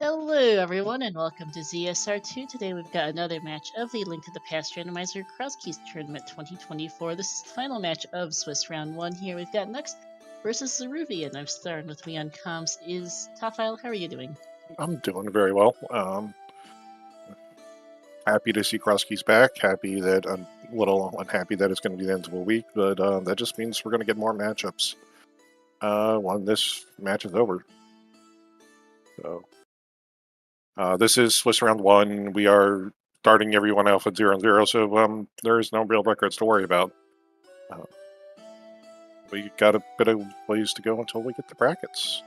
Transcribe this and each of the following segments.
Hello, everyone, and welcome to ZSR2. Today we've got another match of the Link to the Past Randomizer Crosskeys Tournament 2024. This is the final match of Swiss Round 1 here. We've got Knucks versus Zaruvyen. I'm starting with me on comms. Is Topfile, how are you doing? I'm doing very well. Happy to see Crosskeys back. Happy that I'm a little unhappy that it's going to be the end of a week, but that just means we're going to get more matchups when this match is over. So this is Swiss Round 1. We are starting everyone off at 0-0, so there is no real records to worry about. We got a bit of ways to go until we get the brackets.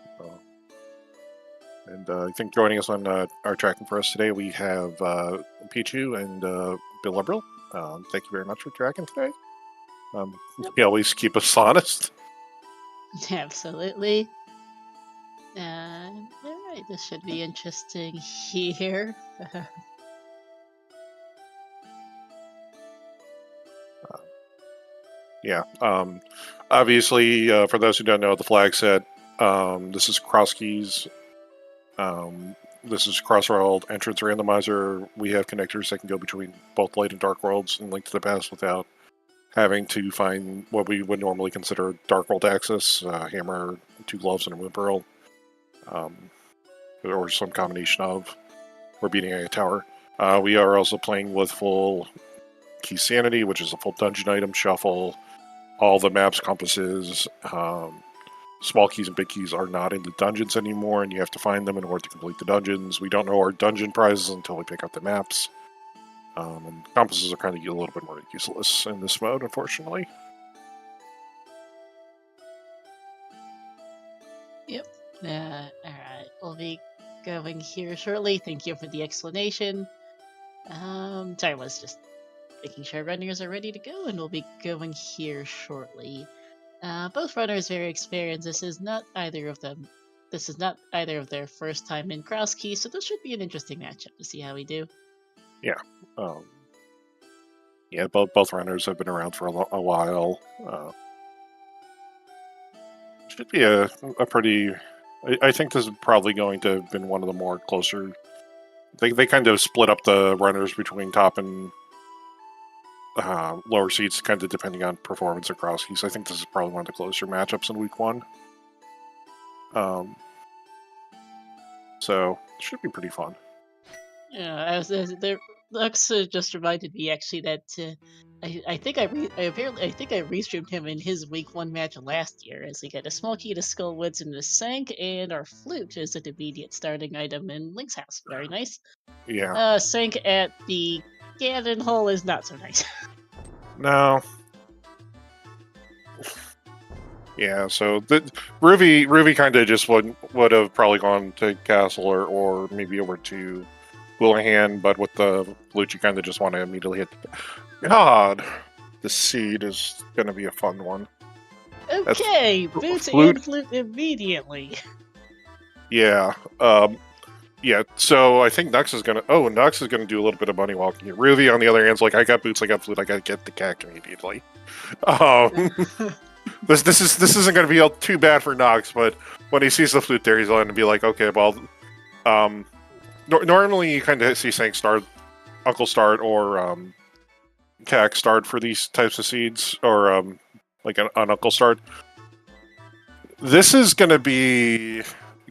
And I think joining us on our tracking for us today, we have Pichu and Bill Liberal. Thank you very much for tracking today. You always keep us honest. Absolutely. Alright, this should be interesting here. Yeah. Obviously, for those who don't know, the flag set, this is Crosskeys. This is Crossworld Entrance Randomizer. We have connectors that can go between both light and dark worlds and Link to the Past without having to find what we would normally consider dark world access, hammer, two gloves, and a moon pearl, or some combination of, or beating a tower. We are also playing with full key sanity, which is a full dungeon item shuffle. All the maps, compasses, small keys and big keys are not in the dungeons anymore, and you have to find them in order to complete the dungeons. We don't know our dungeon prizes until we pick up the maps. And compasses are kind of a little bit more useless in this mode, unfortunately. Yep. Alright, we'll be going here shortly. Thank you for the explanation. Sorry, I was just making sure runners are ready to go, and we'll be going here shortly. Both runners very experienced. This is not either of their first time in Crosskeys, so this should be an interesting matchup to see how we do. Yeah. Yeah, both runners have been around for a while. Should be a pretty... I think this is probably going to have been one of the more closer... They kind of split up the runners between top and lower seeds, kind of depending on performance across keys. I think this is probably one of the closer matchups in week 1. So it should be pretty fun. Yeah, Lux just reminded me actually that I think I restreamed him in his week 1 match last year, as he got a small key to Skullwoods and a Sank, and our flute is an immediate starting item in Link's house. Very nice. Yeah. Sank at the cannon hole is not so nice. No. Yeah, so Ruby kind of just would have probably gone to Castle or maybe over to Houlihan, but with the flute, you kind of just want to immediately hit. God, the seed is going to be a fun one. Okay, boots and flute immediately. Yeah. Yeah, so I think Knucks is gonna. Oh, Knucks is gonna do a little bit of money walking here. Ruby, on the other hand, is like, I got boots, I got flute, I gotta get the cack immediately. This isn't gonna be too bad for Knucks, but when he sees the flute there, he's going to be like, okay, well, normally you kind of see Sank start, Uncle start, or Cack start for these types of seeds, or like an Uncle start. This is gonna be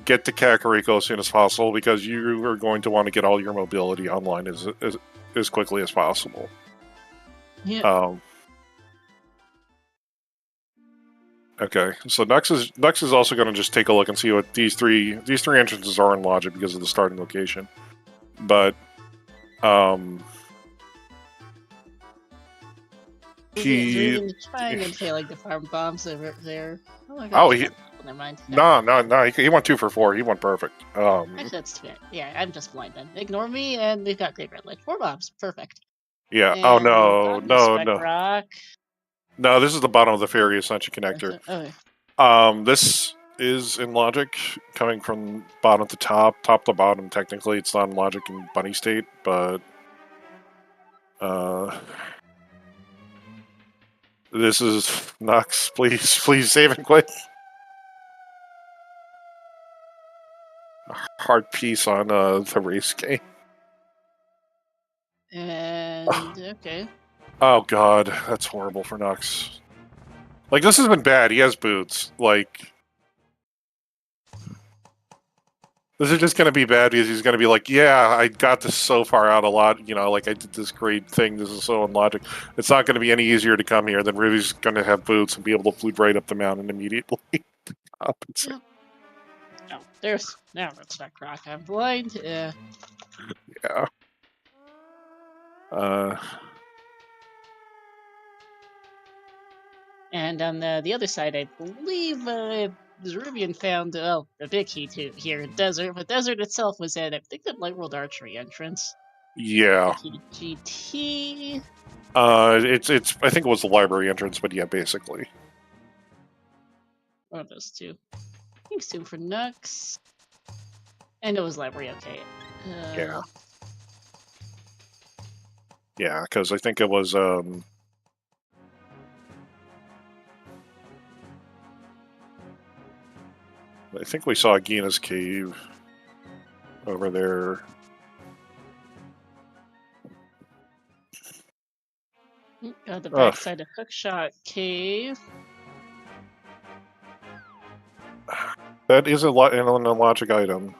get to Kakariko as soon as possible, because you are going to want to get all your mobility online as quickly as possible. Yeah. Okay, so Knucks is also going to just take a look and see what these three entrances are in logic because of the starting location. But he's trying and failing to farm bombs over there. Never mind. No, he went 2 for 4. He went perfect. Actually, that's fair. Yeah, I'm just blind then. Ignore me, and we've got great red light. 4 bombs, perfect. Yeah. And No. Rock. No, this is the bottom of the Fairy Ascension connector. Okay. This is in logic, coming from bottom to top to bottom. Technically, it's not in logic in bunny state, but this is Knucks. Please save and quit. hard piece on the race game. And okay. Oh god, that's horrible for Knucks. Like, this has been bad. He has boots. Like, this is just going to be bad because he's going to be like, yeah, I got this so far out a lot. You know, like, I did this great thing. This is so unlogic. It's not going to be any easier to come here. Then Rivy's going to have boots and be able to flute right up the mountain immediately. Yep. Oh, there's now it's not rock. I'm blind. Yeah. And on the other side, I believe Zaruvyen found a big key too here in Desert. But Desert itself was at, I think, the Light World Archery entrance. Yeah. The key to GT. It's. I think it was the library entrance, but yeah, basically. One of those two. I think soon for Knucks. And it was library. Okay. Yeah. Yeah, because I think it was. I think we saw Gina's cave over there. The backside of Hookshot Cave. That is an illogic item.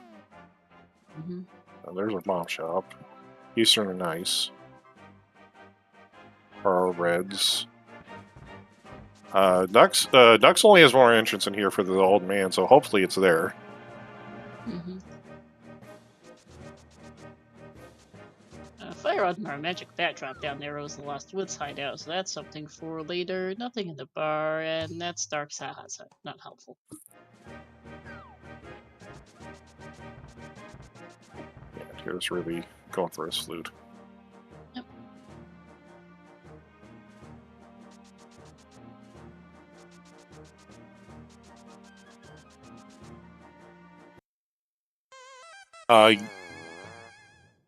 Mm-hmm. Oh, there's a bomb shop. Eastern and Nice. Or Reds. Knucks only has more entrance in here for the old man, so hopefully it's there. Mm-hmm. Fire on our magic bat drop down there was the Lost Woods hideout, so that's something for later. Nothing in the bar, and that's Dark Sahasa. Not helpful. Yeah, here's Ruby going for his flute. Yep.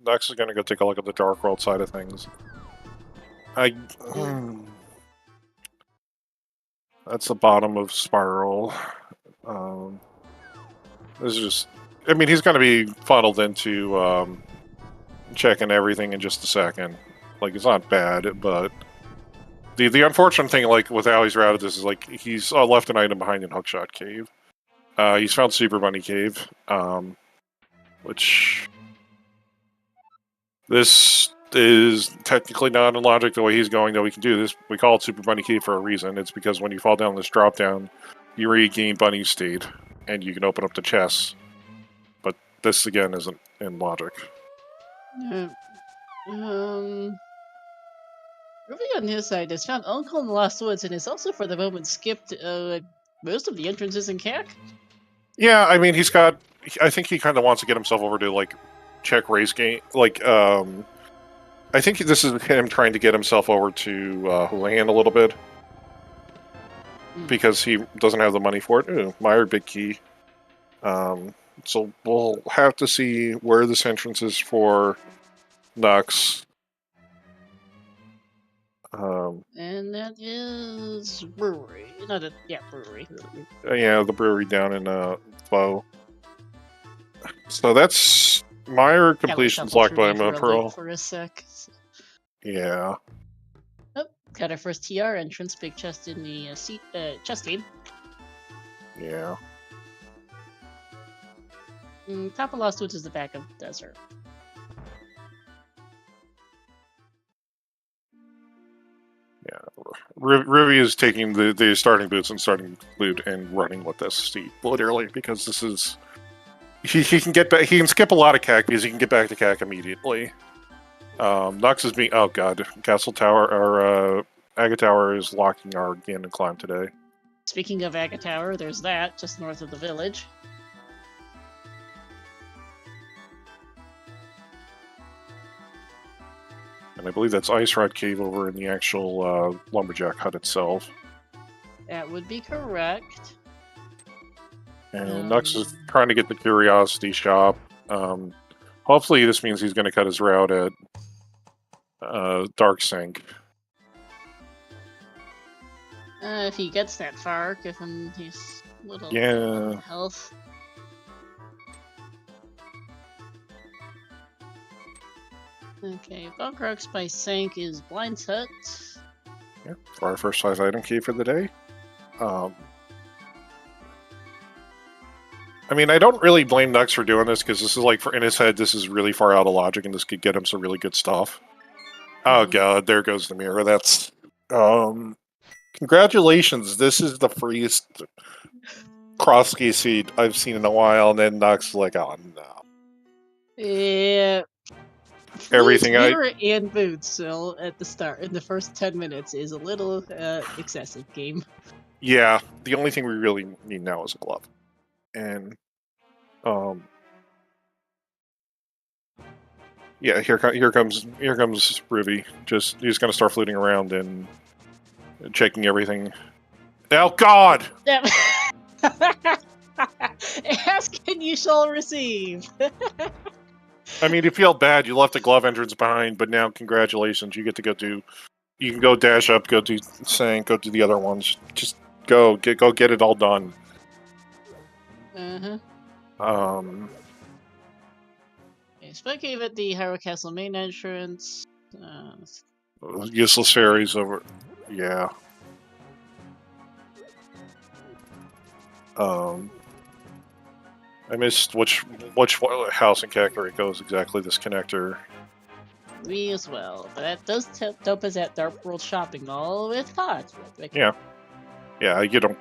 Knucks is going to go take a look at the Dark World side of things. That's the bottom of Spiral. This is just... I mean, he's going to be funneled into checking everything in just a second. Like, it's not bad, but... The unfortunate thing, like, with how he's routed this is, like, he's left an item behind in Hookshot Cave. He's found Super Bunny Cave, which... This is technically not in logic the way he's going, though we can do this. We call it Super Bunny Cave for a reason. It's because when you fall down this drop down, you regain Bunny state, and you can open up the chests. But this, again, isn't in logic. Ruby on his side has found Uncle in the Lost Woods and is also for the moment skipped most of the entrances in CAC. Yeah, I mean, he's got... I think he kind of wants to get himself over to, like, check race game. Like, I think this is him trying to get himself over to Houlihan a little bit. Because he doesn't have the money for it. Ooh, Meyer big key. So we'll have to see where this entrance is for Knucks. And that is brewery. Brewery. Yeah, the brewery down in Bow. So that's Meyer completions locked by Moon Pearl. For a sec. Yeah. Oh, got our first TR entrance. Big chest in the chest game. Yeah. Top of Lost Woods is the back of Desert. Yeah, Ruby is taking the starting boots and starting flute and running with this steep, literally, because this is he can get back. He can skip a lot of CAC because he can get back to CAC immediately. Knucks is being Castle Tower or Aga Tower is locking our Ganon climb today. Speaking of Aga Tower, there's that just north of the village. And I believe that's Ice Rod Cave over in the actual Lumberjack hut itself. That would be correct. And Knucks is trying to get the Curiosity Shop. Hopefully this means he's going to cut his route at Dark Sink. If he gets that far, given his little Yeah. health. Okay, Bunkrox by Sank is Blind's Hut. Yeah, for our first 5 item key for the day. I mean, I don't really blame Knucks for doing this because this is like, in his head, this is really far out of logic, and this could get him some really good stuff. Oh god, there goes the mirror. That's congratulations. This is the freest Crosskeys seed I've seen in a while, and then Knucks is like, oh no. Yeah. Everything Mirror and boots so at the start in the first 10 minutes is a little excessive game. Yeah, the only thing we really need now is a glove. And yeah, here comes Ruby. He's gonna start fluting around and checking everything. Oh god! Ask and you shall receive. I mean, you feel bad. You left the glove entrance behind, but now, congratulations, you get to go do. You can go dash up, go do Sank, go do the other ones. Just go get it all done. Spike Cave at the Hyrule Castle main entrance. Useless fairies over. Yeah. I missed which house in Kakarot goes exactly this connector. Me as well, but that does dope us at Dark World Shopping Mall with pods. Yeah. Yeah, you don't.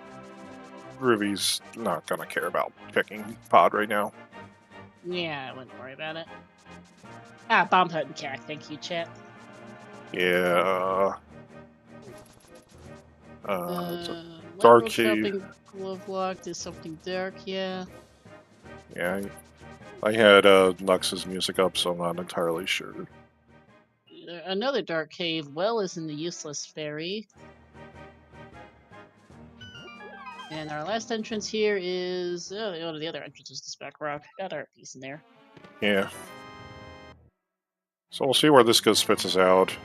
Ruby's not gonna care about picking pod right now. Yeah, I wouldn't worry about it. Ah, Bomb Hut and Cack, thank you, chat. Yeah. Dark Cave. Glove locked is something dark, yeah. Yeah, I had Knucks' music up, so I'm not entirely sure. Another dark cave well is in the useless fairy. And our last entrance here is one of the other entrances to Spec Rock. Got our piece in there. Yeah. So we'll see where this spits us out.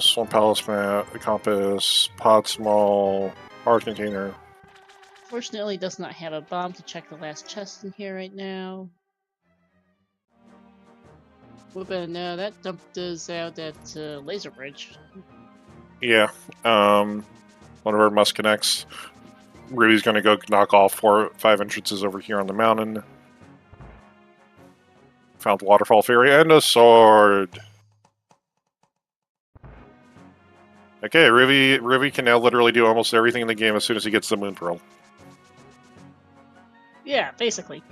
Swamp Palace map, the compass, pod small, hard container. Fortunately, does not have a bomb to check the last chest in here right now. But no, that dumped us out at Laser Bridge. Yeah. One of our must connects. Ruby's gonna go knock off 4 or 5 entrances over here on the mountain. Found Waterfall Fairy and a sword. Okay, Ruby can now literally do almost everything in the game as soon as he gets the Moon Pearl. Yeah, basically.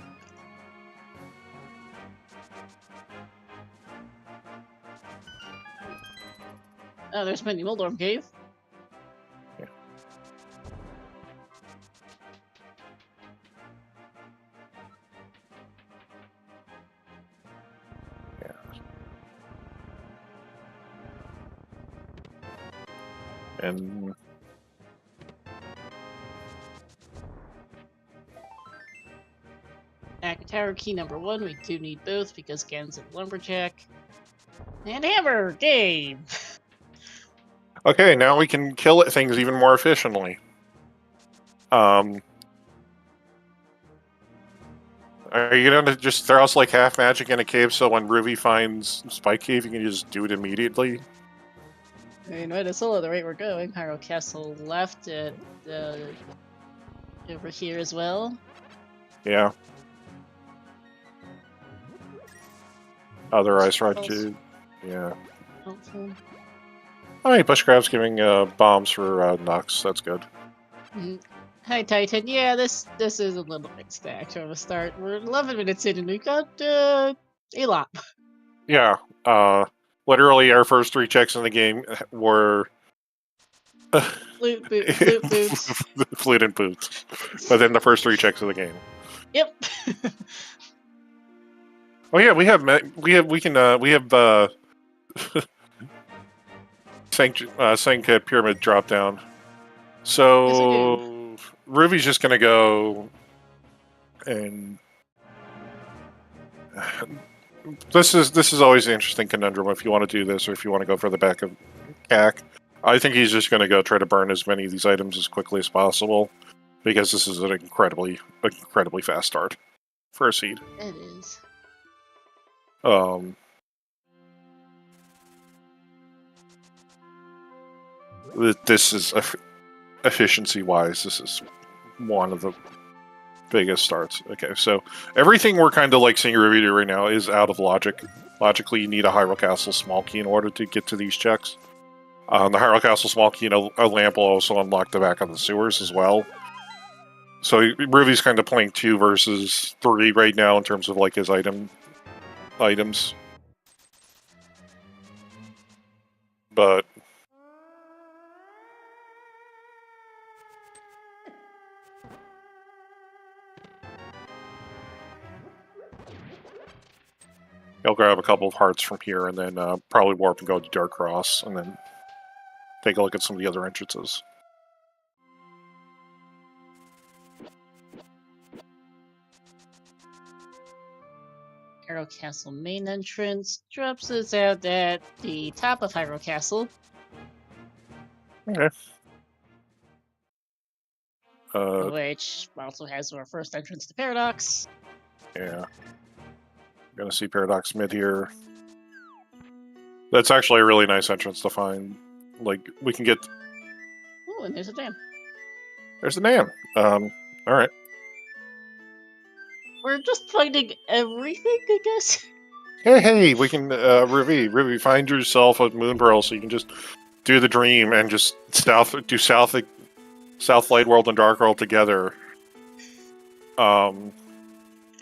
Oh, there's Minnie Muldorm Cave. Yeah. And Tower key number 1, we do need both because Gan's a lumberjack. And hammer game. okay, now we can kill things even more efficiently. Are you gonna just throw us like half magic in a cave so when Ruby finds Spike Cave, you can just do it immediately? I mean, right, it's all the rate we're going. Hyrule Castle left at over here as well. Yeah. Other ice rod too. Yeah. Helpful. Alright, Bush Crab's giving bombs for Knucks. That's good. Mm-hmm. Hi, Titan. Yeah, this is a little mixed act from the start. We're 11 minutes in and we got a lot. Yeah. Literally, our first 3 checks in the game were Flute boots. Flute and boots. But then the first 3 checks of the game. Yep. Oh yeah, we have Sank Pyramid drop down. So yes, Ruby's just gonna go and this is always an interesting conundrum if you want to do this or if you want to go for the back of CAC. I think he's just gonna go try to burn as many of these items as quickly as possible because this is an incredibly fast start for a seed. It is. This is efficiency-wise. This is one of the biggest starts. Okay, so everything we're kind of like seeing Ruby do right now is out of logic. Logically, you need a Hyrule Castle small key in order to get to these checks. The Hyrule Castle small key and a lamp will also unlock the back of the sewers as well. So Ruby's kind of playing 2 versus 3 right now in terms of like his items. But he'll grab a couple of hearts from here and then probably warp and go to Dark Cross and then take a look at some of the other entrances. Hyrule Castle main entrance drops us out at the top of Hyrule Castle. Okay. Which also has our first entrance to Paradox. Yeah. Gonna see Paradox mid here. That's actually a really nice entrance to find. Like, we can get... Oh, and there's a dam. There's the dam. Alright. We're just finding everything, I guess. Hey, we can, Ruby, find yourself a Moon Pearl so you can just do the dream and just South Light World and Dark World together. I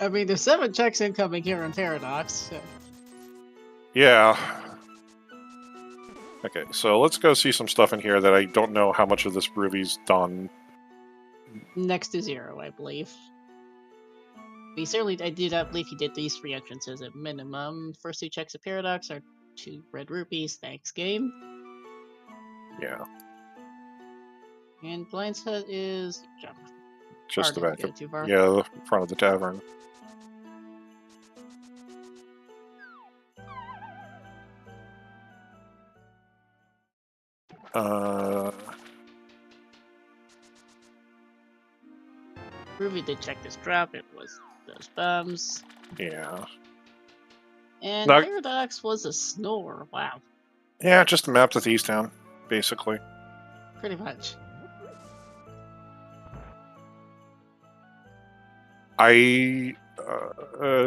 mean, there's 7 checks incoming here in Paradox, so... Yeah. Okay, so let's go see some stuff in here that I don't know how much of this Ruby's done. Next to 0, I believe. I do not believe he did these 3 entrances at minimum. First 2 checks of Paradox are 2 red rupees. Thanks, game. Yeah. And Blind's Hut is... Just the back go too far. Yeah, the front of the tavern. Ruby did check this drop. It was those bums. Yeah. And Paradox was a snore. Wow. Yeah, just a map to Thieves Town, basically. Pretty much.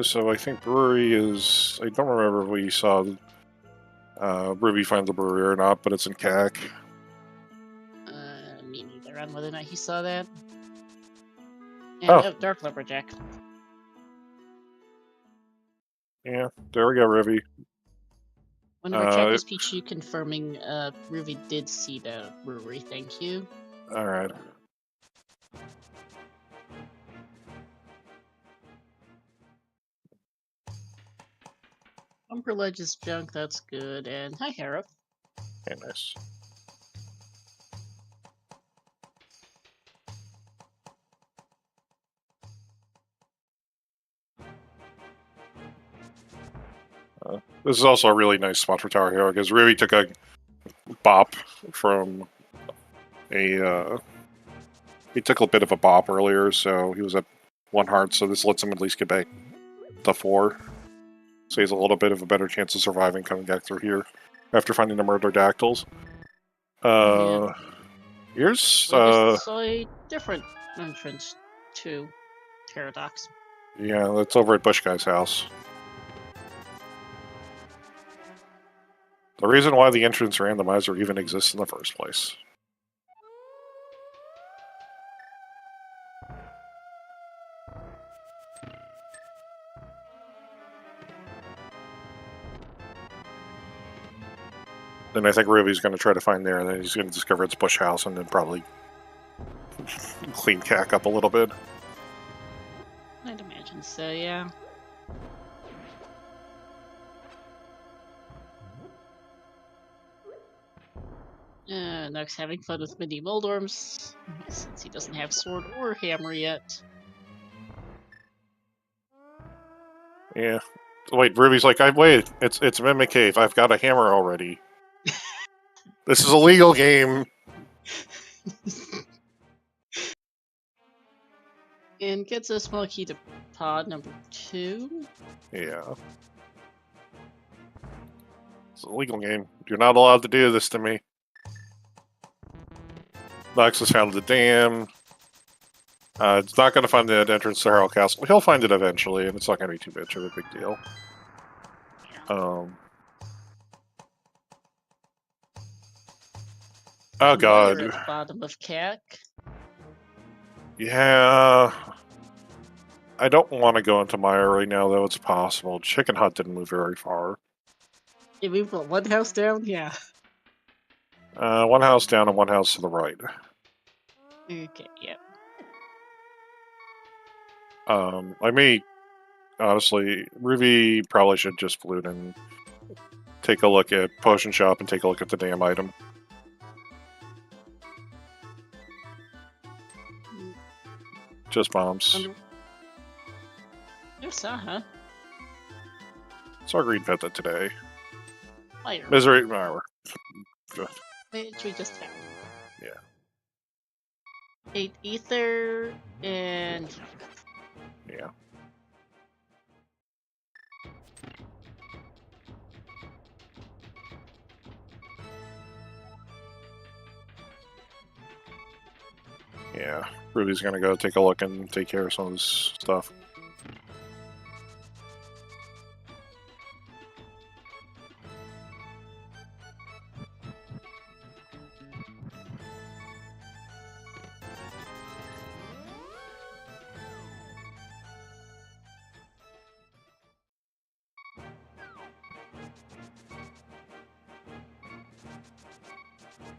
So I think brewery is... I don't remember if we saw Ruby find the brewery or not, but it's in CAC. Me neither on whether or not he saw that. And Dark Lumberjack. Yeah, there we go, Ruby. One of our check is Pichu confirming Ruby did see the brewery. Thank you. Alright. Umberledge is junk, that's good. And hi, Hera. Okay, nice. This is also a really nice spot for Tower Hero because Ruby took a bop from a... he took a bit of a bop earlier, so he was at 1 heart, so this lets him at least get back to 4. So he has a little bit of a better chance of surviving coming back through here after finding the Murderdactyls. Here's a different entrance to Paradox. Yeah, that's over at Bush Guy's house. The reason why the entrance randomizer even exists in the first place. Then I think Ruby's going to try to find there, and then he's going to discover it's Bush House, and then probably clean CAC up a little bit. I'd imagine so, yeah. Knucks having fun with mini Moldorms, since he doesn't have sword or hammer yet. Yeah. Wait, Ruby's like, wait, it's Mimic Cave. I've got a hammer already. This is a legal game. And gets a small key to pod number 2. Yeah. It's a legal game. You're not allowed to do this to me. Knucks has found the dam. It's not going to find the entrance to Harrow Castle. He'll find it eventually, and it's not going to be too much of a big deal. Oh Now god. you're at the bottom of CAC. Yeah. I don't want to go into Maya right now, though it's possible. Chicken Hut didn't move very far. You moved what, one house down? Yeah. One house down and one house to the right. Okay, yep. I may, honestly, Ruby probably should just flute and take a look at Potion Shop and take a look at the damn item. Just bombs. You saw, huh? Saw Green Pet that today. Fire. Misery. Which we just found. Yeah. 8 ether and. Yeah. Yeah. Ruby's gonna go take a look and take care of some of this stuff.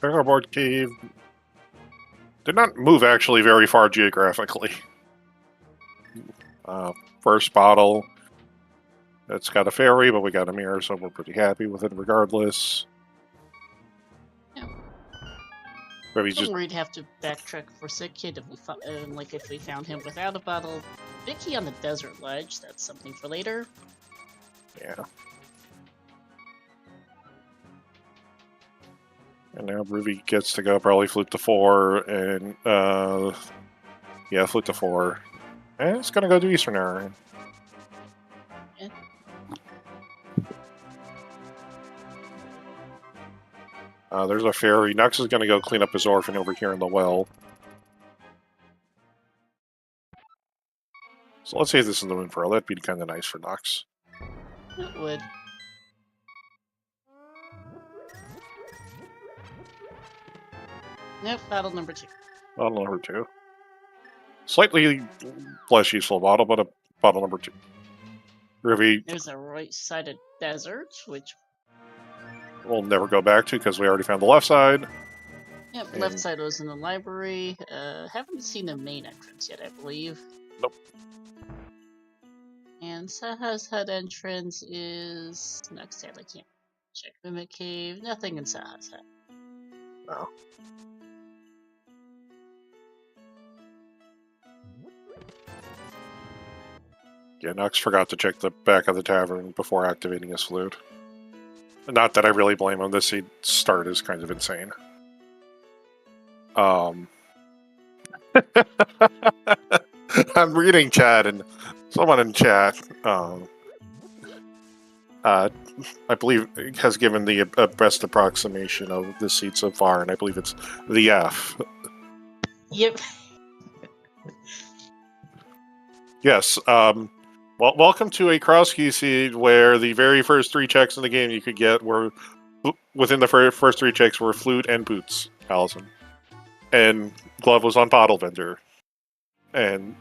Paraboard Cave did not move actually very far geographically. First bottle. It's got a fairy, but we got a mirror, so we're pretty happy with it regardless. Yeah. Maybe I'm just worried to have to backtrack for Sick Kid if we found him without a bottle. Vicky on the desert ledge, that's something for later. yeah. And now Ruby gets to go probably flute to 4 and yeah, flute to 4. And it's gonna go to Eastern Area. Yeah. There's a fairy. Knucks is gonna go clean up his orphan over here in the well. So let's say this is the Moon Pearl. That'd be kind of nice for Knucks. It would. Nope, bottle number 2. Bottle number 2. Slightly less useful bottle, but a bottle number 2. Ruby There's a right-sided desert, which... we'll never go back to because we already found the left side. Yep, And left side was in the library. Haven't seen the main entrance yet, I believe. Nope. And Saha's Hut entrance is... next head, I can't check. Mimic Cave, nothing in Saha's Hut. No. Yeah, Knucks forgot to check the back of the tavern before activating his flute. Not that I really blame him. This start is kind of insane. I'm reading chat, and someone in chat, I believe, has given the best approximation of the seed so far, and I believe it's the F. Yep. Yes. Well, welcome to a Crosskeys seed where the very first 3 checks in the game you could get were within the first 3 checks were flute and boots, Allison, and glove was on bottle vendor, and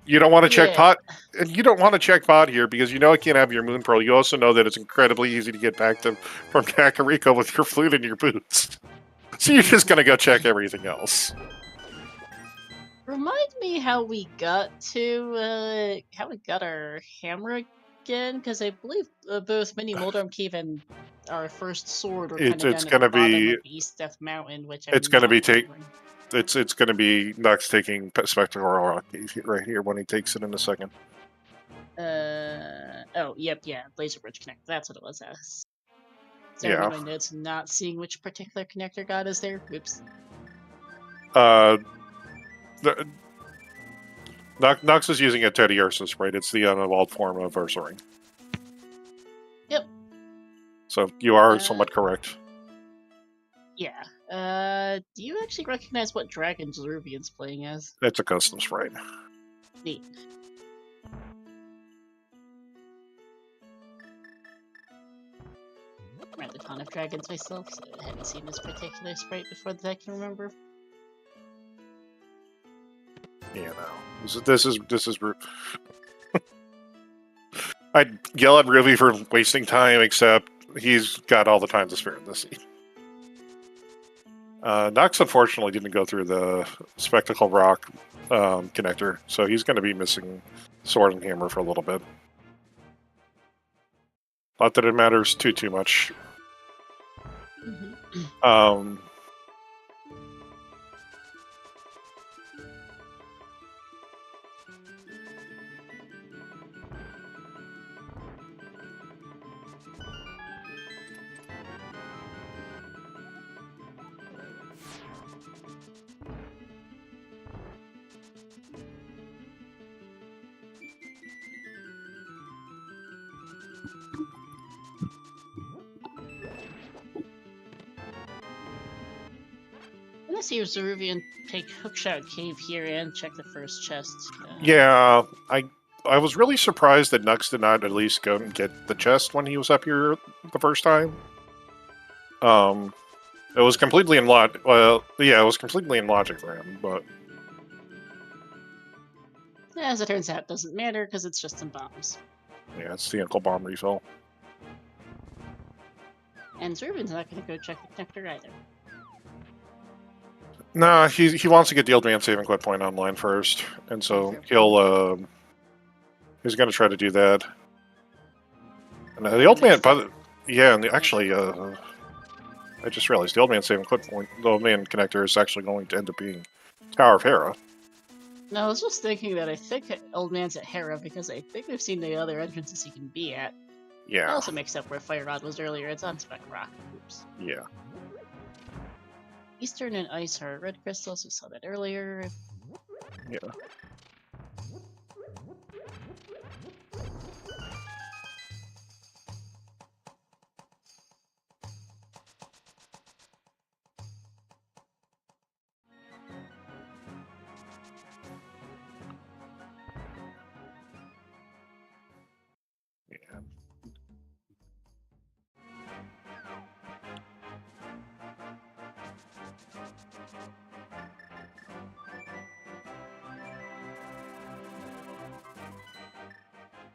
you don't want to check pot, and you don't want to check pot here because you know it can't have your Moon Pearl. You also know that it's incredibly easy to get back from Kakariko with your flute and your boots, so you're just gonna go check everything else. Remind me how we got our hammer again, because I believe both Mini Moldorm Cave and our first sword were kind of down at the bottom of East Death Mountain, which it's going to be it's going to be Knucks taking Spectral Rock right here when he takes it in a second. Oh, yep, yeah, Laser Bridge Connect. That's what it was. Yeah. My notes, not seeing which particular connector god is there. Oops. Knucks is using a Teddy Ursus, right? It's the unevolved form of Ursaring. Yep. So you are somewhat correct. Yeah. Do you actually recognize what dragon Zaruvyen's playing as? It's a custom sprite. Neat. Read a ton of dragons myself, so I haven't seen this particular sprite before that I can remember. You know, this is I'd yell at Ruby for wasting time, except he's got all the time to spare in this scene. Knucks unfortunately didn't go through the Spectacle Rock connector, so he's going to be missing Sword and Hammer for a little bit. Not that it matters too much. I'm gonna see if Zaruvyen take Hookshot Cave here and check the first chest. Yeah, I was really surprised that Knucks did not at least go and get the chest when he was up here the first time. It was completely in logic. Well, yeah, it was completely in logic for him, but As it turns out, it doesn't matter because it's just some bombs. yeah, it's the Uncle Bomb refill. And Zaruvyen's not gonna go check the connector either. Nah, he wants to get the old man save and quit point online first, and so he's going to try to do that. And the old man, yeah, and actually, I just realized the old man save and quit point, the old man connector is actually going to end up being Tower of Hera. No, I was just thinking that I think Old Man's at Hera because I think we've seen the other entrances he can be at. Yeah. It also makes up where Fire Rod was earlier. It's on Spec Rock. Oops. Yeah. Eastern and Ice are red crystals. We saw that earlier. Yeah.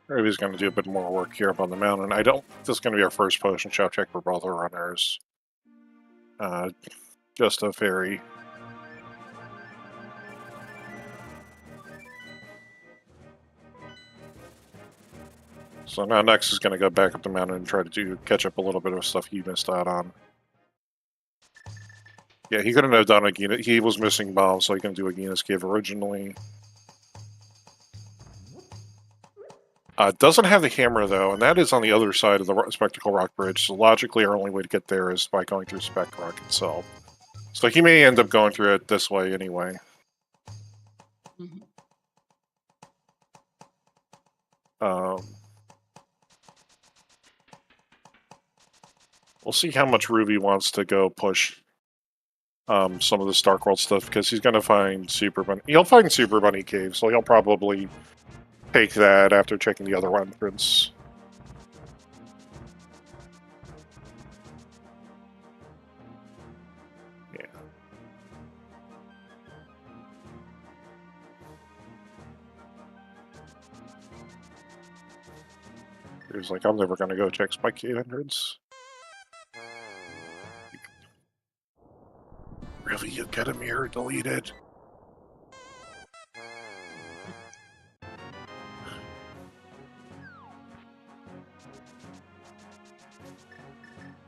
Ruby's going to do a bit more work here up on the mountain. I don't. This is going to be our first potion shop check for both our runners. Just a fairy. So now Knucks is going to go back up the mountain and try to catch up a little bit of stuff he missed out on. Yeah, he couldn't have done Agina. He was missing bombs, so he couldn't do Agina's Cave originally. Doesn't have the hammer, though, and that is on the other side of the Spectacle Rock Bridge, so logically our only way to get there is by going through Spec Rock itself. So he may end up going through it this way anyway. Mm-hmm. We'll see how much Ruby wants to go push some of the Stark World stuff, because he's going to find Super Bunny. He'll find Super Bunny Cave, so he'll probably take that after checking the other entrance. Yeah. He was like, I'm never going to go check Spike Cave entrance. Really, you get a mirror deleted?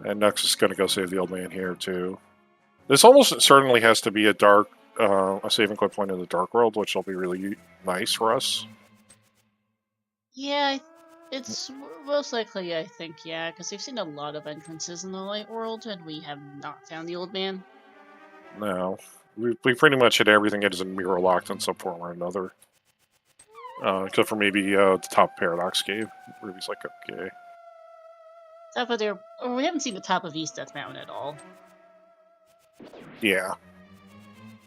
And Knucks is going to go save the old man here, too. This almost certainly has to be a save and quit point in the Dark World, which will be really nice for us. Yeah, it's most likely, I think, yeah, because we've seen a lot of entrances in the Light World, and we have not found the old man. No. We pretty much hit everything that is mirror locked in some form or another. Except for maybe the top Paradox Cave. Ruby's like, okay. Top of there, or we haven't seen the top of East Death Mountain at all. Yeah.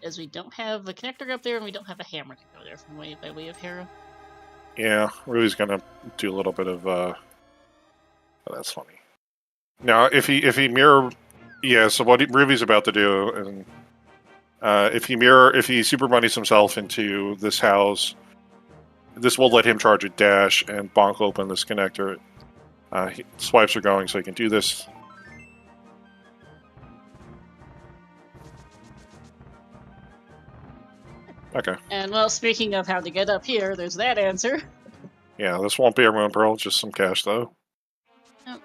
As we don't have a connector up there, and we don't have a hammer to go there from by way of Hera. Yeah, Ruby's gonna do a little bit of oh, that's funny. Now if he mirror, yeah, so what Ruby's about to do, and if he super bunnies himself into this house, this will let him charge a dash and bonk open this connector. Swipes are going, so he can do this. Okay. And well, speaking of how to get up here, there's that answer. Yeah, this won't be a Moon Pearl, just some cash though. Oh.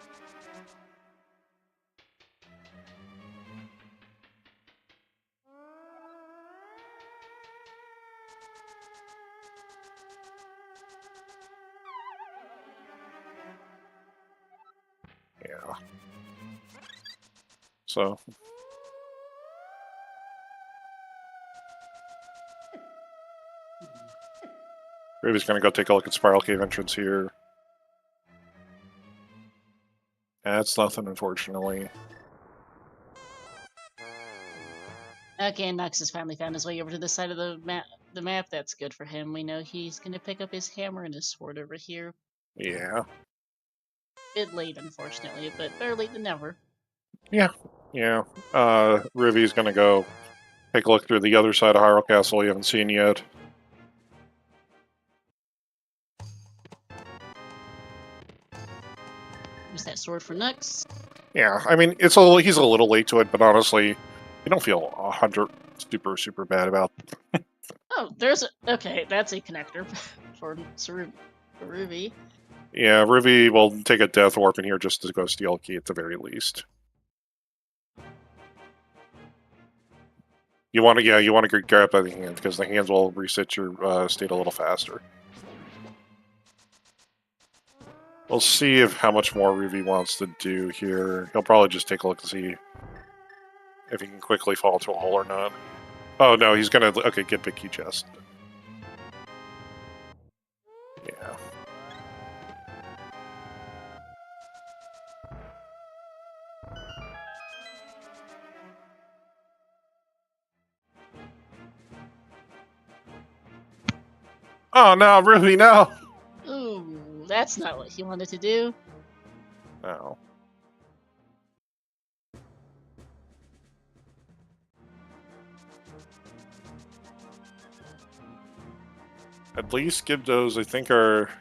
Yeah. So. Ruby's gonna go take a look at Spiral Cave entrance here. That's nothing, unfortunately. Okay, Knucks has finally found his way over to this side of the map. That's good for him. We know he's gonna pick up his hammer and his sword over here. Yeah. Bit late, unfortunately, but better late than never. Yeah. Ruby's gonna go take a look through the other side of Hyrule Castle you haven't seen yet. Use that sword for Knucks. Yeah, I mean, he's a little late to it, but honestly, you don't feel 100 super bad about. Oh, okay, that's a connector for Ruby. Yeah, Ruby will take a death warp in here just to go steal a key at the very least. You want to grab by the hand because the hands will reset your state a little faster. We'll see how much more Ruby wants to do here. He'll probably just take a look to see if he can quickly fall into a hole or not. Oh no, he's gonna get big key chest. Yeah. Oh no, Ruby, no! Ooh, that's not what he wanted to do. No. At least Gibdos, I think, are...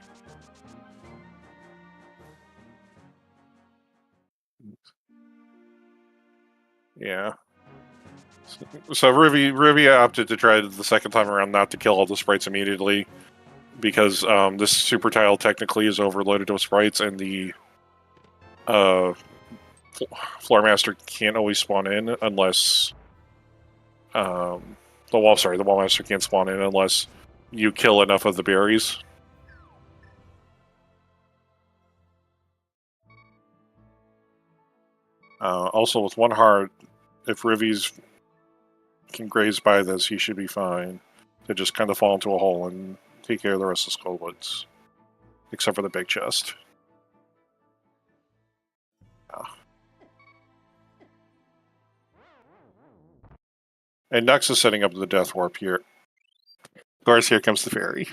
Yeah. So Ruby opted to try the second time around not to kill all the sprites immediately, because this super tile technically is overloaded with sprites, and the Floor Master can't always spawn in unless... the Wall Master can't spawn in unless you kill enough of the berries. Also, with one heart, if Ruby's can graze by this, he should be fine. To just kind of fall into a hole and take care of the rest of Skullwoods. Except for the big chest. And Knucks is setting up the Death Warp here. Of course, here comes the fairy.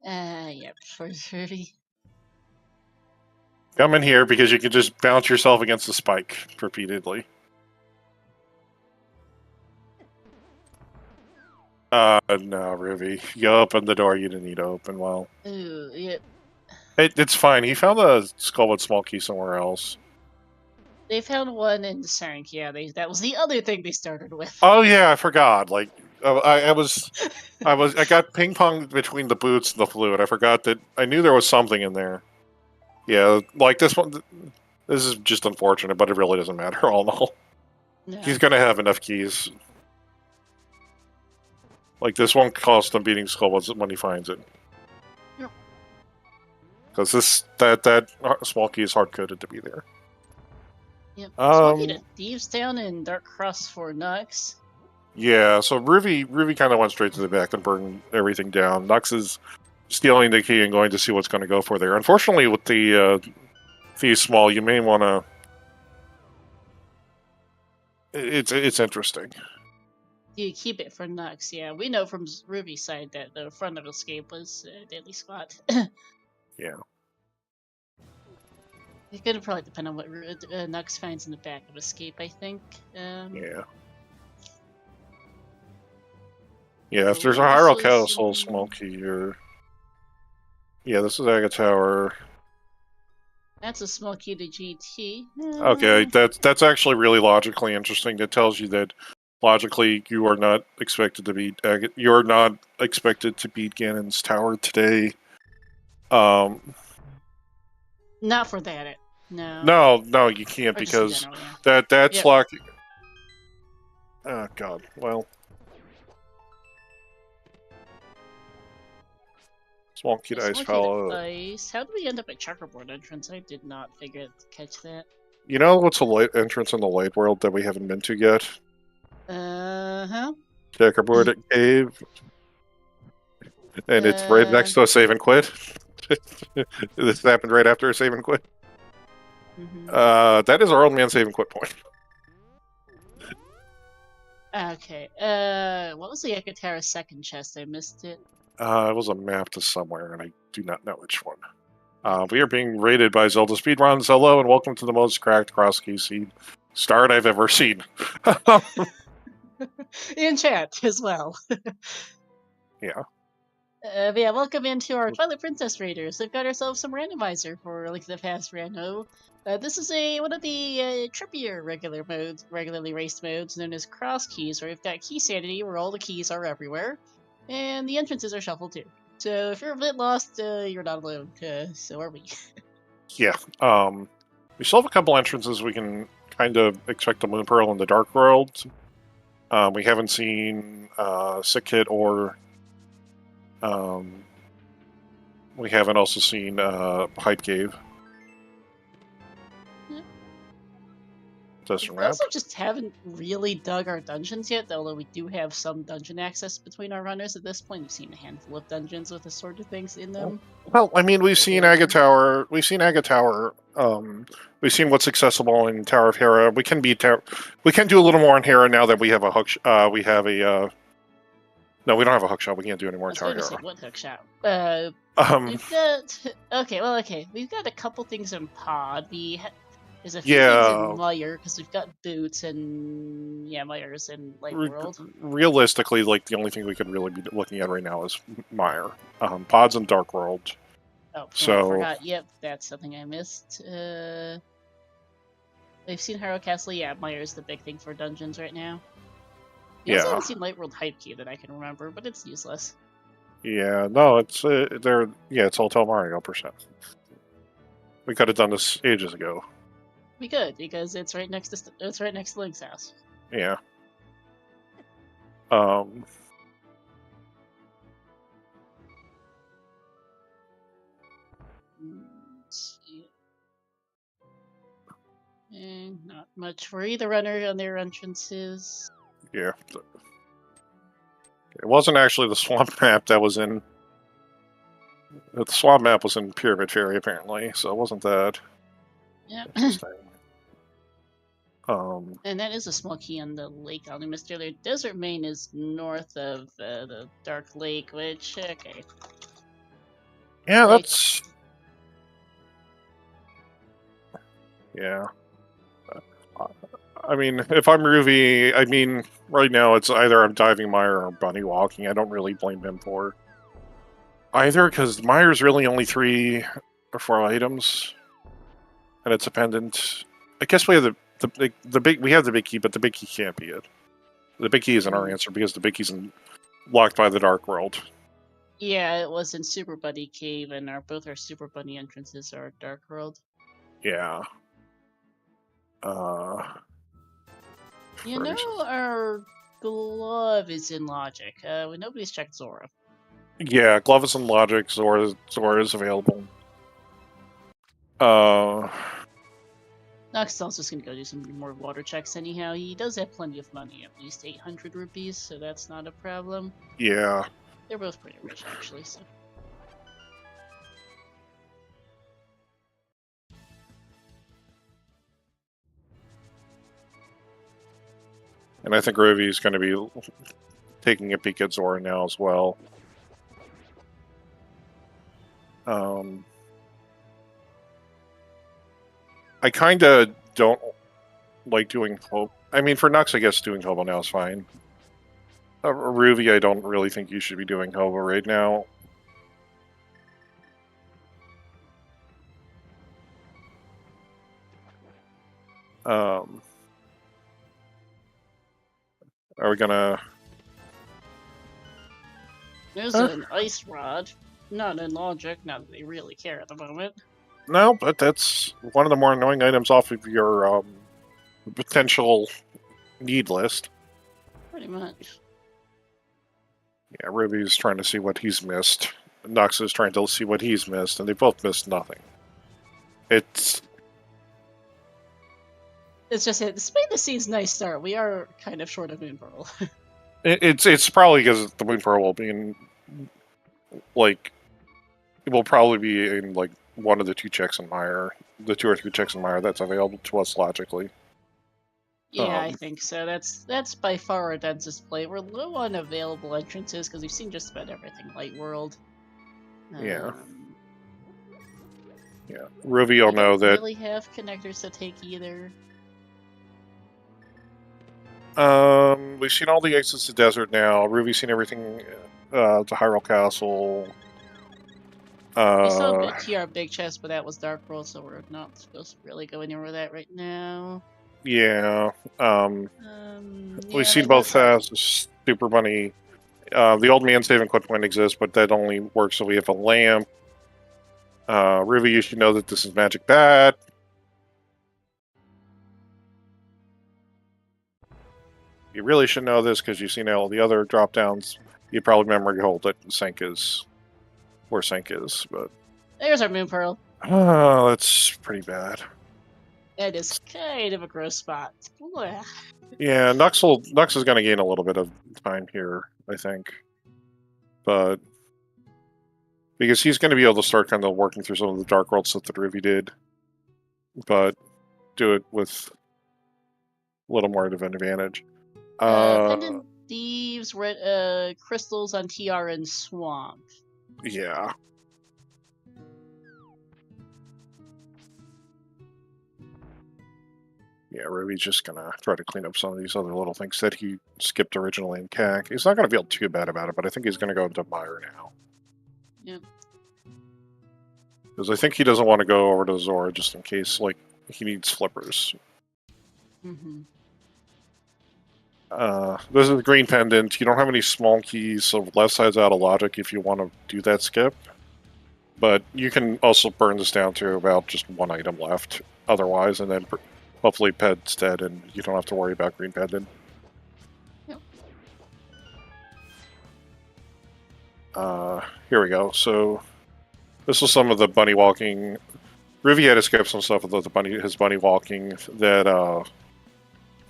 Yep, for Ruby. Come in here because you can just bounce yourself against the spike repeatedly. No, Ruby. You opened the door you didn't need to open. Well, Ooh, yep. It's fine. He found the Skullwood small key somewhere else. They found one in the Cernk. Yeah, that was the other thing they started with. Oh yeah, I forgot. Like, I got ping ponged between the boots and the fluid. I forgot that I knew there was something in there. Yeah, like this one. This is just unfortunate, but it really doesn't matter all in all. No. He's gonna have enough keys. Like, this won't cost him beating Skullwoods when he finds it. Yep. Because that small key is hard coded to be there. Yep. So we need a Thieves Town and Dark Cross for Knucks. Yeah, so Ruby kind of went straight to the back and burned everything down. Knucks is stealing the key and going to see what's going to go for there. Unfortunately, with the Thieves Small, you may want to... It's interesting. You keep it for Knucks, yeah. We know from Ruby's side that the front of Escape was a deadly spot. Yeah. It's gonna probably depend on what Knucks finds in the back of Escape, I think. Yeah. Yeah, if Oh, there's a this Hyrule was Castle smoky or... Yeah, this is Aga Tower. that's a smoky to GT. Okay, that's actually really logically interesting. It tells you that logically you are not expected to beat you're not expected to beat Ganon's tower today. Not for that. No. No, you can't Or just in because general, yeah. that's Yep. like... Oh god, well... Small Kid Ice Smoky to Fellow. Ice. How did we end up at Checkerboard entrance? I did not catch that. You know what's a light entrance in the light world that we haven't been to yet? Uh-huh. Checkerboard Cave. And it's right next to a save and quit. This happened right after a save and quit. That is our old man save and quit point. Okay. What was the Ekatara second chest? I missed it. It was a map to somewhere, and I do not know which one. We are being rated by ZeldaSpeedRuns. Hello, and welcome to the most cracked Crosskeys start I've ever seen. In chat as well. Yeah. But yeah, welcome into our Twilight Princess Raiders. We've got ourselves some randomizer for like the past rando. This is one of the trippier regularly raced modes known as Crosskeys, where we've got key sanity, where all the keys are everywhere, and the entrances are shuffled too. So if you're a bit lost, you're not alone. So are we. Yeah. We still have a couple entrances we can kind of expect the Moon Pearl in the Dark World. We haven't seen Sick Kid or... we haven't also seen Hype Cave. We also just haven't really dug our dungeons yet, although we do have some dungeon access between our runners at this point. We've seen a handful of dungeons with assorted things in them. Well, I mean, we've seen Aga Tower. We've seen Aga Tower. We've seen what's accessible in Tower of Hera. We can we can do a little more in Hera now that we have a hook. We have a. No, we don't have a hook shot. We can't do any more in Tower of Hera. Say, what hook shot? We've got we've got a couple things in Pod. There's a few things in Meyer because we've got Boots and Meyer's in Light World. Realistically, like the only thing we could really be looking at right now is Meyer. Pod's in Dark World. Oh, so I forgot. Yep, that's something I missed. We've seen Hyrule Castle. Yeah, Meyer's the big thing for dungeons right now. We also haven't seen Light World Hype Key that I can remember, but it's useless. Yeah, no, it's it's Hotel Mario %. We could have done this ages ago. We could because it's right next to Link's house. Yeah. And not much for either runner on their entrances. Yeah. It wasn't actually the swamp map that was in... The swamp map was in Pyramid Fairy, apparently, so it wasn't that. Yeah. Interesting. And that is a small key on the lake on the missed earlier. Desert Main is north of the Dark Lake, which, okay. Yeah, that's... Yeah. I mean, if I'm Ruby, I mean, right now it's either I'm diving Meyer or bunny walking. I don't really blame him for either, because Meyer's really only 3 or 4 items, and it's a pendant. I guess we have we have the big key, but the big key can't be it. The big key isn't our answer because the big key's locked by the Dark World. Yeah, it was in Super Bunny Cave, and both our Super Bunny entrances are Dark World. Yeah. You know, our glove is in Logic. Nobody's checked Zora. Yeah, glove is in Logic. Zora is available. Knucks is also just going to go do some more water checks anyhow. He does have plenty of money, at least 800 rupees, so that's not a problem. Yeah. They're both pretty rich, actually, so... And I think Ruvy's going to be taking a peek at Zora now as well. I kind of don't like doing hope. I mean, for Knucks, I guess doing hobo now is fine. Ruvy, I don't really think you should be doing hobo right now. Are we gonna... There's an ice rod. Not in logic, not that they really care at the moment. No, but that's one of the more annoying items off of your potential need list. Pretty much. Yeah, Ruby's trying to see what he's missed. Knucks is trying to see what he's missed, and they both missed nothing. It's just it. Despite the scene's nice start, we are kind of short of Moon Pearl. it's probably because the Moon Pearl will be in, like, it will probably be in, like, one of the 2 checks in Mire, the 2 or 3 checks in Mire that's available to us logically. Yeah, I think so. That's by far our densest play. We're low on available entrances because we've seen just about everything Light World. Yeah. Yeah, Ruby will know that. Really have connectors to take either. We've seen all the exits to Desert now. Ruby's seen everything to Hyrule Castle. We saw TR Big Chest, but that was Dark World, so we're not supposed to really go anywhere with that right now. Yeah. We've seen like both Super Bunny. The old man save and quit point exists, but that only works if we have a lamp. Ruby, you should know that this is Magic Bat. You really should know this because you've seen all the other drop downs. You probably memory hold that Sync is where Sync is, but there's our Moon Pearl. Oh, that's pretty bad. That is kind of a gross spot. Blah. Yeah, Knucks is going to gain a little bit of time here, I think, but because he's going to be able to start kind of working through some of the Dark World stuff that Ruby did, but do it with a little more of an advantage. Pendant Thieves, crystals on TR and Swamp. Yeah. Yeah, Ruby's just gonna try to clean up some of these other little things that he skipped originally in CAC. He's not gonna feel too bad about it, but I think he's gonna go into Mire now. Yep. Because I think he doesn't want to go over to Zora just in case, like, he needs flippers. Mm-hmm. This is the green pendant. You don't have any small keys, so left side's out of logic if you want to do that skip. But you can also burn this down to about just 1 item left otherwise, and then hopefully Ped's dead and you don't have to worry about green pendant. Yep. Here we go. So this was some of the bunny walking. Ruby had to skip some stuff with his bunny walking that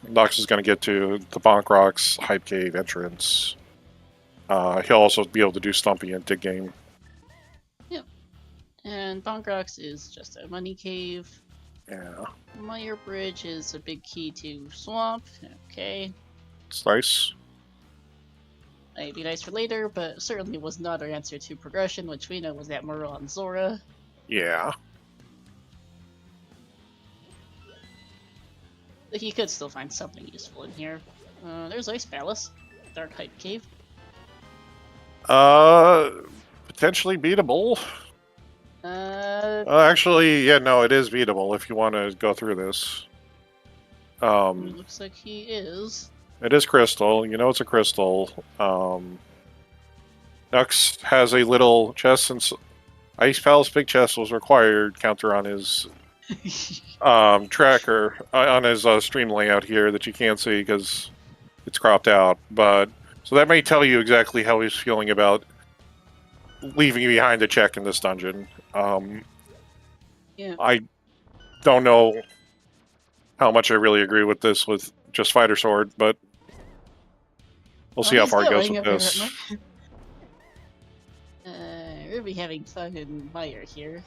Knucks is going to get to the Bonk Rocks Hype Cave entrance. He'll also be able to do Stumpy and Dig Game. Yep. And Bonk Rocks is just a money cave. Yeah. Mire Bridge is a big key to Swamp. Okay. It's nice. Might be nice for later, but certainly was not our answer to progression, which we know was that Murrow on Zora. Yeah. He could still find something useful in here. There's Ice Palace. Dark Hype Cave. Potentially beatable. Actually, yeah, no, it is beatable if you want to go through this. Looks like he is. It is crystal. You know it's a crystal. Knucks has a little chest since Ice Palace Big Chest was required counter on his tracker, on his stream layout here that you can't see because it's cropped out. But so that may tell you exactly how he's feeling about leaving behind a check in this dungeon. Yeah. I don't know how much I really agree with this with just Fighter Sword, but we'll see how far it goes with this. Ruby having fun in Mire here.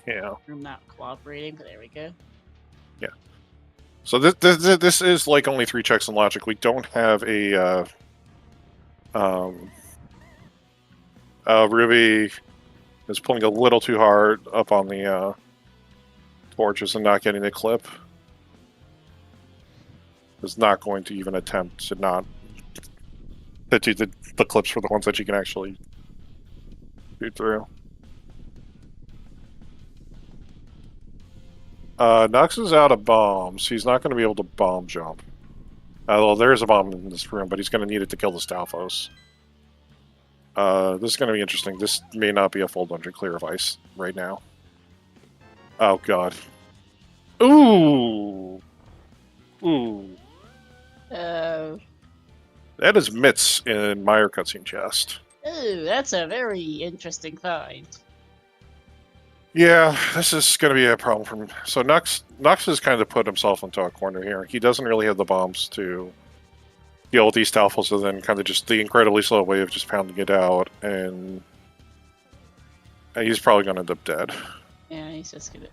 Yeah. I'm not cooperating, but there we go. Yeah. So this is like only 3 checks in logic. We don't have a Ruby is pulling a little too hard up on the torches and not getting the clip. Is not going to even attempt to not to do the clips for the ones that you can actually shoot through. Knucks is out of bombs. He's not going to be able to bomb jump. Well, there's a bomb in this room, but he's going to need it to kill the Stalfos. This is going to be interesting. This may not be a full dungeon clear of ice right now. Oh, God. Ooh! Ooh. That is Mitts in Meyer cutscene chest. Ooh, that's a very interesting find. Yeah, this is going to be a problem for him. So Knucks has kind of put himself into a corner here. He doesn't really have the bombs to deal with these Stalfos, and then kind of just the incredibly slow way of just pounding it out, and he's probably going to end up dead. Yeah, he's just gonna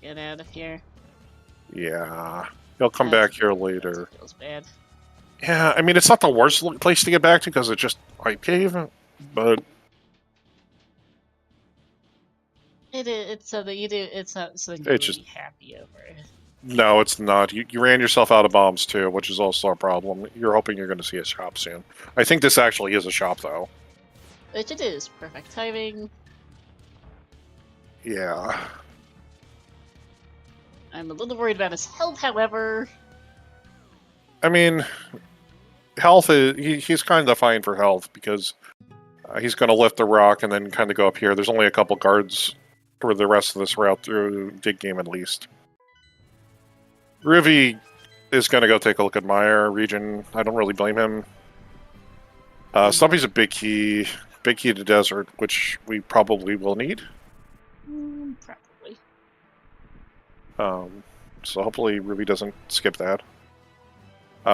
get out of here. Yeah, he'll come back here later. Feels bad. Yeah, I mean, it's not the worst place to get back to because it's just Pipe Cave, but it's something you do. It's not something you're really happy over. No, it's not. You ran yourself out of bombs too, which is also a problem. You're hoping you're going to see a shop soon. I think this actually is a shop, though. Which it is. Perfect timing. Yeah. I'm a little worried about his health, however. I mean, health is... He's kind of fine for health, because he's going to lift the rock and then kind of go up here. There's only a couple guards for the rest of this route through Dig Game, at least. Ruby is going to go take a look at Meyer region. I don't really blame him. Stumpy's a big key to desert, which we probably will need. Probably. So hopefully Ruby doesn't skip that.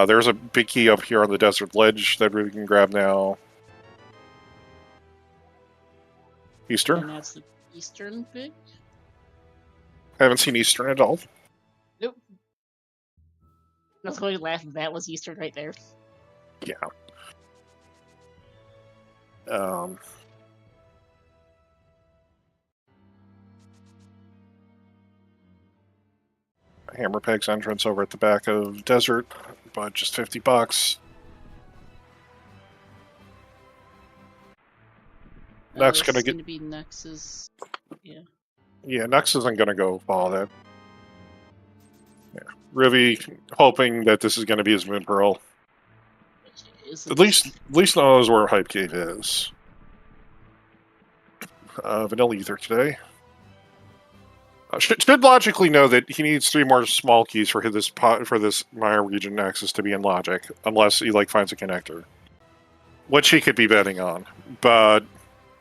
There's a big key up here on the desert ledge that Ruby can grab now. Eastern? And that's the Eastern bit? I haven't seen Eastern at all. Nope. I was going to laugh if that was Eastern right there. Yeah. Hammerpeg's entrance over at the back of Desert, but just $50. Knucks gonna get. Going to be Knucks's. Yeah. Yeah, Knucks isn't gonna go follow that. Yeah, Ruby hoping that this is gonna be his Moon Pearl. At least knows where Hype Cave is. Vanilla Ether today. Should logically know that he needs 3 more small keys for this Meyer region access to be in logic, unless he finds a connector, which he could be betting on. But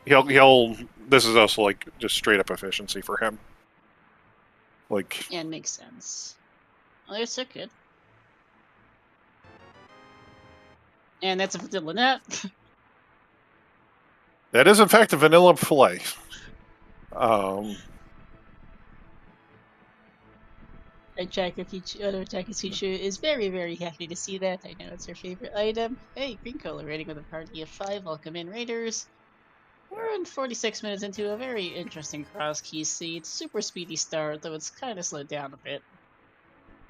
he'll. This is also just straight up efficiency for him. Yeah, it makes sense. Well, they're so good. And that's a vanilla net. That is in fact a vanilla fillet. Takasuchi is very, very happy to see that. I know it's her favorite item. Hey, green color raiding with a party of 5. Welcome in, Raiders. We're in 46 minutes into a very interesting Crosskeys seed. Super speedy start, though it's kind of slowed down a bit.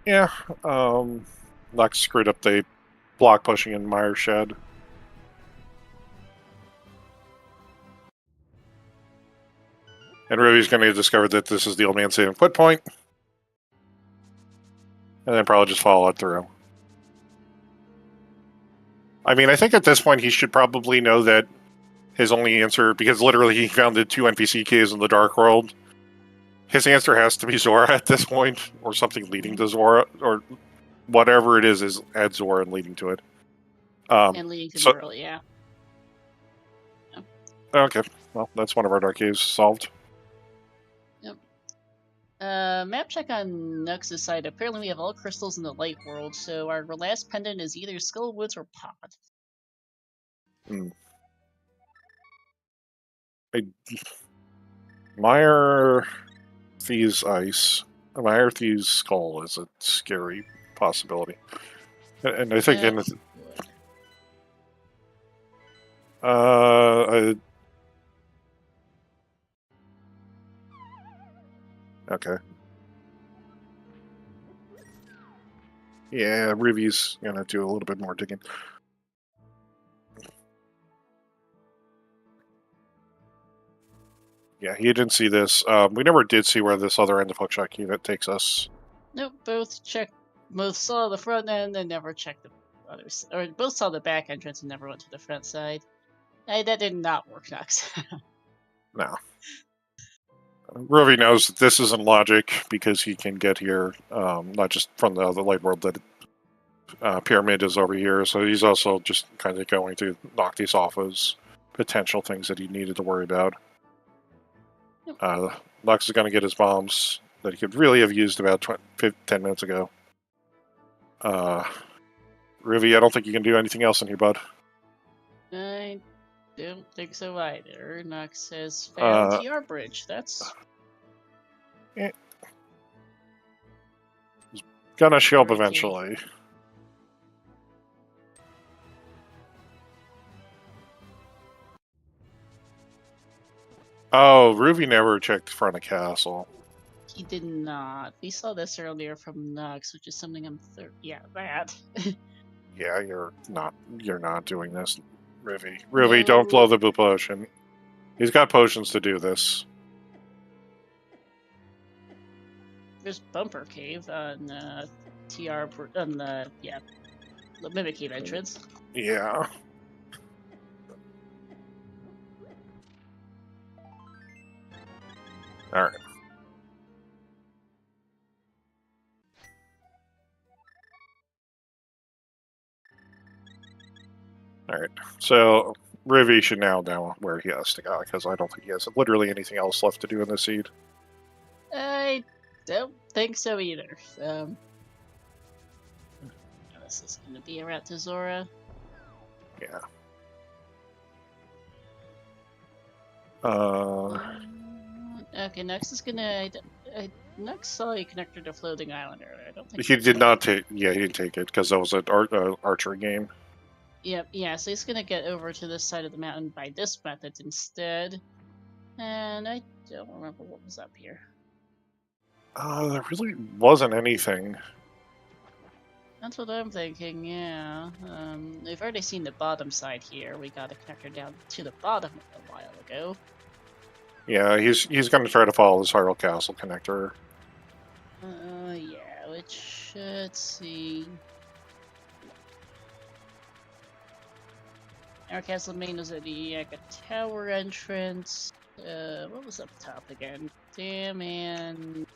Yeah, Knucks screwed up the block pushing in Meyer's shed. And Ruby's going to discover that this is the old man saving quit point. And then probably just follow it through. I mean, I think at this point he should probably know that his only answer, because literally he found the 2 NPC keys in the Dark World, his answer has to be Zora at this point, or something leading to Zora, or whatever it is at Zora and leading to it. And leading to the world, yeah. Okay, well, that's one of our Dark Caves solved. Yep. Map check on Knucks' side. Apparently we have all crystals in the light world, so our last pendant is either Skullwoods or Pod. Meyer Thieves Ice. My Earthy's skull is a scary possibility. And I think in That's okay. Yeah, Ruvy's gonna do a little bit more digging. Yeah, he didn't see this. We never did see where this other end of Hookshot Unit takes us. Nope, both saw the front end and never checked the others, or both saw the back entrance and never went to the front side. Hey, that did not work, Knucks. No. Ruvy knows that this isn't logic because he can get here, not just from the light world that Pyramid is over here, so he's also just kind of going to knock these off as potential things that he needed to worry about. Knucks is going to get his bombs that he could really have used about 10 minutes ago. Ruvy, I don't think you can do anything else in here, bud. I don't think so either. Knucks has found TR Bridge. That's gonna show up eventually. Oh, Ruvy never checked the front of castle. He did not. We saw this earlier from Knucks, which is something I'm yeah, that. Yeah, you're not doing this, Ruvy. Ruvy, no. Don't blow the boo potion. He's got potions to do this. There's Bumper Cave on TR on the Mimic Cave entrance. Yeah. All right. All right. So Ruvy should now know where he has to go because I don't think he has literally anything else left to do in this seed. I don't think so either. This is going to be a route to Zora. Yeah. Okay, Knucks is gonna. Knucks saw a connector to Floating Island earlier. I don't think he did not take. Yeah, he didn't take it because that was an archery game. Yep. Yeah. So he's gonna get over to this side of the mountain by this method instead. And I don't remember what was up here. There really wasn't anything. That's what I'm thinking, yeah. We've already seen the bottom side here. We got a connector down to the bottom a while ago. Yeah, he's going to try to follow this Hyrule Castle connector. Yeah, which, let's see. Our castle main was at the tower entrance. What was up top again? Dam and...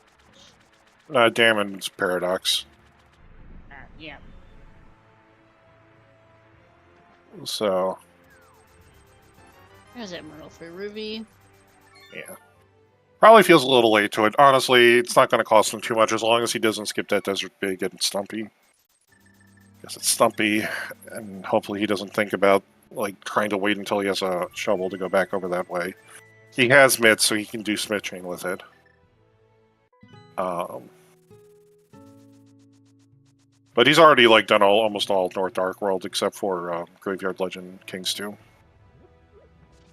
Dam and Paradox. Yeah. So... There's Emerald for Ruvy. Yeah. Probably feels a little late to it. Honestly, it's not going to cost him too much as long as he doesn't skip that Desert Big and Stumpy. Guess it's Stumpy, and hopefully he doesn't think about like trying to wait until he has a shovel to go back over that way. He has mitts, so he can do Smith Chain with it. But he's already like done almost all North Dark World except for Graveyard Legend Kings 2.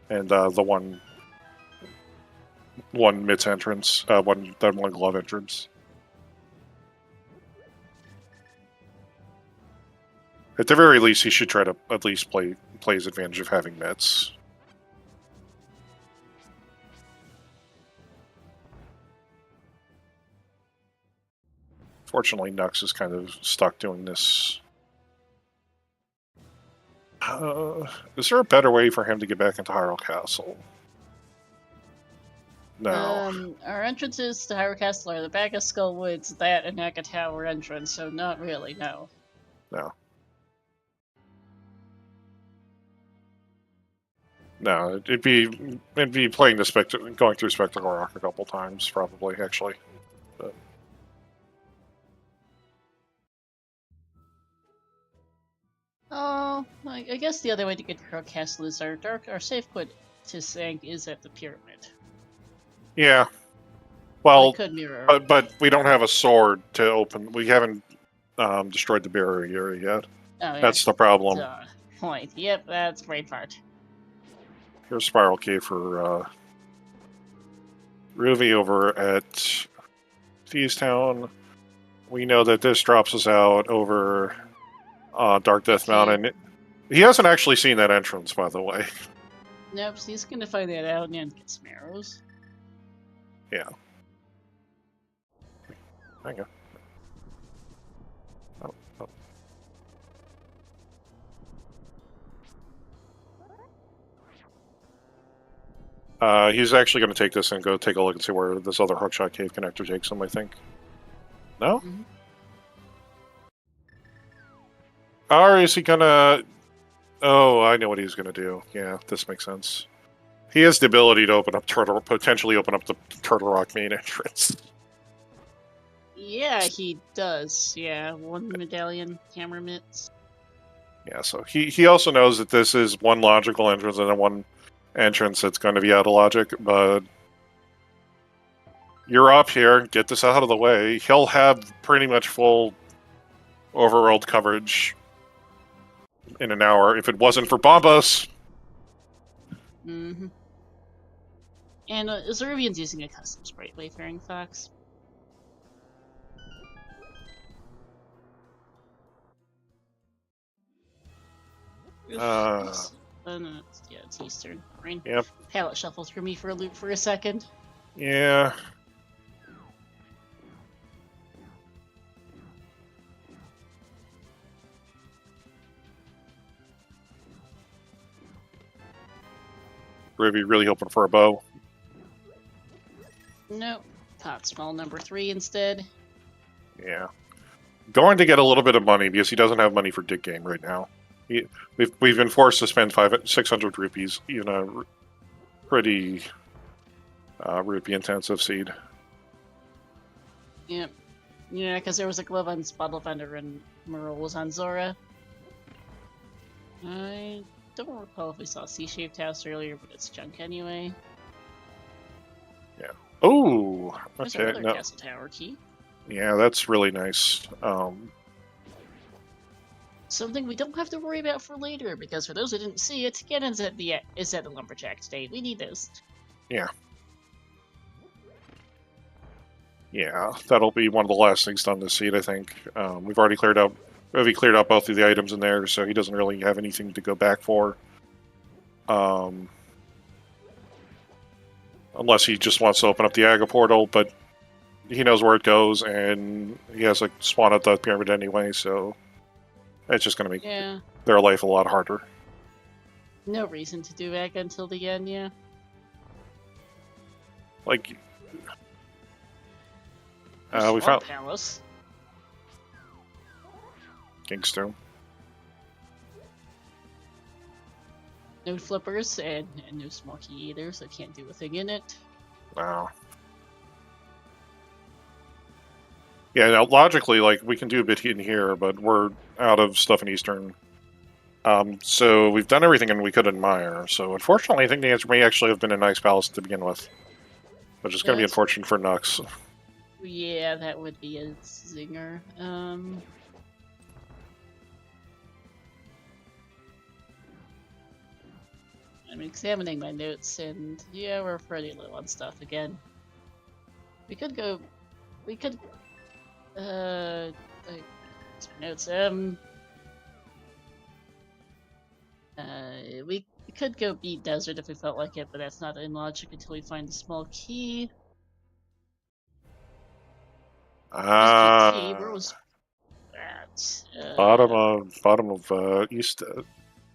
And the one mitts entrance, one glove entrance. At the very least, he should try to at least play his advantage of having mitts. Fortunately, Knucks is kind of stuck doing this. Is there a better way for him to get back into Hyrule Castle? No. Our entrances to Hyrule Castle are the back of Skull Woods, that and Naka Tower entrance, so not really, no. No, it'd be playing the going through Spectacle Rock a couple times, probably, actually. But... Oh, I guess the other way to get to Hyrule Castle is our safe quit to Sank is at the pyramid. Yeah. Well, it could mirror. but we don't have a sword to open. We haven't destroyed the barrier yet. Oh, yeah. That's the problem. Point. Yep, that's the great part. Here's Spiral Cave for Ruby over at Thieves Town. We know that this drops us out over Dark Death Mountain. He hasn't actually seen that entrance, by the way. Nope, so he's gonna find that out and get some arrows. Yeah. Hang on. He's actually going to take this and go take a look and see where this other hookshot cave connector takes him, I think. No? Mm-hmm. Or is he gonna... Oh, I know what he's gonna do. Yeah, this makes sense. He has the ability to open up potentially open up the Turtle Rock main entrance. Yeah, he does. Yeah, one medallion, hammer mitts. Yeah, so he also knows that this is one logical entrance and then one entrance that's going to be out of logic, but you're up here, get this out of the way. He'll have pretty much full overworld coverage in an hour if it wasn't for Bombos. Mm-hmm. And Zaruvyen's using a custom sprite wayfaring fox. No, it's Eastern. Rain. Yep. Palette shuffle threw me for a loop for a second. Yeah. Ruby really hoping for a bow. Nope. Caught small number 3 instead. Yeah. Going to get a little bit of money because he doesn't have money for Dig Game right now. We've been forced to spend 600 rupees in a pretty rupee intensive seed. Yep. Yeah, because there was a glove on Bottle Vendor and Merle was on Zora. I don't recall if we saw C-shaped house earlier, but it's junk anyway. Yeah. Oh, There's okay. another castle tower key. Yeah, that's really nice. Something we don't have to worry about for later, because for those who didn't see it, Ganon's is at the lumberjack state. We need those. Yeah. Yeah, that'll be one of the last things done this seed, I think. We've already cleared out both of the items in there, so he doesn't really have anything to go back for. Unless he just wants to open up the Aga portal, but he knows where it goes, and he has a spawn at the pyramid anyway, so it's just going to make their life a lot harder. No reason to do Aga until the end, yeah. Like, we found Palace. Kingstone. No flippers and no small key either, so can't do a thing in it. Wow. Yeah, now logically, like, we can do a bit in here, but we're out of stuff in Eastern. So we've done everything and we could in Mire. So unfortunately, I think the answer may actually have been a nice palace to begin with. Which is going to be unfortunate for Knucks. Yeah, that would be a zinger. I'm examining my notes, and yeah, we're pretty low on stuff again. We could go... We could... notes, we could go beat Desert if we felt like it, but that's not in logic until we find the small key. Where was that? Bottom of East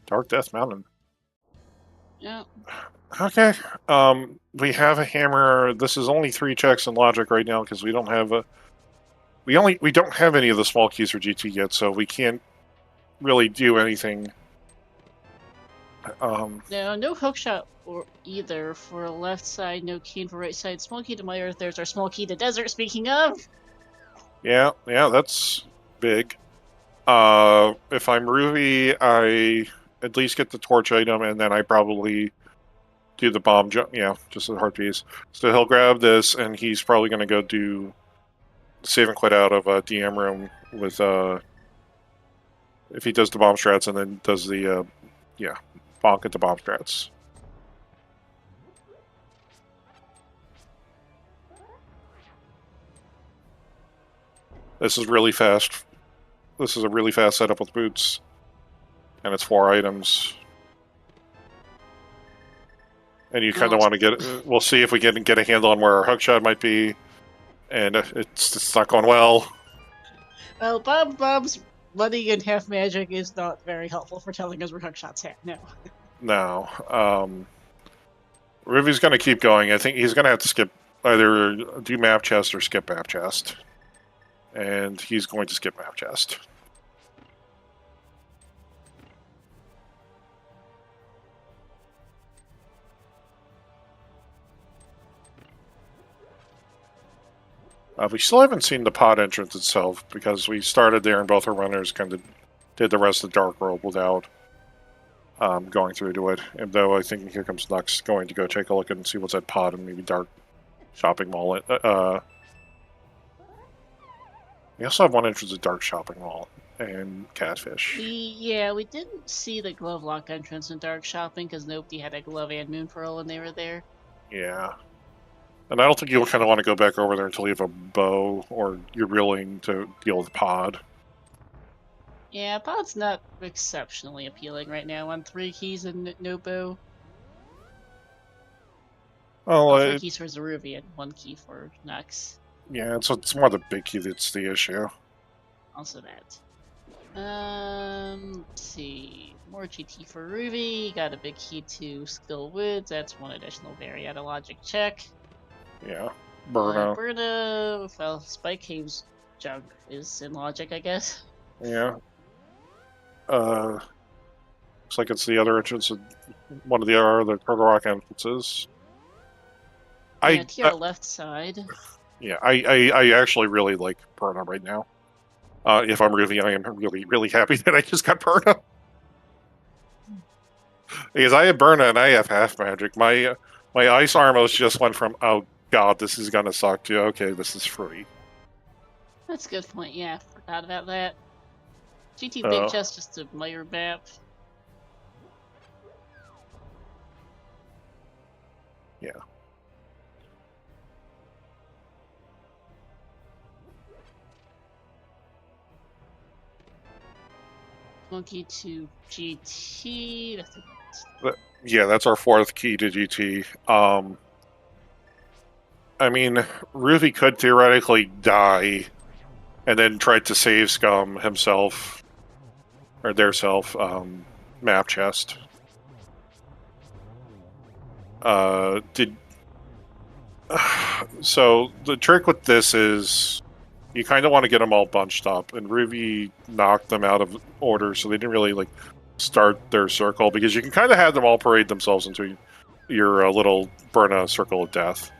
Dark Death Mountain. Yeah. Okay. We have a hammer. This is only 3 checks in logic right now because we don't have a. We don't have any of the small keys for GT yet, so we can't really do anything. No hookshot or either for left side, no key for right side. Small key to my earth. There's our small key to desert. Speaking of. Yeah, that's big. If I'm Ruby, I at least get the torch item, and then I probably do the bomb jump. Yeah, just a hard piece. So he'll grab this, and he's probably going to go do save and quit out of DM room with if he does the bomb strats and then does the bonk at the bomb strats. This is really fast. This is a really fast setup with boots, and it's 4 items. And you kind of want to get. We'll see if we can get a handle on where our hook shot might be, and it's not going well. Well, Bob's running in half magic is not very helpful for telling us where hook shots at. No. No. Ruby's going to keep going. I think he's going to have to skip either do map chest or skip map chest, and he's going to skip map chest. We still haven't seen the pod entrance itself because we started there and both our runners kind of did the rest of the Dark World without going through to it. And though I think here comes Knucks going to go take a look and see what's at pod and maybe Dark Shopping Mall. We also have one entrance at Dark Shopping Mall and Catfish. We didn't see the glove lock entrance in Dark Shopping because nobody had a glove and moon pearl when they were there. Yeah. And I don't think you'll kind of want to go back over there until you have a bow or you're willing to deal with pod. Yeah, pod's not exceptionally appealing right now on 3 keys and no bow. Well, 3 keys for Zaruvyen, 1 key for Knucks. Yeah, it's more the big key that's the issue. Also that. Let's see. More GT for Ruby. Got a big key to Skill Woods. That's 1 additional Variata logic check. Yeah. Burno. Burno. Well, Spike Cave's junk is in logic, I guess. Yeah. Looks like it's the other entrance, one of the other Turtle Rock entrances. Yeah, to your left side. Yeah, I actually really like Burno right now. If I'm Ruby, I am really, really happy that I just got Burno. Because I have Burno and I have half magic. My ice armos just went from, oh god, this is gonna suck, to, okay, this is free. That's a good point, yeah, forgot about that. GT Big Chest, just a layer map. Yeah. Monkey to GT. Yeah, that's our 4th key to GT. I mean, Ruby could theoretically die and then try to save Scum himself, or their self, map chest. So the trick with this is you kind of want to get them all bunched up, and Ruby knocked them out of order, so they didn't really start their circle, because you can kind of have them all parade themselves into your little Burna circle of death.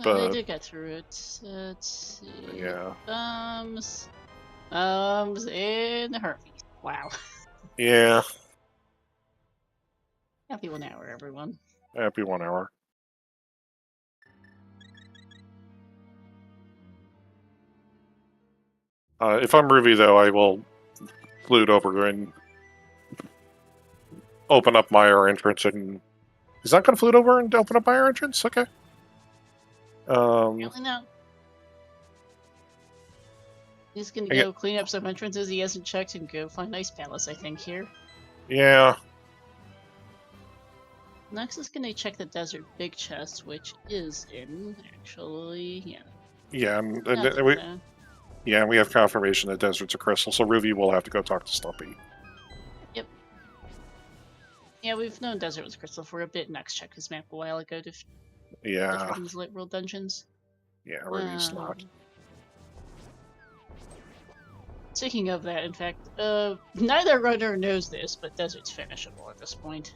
But they did get through it. Let's see. Yeah. And Herpes. Wow. Yeah. Happy 1 hour, everyone. Happy 1 hour. If I'm Ruby, though, I will flute over and open up my entrance. And he's not going to flute over and open up my entrance? Okay. Really not. He's going to go clean up some entrances he hasn't checked and go find Ice Palace, I think, here. Yeah. Next is going to check the Desert Big Chest, which is in, actually, yeah. Yeah, and we have confirmation that Desert's a crystal, so Ruby will have to go talk to Stumpy. Yep. Yeah, we've known Desert was crystal for a bit. Next checked his map a while ago to these Light World dungeons. Yeah, Ruby's not. Speaking of that, in fact, neither runner knows this, but Desert's finishable at this point.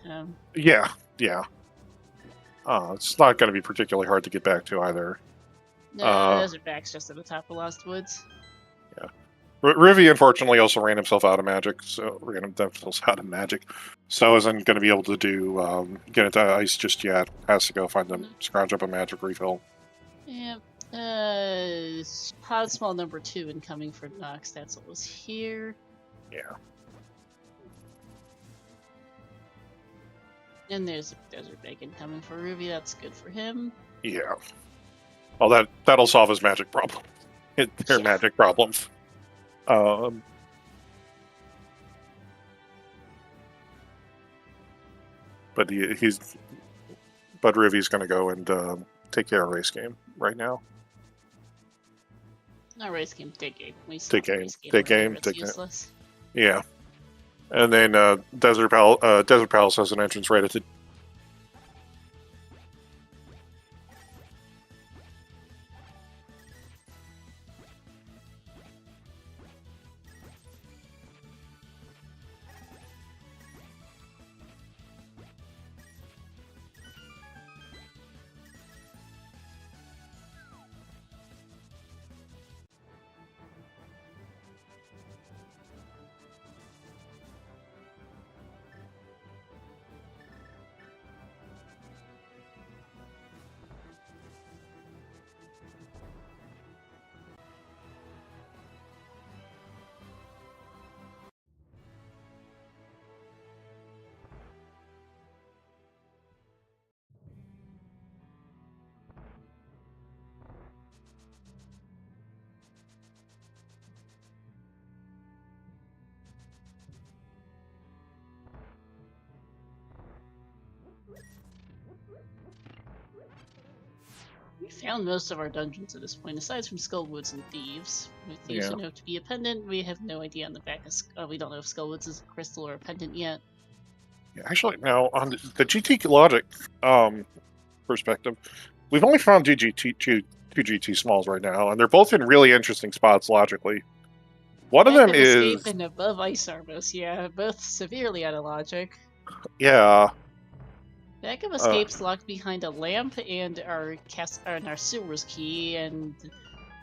Yeah. It's not going to be particularly hard to get back to either. No, Desert Back's just at the top of Lost Woods. Yeah. Rivi unfortunately also ran himself out of magic, so isn't going to be able to do get into ice just yet. Has to go find them, scrounge up a magic refill. Yep. Pod small number 2 incoming for Knucks. That's what was here. Yeah. And there's a desert bacon coming for Ruby. That's good for him. Yeah. Well, that'll solve his magic problem. Their magic problems. But Rivi's going to go and take care of race game right now. Not race game, dig game. Dig game. It's useless. Yeah. And then Desert Palace has an entrance right at the. We found most of our dungeons at this point, aside from Skullwoods and Thieves. With Thieves we know to be a pendant, we have no idea on the back of we don't know if Skullwoods is a crystal or a pendant yet. Yeah, actually, now on the GT Logic perspective, we've only found two GT smalls right now, and they're both in really interesting spots logically. One of them is Escape and above Ice Armos, yeah, both severely out of logic. Yeah. Back of Escape's locked behind a lamp and our sewers key, and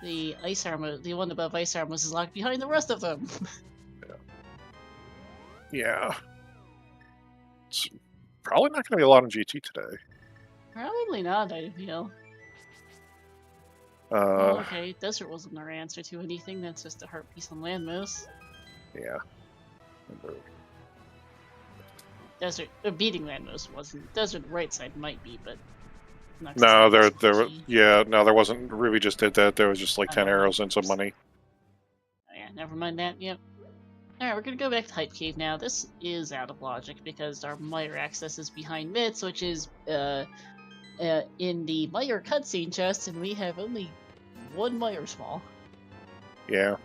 the Ice Armor, the one above Ice Armos, is locked behind the rest of them. Yeah. It's probably not going to be a lot on GT today. Probably not, I feel. Okay, Desert wasn't our answer to anything, that's just a heart piece on Landmos. Yeah. Desert, beating Landmos wasn't. Desert right side might be, but... No, there wasn't. Ruby just did that. There was just like 10 arrows and some money. Oh, yeah, never mind that, yep. Alright, we're gonna go back to Hype Cave now. This is out of logic because our Meyer access is behind Mitts, which is in the Meyer cutscene chest, and we have only one Meyer small. Yeah.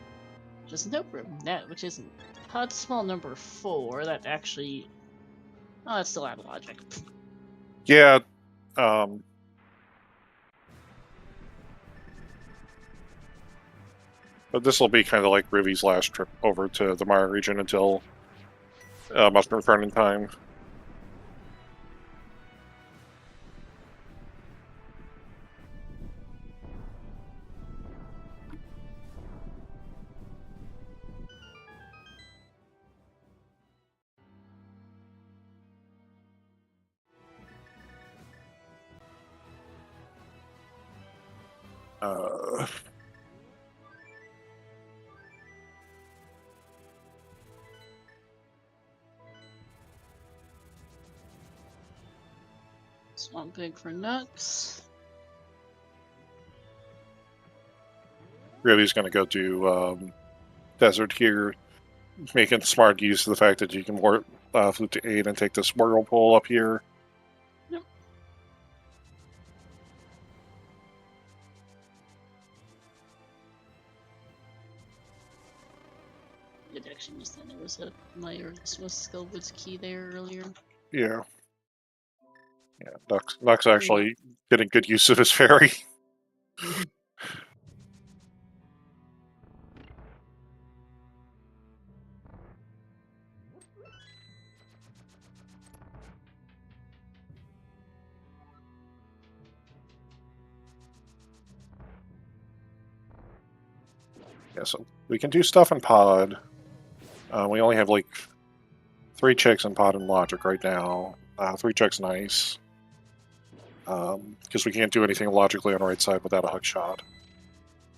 Just nope room, which isn't. Pod small number 4, that actually... Oh, that's still out of logic. Yeah, but this will be kind of like Rivi's last trip over to the Maya region until must return in time. Swamp Pig for Knucks. Rivi's going to go do Desert here, making smart use of the fact that you can warp Flute to 8 and take this whirlpool up here. Yep. It actually just that there was a Meyer Skullwoods key there earlier. Yeah. Yeah, Knucks actually getting good use of his fairy. Yeah, so we can do stuff in pod. We only have like 3 checks in pod and logic right now. 3 checks nice. Because we can't do anything logically on the right side without a hook shot.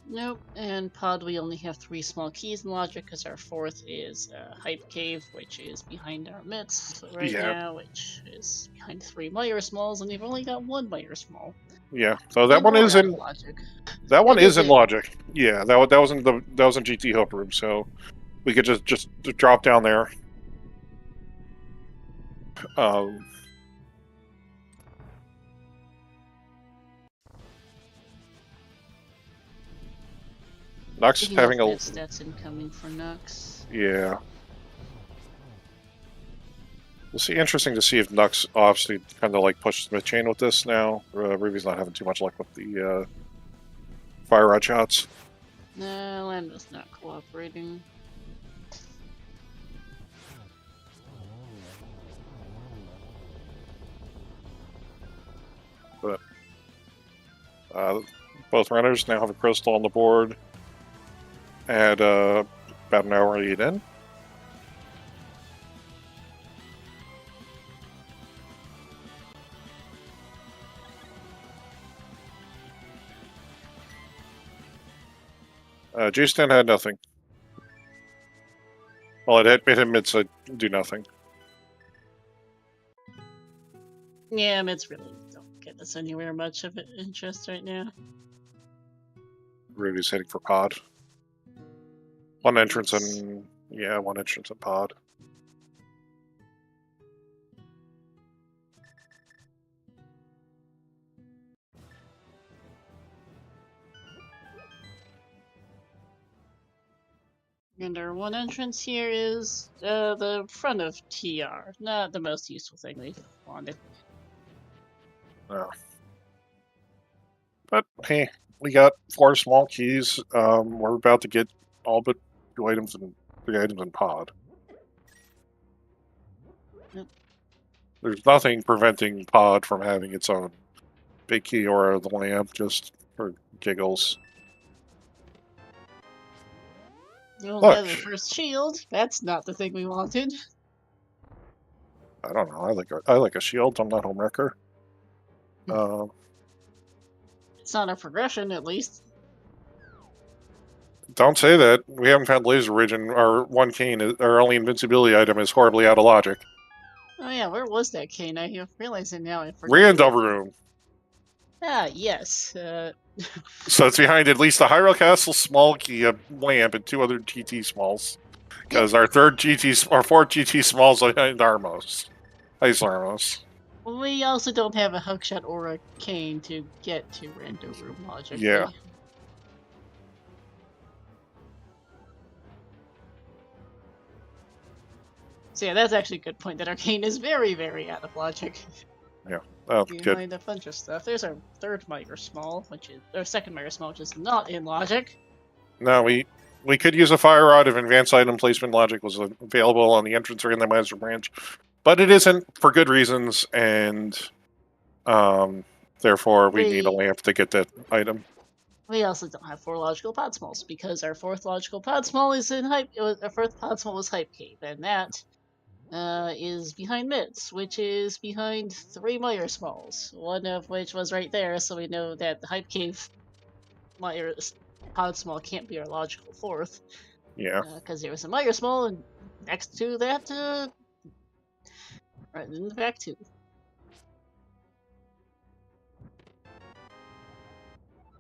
Nope, and pod we only have 3 small keys in logic because our 4th is Hype Cave, which is behind our midst right now, which is behind 3 Meyer Smalls, and we've only got 1 Meyer Small. Yeah, so that And one we're is out in of logic. that one It is is in logic. Yeah, that was in GT Hope Room, so we could just drop down there. Knucks Speaking having of a stats incoming for Knucks. yeah. We'll see. Interesting to see if Knucks obviously kind of like pushes mid chain with this now. Ruby's not having too much luck with the fire rod shots. No, Lando's not cooperating. But both runners now have a crystal on the board. At about an hour lead in. Juiced-In had nothing. Well, it had made him mid, so do nothing. Yeah, mids really don't get us anywhere much of interest right now. Rudy's heading for pod. One entrance in pod. And our one entrance here is the front of TR. Not the most useful thing we've wanted. No. But hey, we got 4 small keys. We're about to get all but 3 items in pod. Yep. There's nothing preventing pod from having its own big key or the lamp, just for giggles. You'll Look. have the first shield. That's not the thing we wanted. I don't know. I like a shield. I'm not homewrecker. It's not a progression, at least. Don't say that. We haven't found Laser Ridge, and our one cane, our only invincibility item, is horribly out of logic. Oh yeah, where was that cane? I realize it now. I forgot. Random room. Ah, yes. So it's behind at least the Hyrule Castle small key, a lamp, and 2 other GT smalls. Because our fourth GT smalls are behind Armos. Ice Armos. We also don't have a hookshot or a cane to get to random room logically. Yeah. So yeah, that's actually a good point, that Arcane is very, very out of logic. Yeah. Oh, behind good. a bunch of stuff. There's our 3rd Meyer Small, our 2nd Meyer Small, which is not in logic. No, we could use a fire rod if advanced item placement logic was available on the entrance or in the master branch, but it isn't for good reasons, and therefore we need a lamp to get that item. We also don't have 4 logical pod smalls because our 4th logical pod small is in hype. Our 4th pod small was Hype Cave, and that is behind mids, which is behind 3 Meyer Smalls, one of which was right there, so we know that the Hype Cave Meyer pod small can't be our logical 4th. Yeah. Because there was a Meyer Small, and next to that, right in the back too.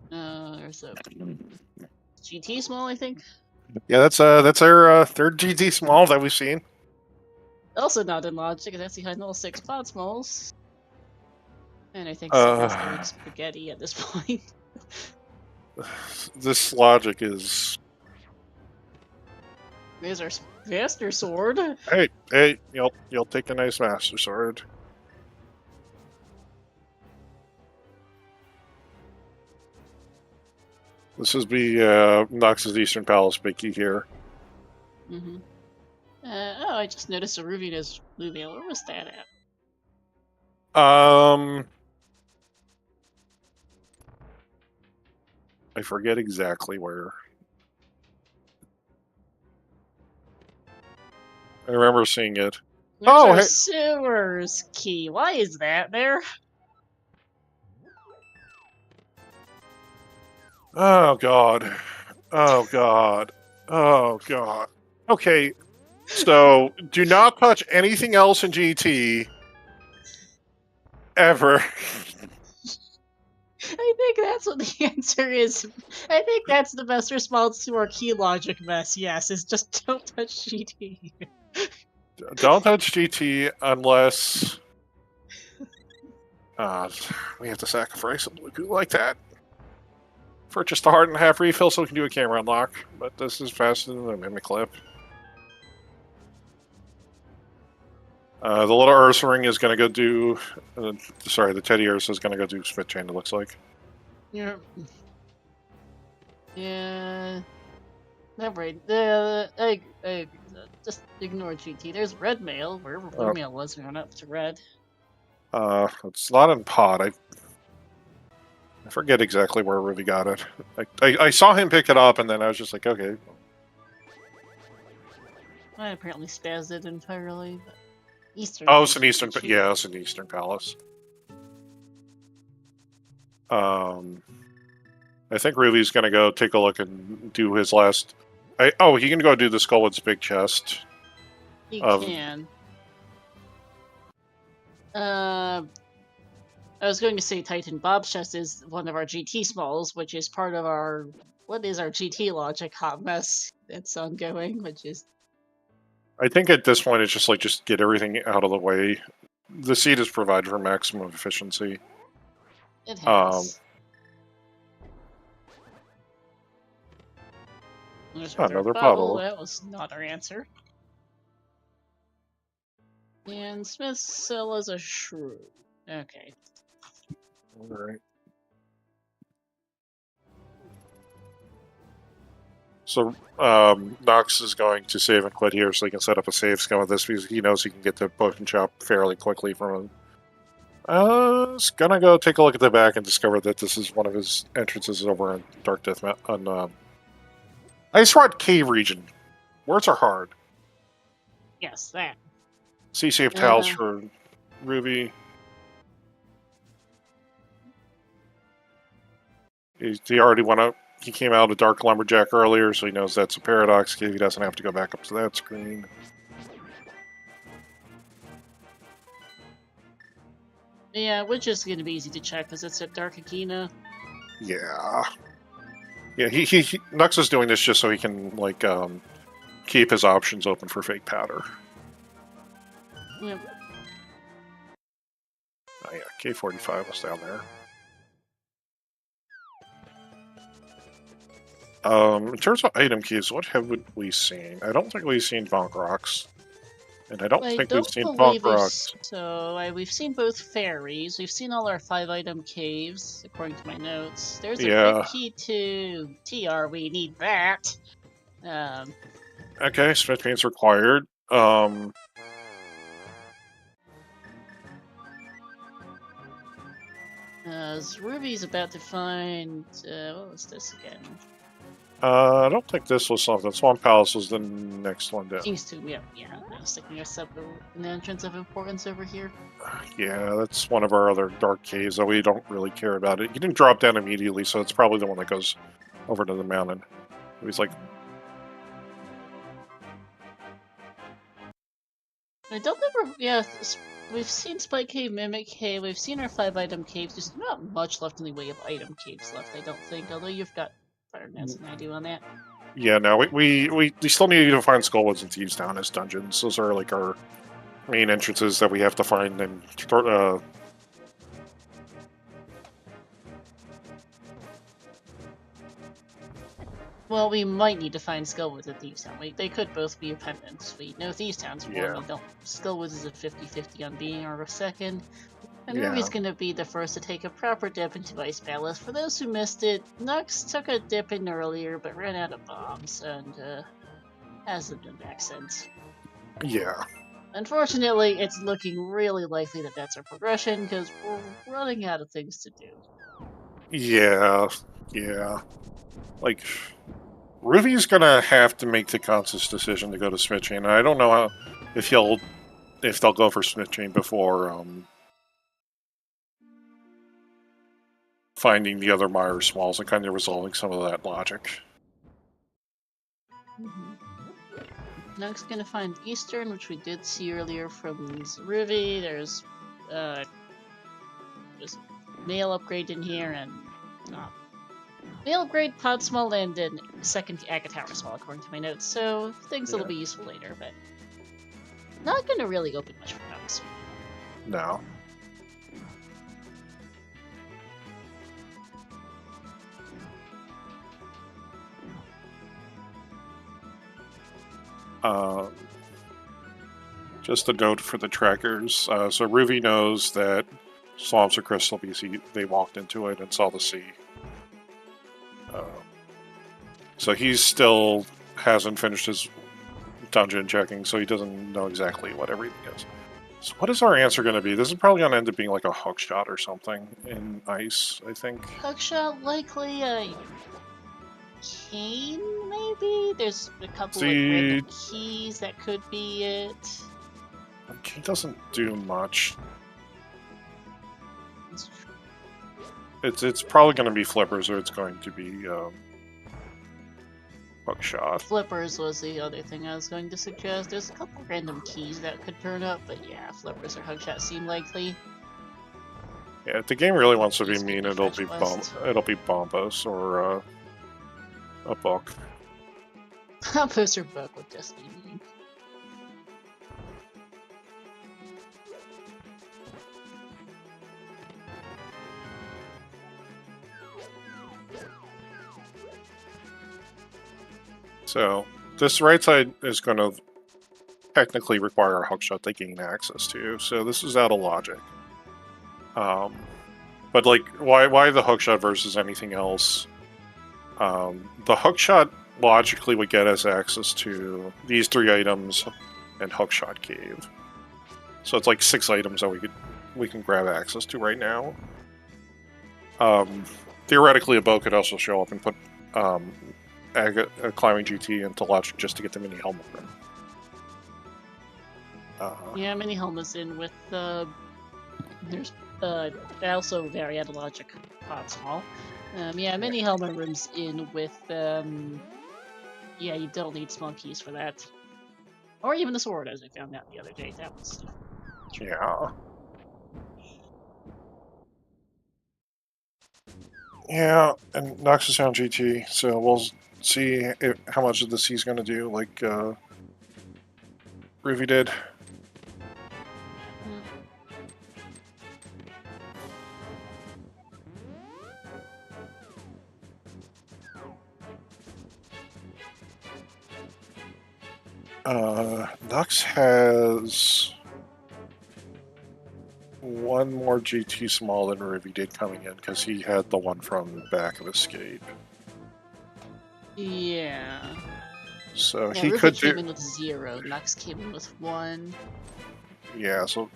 There's a GT Small, I think. Yeah, that's our 3rd GT small that we've seen. Also not in logic, and that's behind all 6 pod smalls. And I think someone's doing spaghetti at this point. This logic is. There's our Master Sword. Hey, you'll take a nice Master Sword. This is the Knucks' Eastern Palace Biggie here. Mm-hmm. Oh, I just noticed Zaruvyen is moving. Where was that at? I forget exactly where. I remember seeing it. There's Oh, our hey. sewers key. Why is that there? Oh, God. Oh, God. Oh, God. Okay, so do not touch anything else in GT ever. I think that's what the answer is. I think that's the best response to our key logic mess. Yes, is just don't touch GT. Don't touch GT unless we have to sacrifice a Bluetooth like that for just a heart and a half refill so we can do a camera unlock. But this is faster than the mimic clip. The little Ursa ring is going to go do... sorry, the Teddy Ursa is going to go do Smith Chain, it looks like. Yeah. Yeah. Never mind. I just ignore GT. There's red mail. Wherever blue mail was, we went up to red. It's not in pod. I forget exactly where Ruby got it. I saw him pick it up, and then I was just like, okay. I apparently spazzed it entirely. But Eastern. Oh, it's an Eastern. Yeah, it's an Eastern Palace. I think Ruby's gonna go take a look and do his last. He can go do the Skullwood's big chest. He can. I was going to say Titan Bob's chest is one of our GT smalls, which is part of our... What is our GT logic hot mess that's ongoing, which is... I think at this point it's just like, just get everything out of the way. The seed is provided for maximum efficiency. It has. Another bottle. That was not our answer. And Smith still is a shrew. Okay. Alright. So, Knucks is going to save and quit here so he can set up a save scan with this because he knows he can get the potion chop fairly quickly from him. He's gonna go take a look at the back and discover that this is one of his entrances over on Dark Death on Ice Rod Cave region. Words are hard. Yes, that. See safe towels for Ruby. He already went up. He came out of Dark Lumberjack earlier, so he knows that's a Paradox Cave. He doesn't have to go back up to that screen. Yeah, which is going to be easy to check because it's at Dark Akina. Yeah. Yeah, he Knucks is doing this just so he can, like, keep his options open for fake powder. Yep. Oh yeah, K45 was down there. In terms of item keys, what have we seen? I don't think we've seen Bonk Rocks. And I don't think we've seen Bonk Rocks. We've seen both fairies. We've seen all our 5-item caves, according to my notes. There's a quick key to TR. We need that. Okay, Smith Paint's required. Ruby's about to find... what was this again? I don't think this was something. Swamp Palace was the next one down. Seems to, yeah. I was thinking of an entrance of importance over here. Yeah, that's one of our other dark caves, though we don't really care about it. He didn't drop down immediately, so it's probably the one that goes over to the mountain. He's like... I don't think we've seen Spike Cave, Mimic Cave, we've seen our 5-item caves. There's not much left in the way of item caves left, I don't think, although you've got better notes than I do on that. Yeah, no, we still need to find Skullwoods and Thieves Town as dungeons. Those are like our main entrances that we have to find and well, we might need to find Skullwoods and Thieves Town. They could both be pendants. We know Thieves Town's one, we don't. Skullwoods is a 50-50 on being our second. And Ruby's gonna be the first to take a proper dip into Ice Palace. For those who missed it, Knucks took a dip in earlier, but ran out of bombs, and hasn't been back since. Yeah. Unfortunately, it's looking really likely that that's our progression, because we're running out of things to do. Yeah. Like, Ruby's gonna have to make the conscious decision to go to Smith Chain. I don't know if they'll go for Smith Chain before finding the other Meyer Smalls and kind of resolving some of that logic. Knucks gonna find Eastern, which we did see earlier from Zaruvyen. There's mail upgrade in here, and mail upgrade, pod small, and then second Agate Tower small, according to my notes. So things that'll be useful later, but not gonna really open much for Knucks. No. Just a note for the trackers. So Ruby knows that swamps are crystal because they walked into it and saw the sea. So he still hasn't finished his dungeon checking, so he doesn't know exactly what everything is. So what is our answer going to be? This is probably going to end up being like a hookshot or something in ice, I think. Hookshot, likely cane, maybe? There's a couple like random keys that could be it. He doesn't do much. It's probably going to be flippers, or it's going to be hookshot. Flippers was the other thing I was going to suggest. There's a couple random keys that could turn up, but yeah, flippers or hookshot seem likely. Yeah, if the game really wants to be mean, it'll be Bombos or a book. Bombos or book would just be mean. So, this right side is going to technically require a hookshot to gain access to, so this is out of logic. But, like, why the hookshot versus anything else? The hookshot logically would get us access to these 3 items and hookshot cave. So it's like 6 items that we can grab access to right now. Theoretically, a bow could also show up and put a climbing GT into logic just to get the mini helmet room. Yeah, mini helmet's in with there's also very out of logic pod small. Yeah, mini helmet room's in with yeah, you don't need small keys for that. Or even the sword, as I found out the other day. That was yeah. Yeah, and Knucks is on GT, so we'll see how much of this he's going to do, like Ruby did. Knucks has 1 more GT small than Ruby did coming in, because he had the one from the back of Escape. Yeah. So yeah, he Ruby could came in with 0, Knucks came in with 1. Yeah, so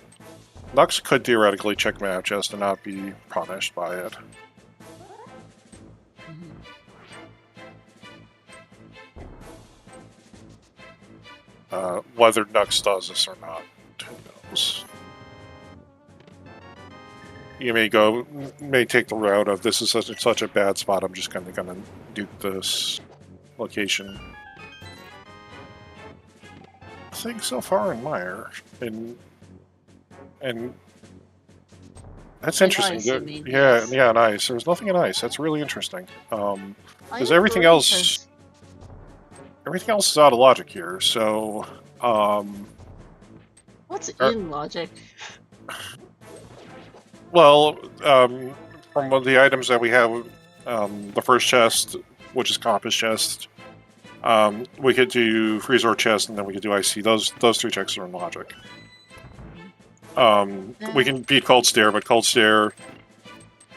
Knucks could theoretically check map chest and not be punished by it. Whether Knucks does this or not, who knows? You may take the route of this is such a bad spot, I'm just kind of gonna duke this location. I think so far in Meyer, and that's interesting. Ice, you mean, yeah, yes. yeah, in ice. There's nothing in ice. That's really interesting. Because everything else is out of logic here. So, what's in logic? Well, from the items that we have, the first chest, which is Compass chest, we could do Freezor chest, and then we could do IC. Those 3 checks are in logic. We can beat Cold Stare, but Cold Stare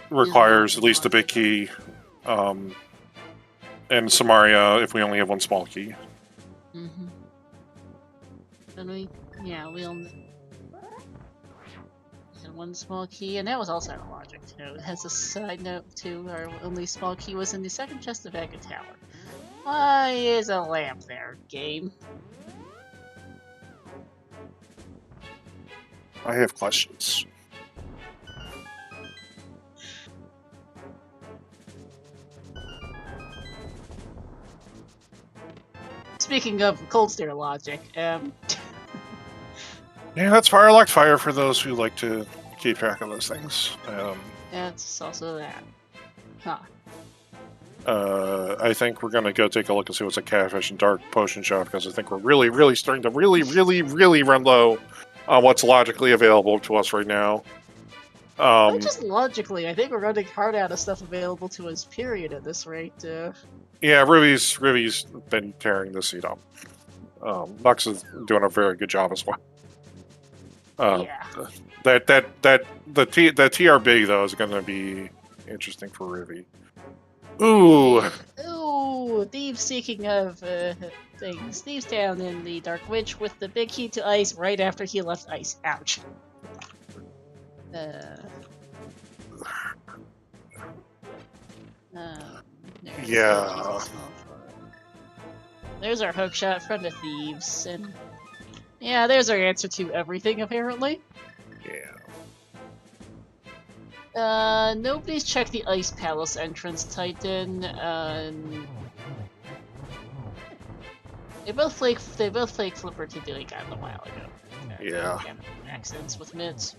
requires at least a big key, and Samaria if we only have 1 small key. And we only had 1 small key, and that was also out of logic. As a side note, too, our only small key was in the second chest of Agate Tower. Why is a lamp there, game? I have questions. Speaking of cold stare logic, Yeah, that's Firelocked Fire for those who like to keep track of those things. it's also that. Huh. I think we're gonna go take a look and see what's a Catfish and Dark Potion shop, because I think we're really starting to really run low on what's logically available to us right now. Not just logically, I think we're running hard out of stuff available to us, period, at this rate. Yeah, Ruby's been tearing the seat up. Knucks is doing a very good job as well. Yeah. The TRB though is going to be interesting for Ruby. Ooh. Ooh, Thieves speaking of things. Thieves down in the Dark Witch with the big heat to ice right after he left ice. Ouch. Yeah. There's our hookshot from the Thieves, and yeah, there's our answer to everything apparently. Yeah. Nobody's checked the Ice Palace entrance, Titan. They both flake flipper to doing that a while ago. Yeah. Accidents with mitts.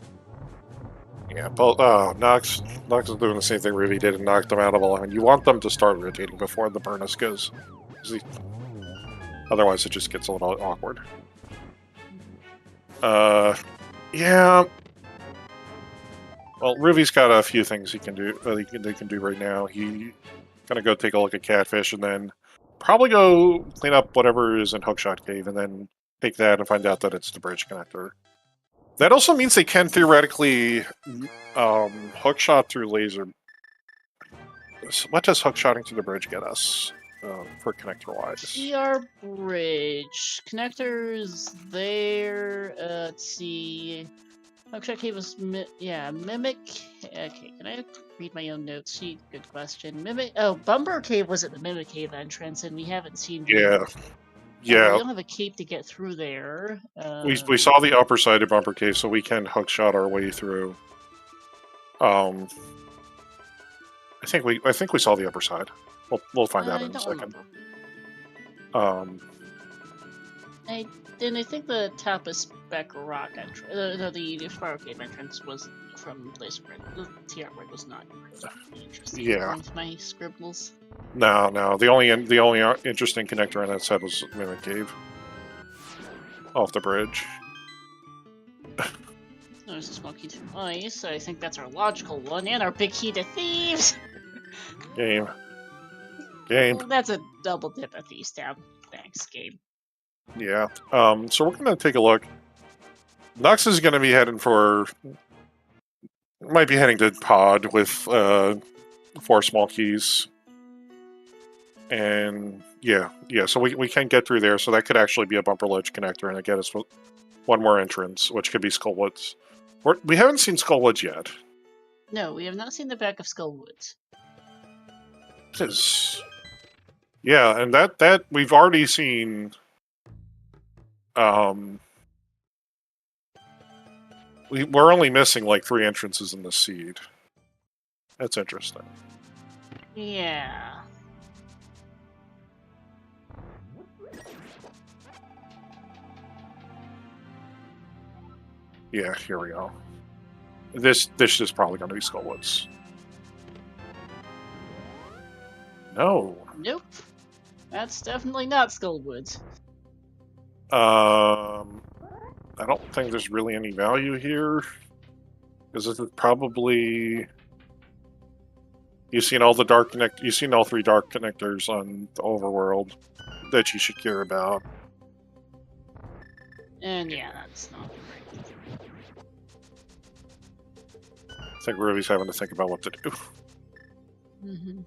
Yeah, but Knucks is doing the same thing Ruby did and knocked them out of a line. You want them to start rotating before the Burnus goes. Otherwise, it just gets a little awkward. Yeah. Well, Ruby's got a few things he can do. They can do right now. He's gonna go take a look at Catfish and then probably go clean up whatever is in Hookshot Cave and then take that and find out that it's the bridge connector. That also means they can theoretically hookshot through laser. What does hookshotting through the bridge get us for connector-wise? PR bridge. Connectors there. Let's see. Hookshot Cave was Mimic. Okay, can I read my own notes sheet? Good question. Mimic. Oh, Bumper Cave was at the Mimic Cave entrance, and we haven't seen. Yeah. We don't have a cape to get through there. We saw the upper side of Bumper Cave, so we can hookshot our way through. I think we saw the upper side. We'll find out in a second. I think the top is Spec Rock entrance. The Sparrow Cave entrance was from Place Where the TR Word was not interesting. Yeah. My scribbles. No. The only interesting connector on that side was Mimic Cave. Off the bridge. There's a smoky to ice. I think that's our logical one, and our big key to thieves. Game. Well, that's a double dip at Thieves tab. Thanks, game. Yeah. So we're gonna take a look. Knucks is gonna be heading might be heading to Pod with 4 small keys. And yeah, so we can get through there, so that could actually be a bumper ledge connector, and it get us one more entrance, which could be Skullwoods. We haven't seen Skullwoods yet. No, we have not seen the back of Skullwoods. Yeah, and that we've already seen. We're only missing like 3 entrances in the seed. That's interesting. Yeah. Yeah, here we go. This is probably going to be Skullwoods. No. Nope. That's definitely not Skullwoods. I don't think there's really any value here. Because this is probably... You've seen all 3 dark connectors on the overworld that you should care about. And yeah, that's not right. I think Ruby's having to think about what to do. Mm-hmm.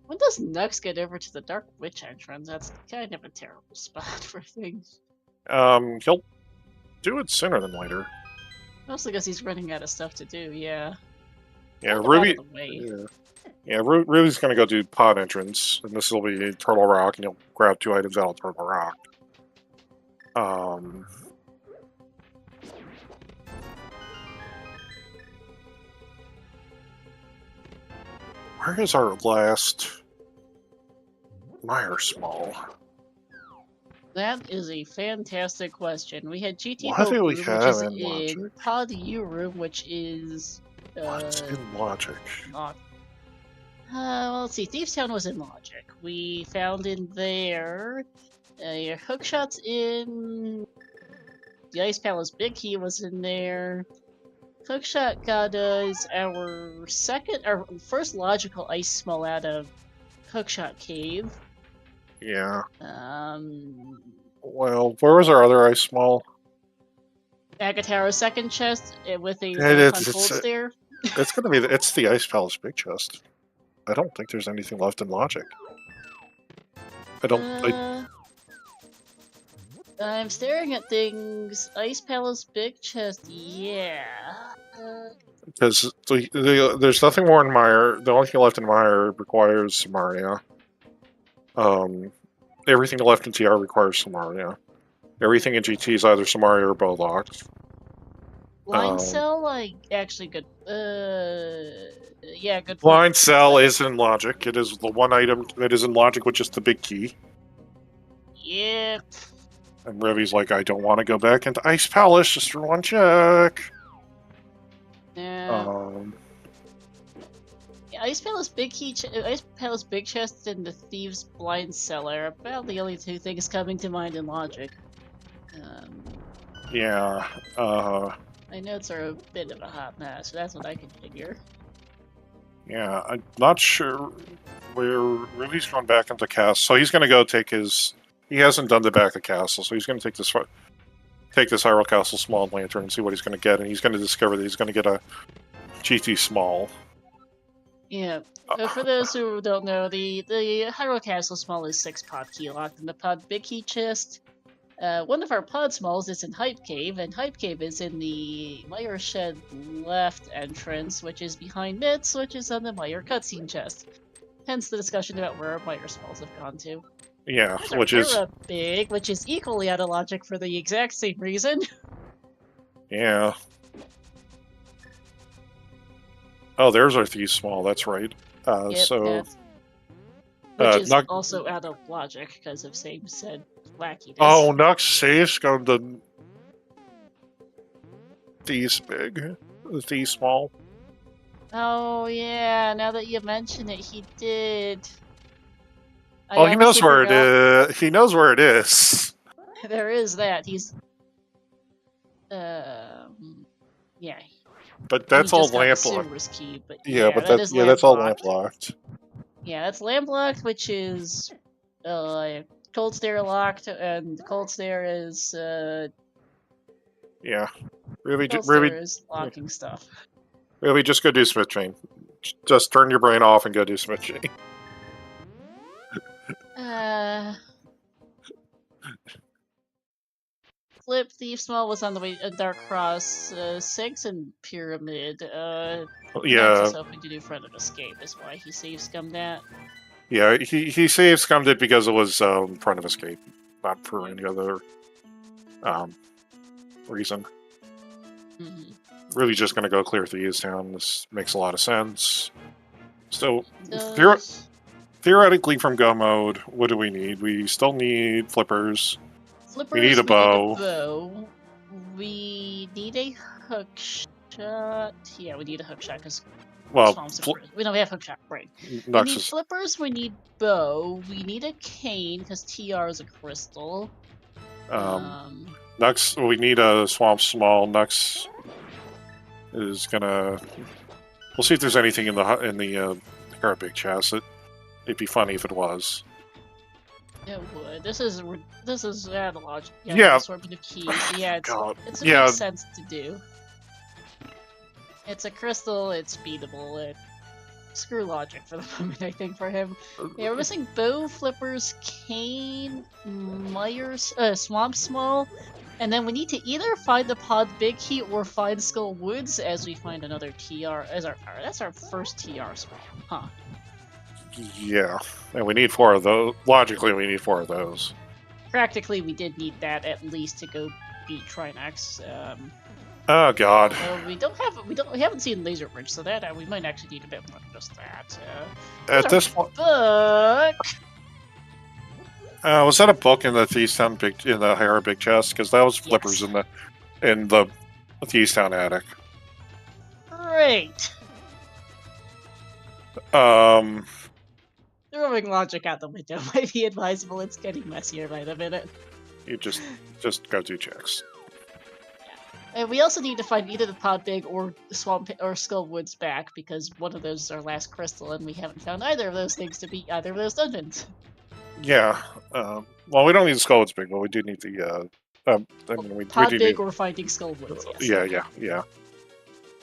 When does Knucks get over to the Dark Witch entrance? That's kind of a terrible spot for things. He'll do it sooner than later. Mostly because he's running out of stuff to do, yeah. Yeah, Ruby's gonna go do Pod entrance, and this will be Turtle Rock, and you'll grab 2 items out of Turtle Rock. Where is our last Meyer Small? That is a fantastic question. We had GT What do we Room, which have is in in Logic? Pod U Room, which is What's in Logic? not. Well, let's see. Thieves Town was in Logic. We found in there. Your Hookshot's in. The Ice Palace Big Key was in there. Hookshot got us our first logical ice small out of Hookshot Cave. Yeah. Well, where was our other Ice Small? Agataro's second chest with a cold stare. It's gonna be it's the Ice Palace Big Chest. I don't think there's anything left in Logic. I don't. I'm staring at things. Ice Palace Big Chest, yeah. Because there's nothing more in Meyer. The only thing left in Meyer requires Samaria. Everything left in TR requires Samaria. Everything in GT is either Samaria or Bowlocked. Blind Cell, actually good. Yeah, good. Blind Cell is in Logic. It is the one item that is in Logic with just the big key. Yep. And Revy's like, I don't want to go back into Ice Palace just for one check. Yeah. Ice Palace Big Key, Ice Palace Big Chest, and the Thieves Blind Cell are about the only two things coming to mind in Logic. Yeah. My notes are a bit of a hot mess, so that's what I can figure. Yeah, I'm not sure where Revy's going back into Castle. So he's going to go take his. He hasn't done the back of Castle, so he's going to take this Hyrule Castle Small Lantern and see what he's going to get, and he's going to discover that he's going to get a GT Small. Yeah. For those who don't know, the Hyrule Castle Small is 6 pod key locked in the pod big key chest. One of our pod smalls is in Hype Cave, and Hype Cave is in the Meyer Shed left entrance, which is behind Mitts, which is on the Meyer cutscene chest. Hence the discussion about where our Meyer smalls have gone to. Yeah, There's which is big, which is equally out of Logic for the exact same reason. Yeah. Oh, there's our Thief Small. That's right. Yep, so, which is also out of Logic because of same said wackiness. Oh, Knucks saves go the Thief Big, the Thief Small. Oh yeah, now that you mention it, he did. Oh, he knows where it is. He knows where it is. There is that. He's, yeah. But that's all lamp locked. Key, but yeah, but that's all lamp locked. Yeah, that's lamp locked, which is cold stare locked, and cold stare is yeah, really is locking stuff. Really, just go do Smith Chain. Just turn your brain off and go do Smith Chain. Flip Thief Small was on the way. Dark Cross 6 and Pyramid. Yeah. Just hoping to do Front of Escape is why he save scummed that. Yeah, he save scummed it because it was Front of Escape, not for any other reason. Mm-hmm. Really just going to go clear Thieves Town. This makes a lot of sense. So, theoretically from Go mode, what do we need? We still need flippers. We need a bow. We need a hook shot. Yeah, we need a hook shot because we don't have hook shot. Right. We need flippers. We need bow. We need a cane because TR is a crystal. Knucks. We need a Swamp Small. Knucks is gonna. We'll see if there's anything in the current big chest. It'd be funny if it was. It would. This is out of Logic. Yeah. Assortment of keys. Yeah, it's makes sense to do. It's a crystal. It's beatable. Screw Logic for the moment, I think, for him. Yeah, we're missing bow, flippers, cane, Myers, Swamp Small, and then we need to either find the pod big key or find Skull Woods as we find another TR as our power. That's our first TR small, huh? Yeah, and we need 4 of those. Logically, we need 4 of those. Practically, we did need that at least to go beat Trinax. Oh God. We haven't seen Laser Bridge, so that we might actually need a bit more than just that. At this point, book. was that a book in the Hera big chest? Because that was flippers Yes. in the Thieves Town attic. Great. Throwing logic out the window might be advisable. It's getting messier by the minute. You just go do checks. And we also need to find either the Podbig or Swamp or Skullwoods back, because one of those is our last crystal, and we haven't found either of those things to beat either of those dungeons. Yeah. Well, we don't need the Skullwoods big, but we do need the. Podbig or finding Skullwoods. Yes.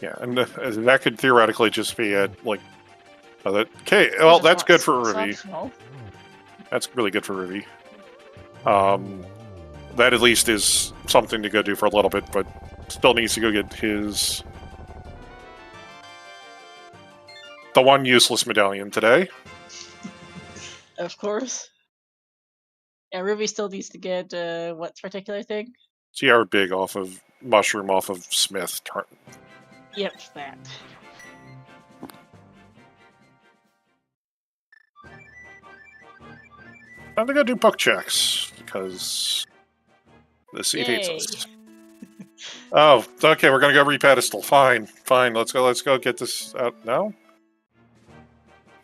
Yeah, and that could theoretically just be at like. Okay, well, that's good for Ruby. That's really good for Ruby. That at least is something to go do for a little bit, but still needs to go get the one useless medallion today. Of course. Yeah, Ruby still needs to get what particular thing? CR big off of Mushroom off of Smith. Yep, that. I'm gonna do book checks because the seat hates us. Oh, okay. We're gonna go re-pedestal. Fine. Let's go get this out now.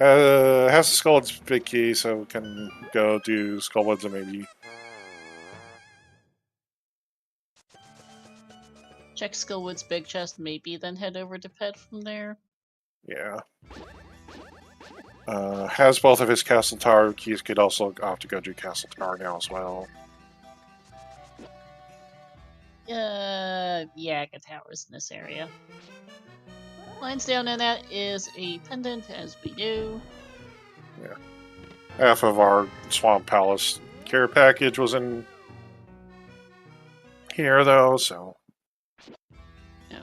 Has the Skullwoods big key, so we can go do Skullwoods and maybe check Skullwoods big chest, maybe then head over to Pet from there. Yeah. Has both of his Castle Tower keys. Could also opt to go do Castle Tower now as well. Yeah, get towers in this area. Lines down in that is a pendant, as we do. Yeah. Half of our Swamp Palace care package was in here, though, so. Yeah.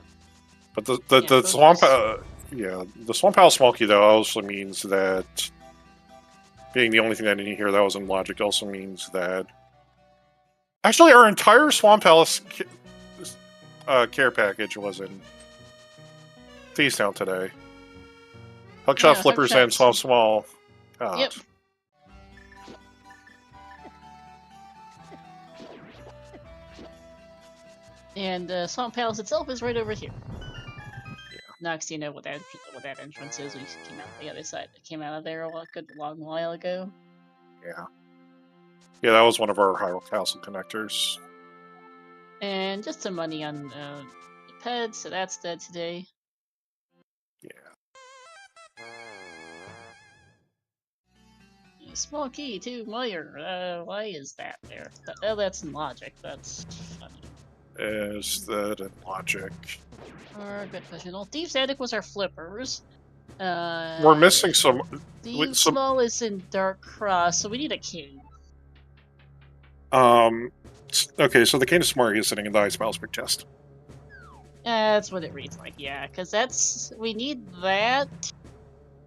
But the Swamp... the Swamp Palace Smoky, though, also means that being the only thing I didn't hear that was in logic also means that actually our entire Swamp Palace care package was in Thieves Town today. Hookshot Flippers and Swamp Small. God. Yep. And Swamp Palace itself is right over here. Knucks, you know what that entrance is. We came out the other side. It came out of there a long while ago. Yeah. Yeah, that was one of our Hyrule Castle connectors. And just some money on the ped, so that's dead today. Yeah. Small key to Meyer. Why is that there? Oh, that's in logic. That's funny. Is that in logic? Good question. Well, Thieves' Attic was our flippers. We're missing some. Thieves Small is in Dark Cross, so we need a key. Okay, so the Cane of Smart is sitting in the Ice Mouse big chest. That's what it reads like, yeah, because we need that.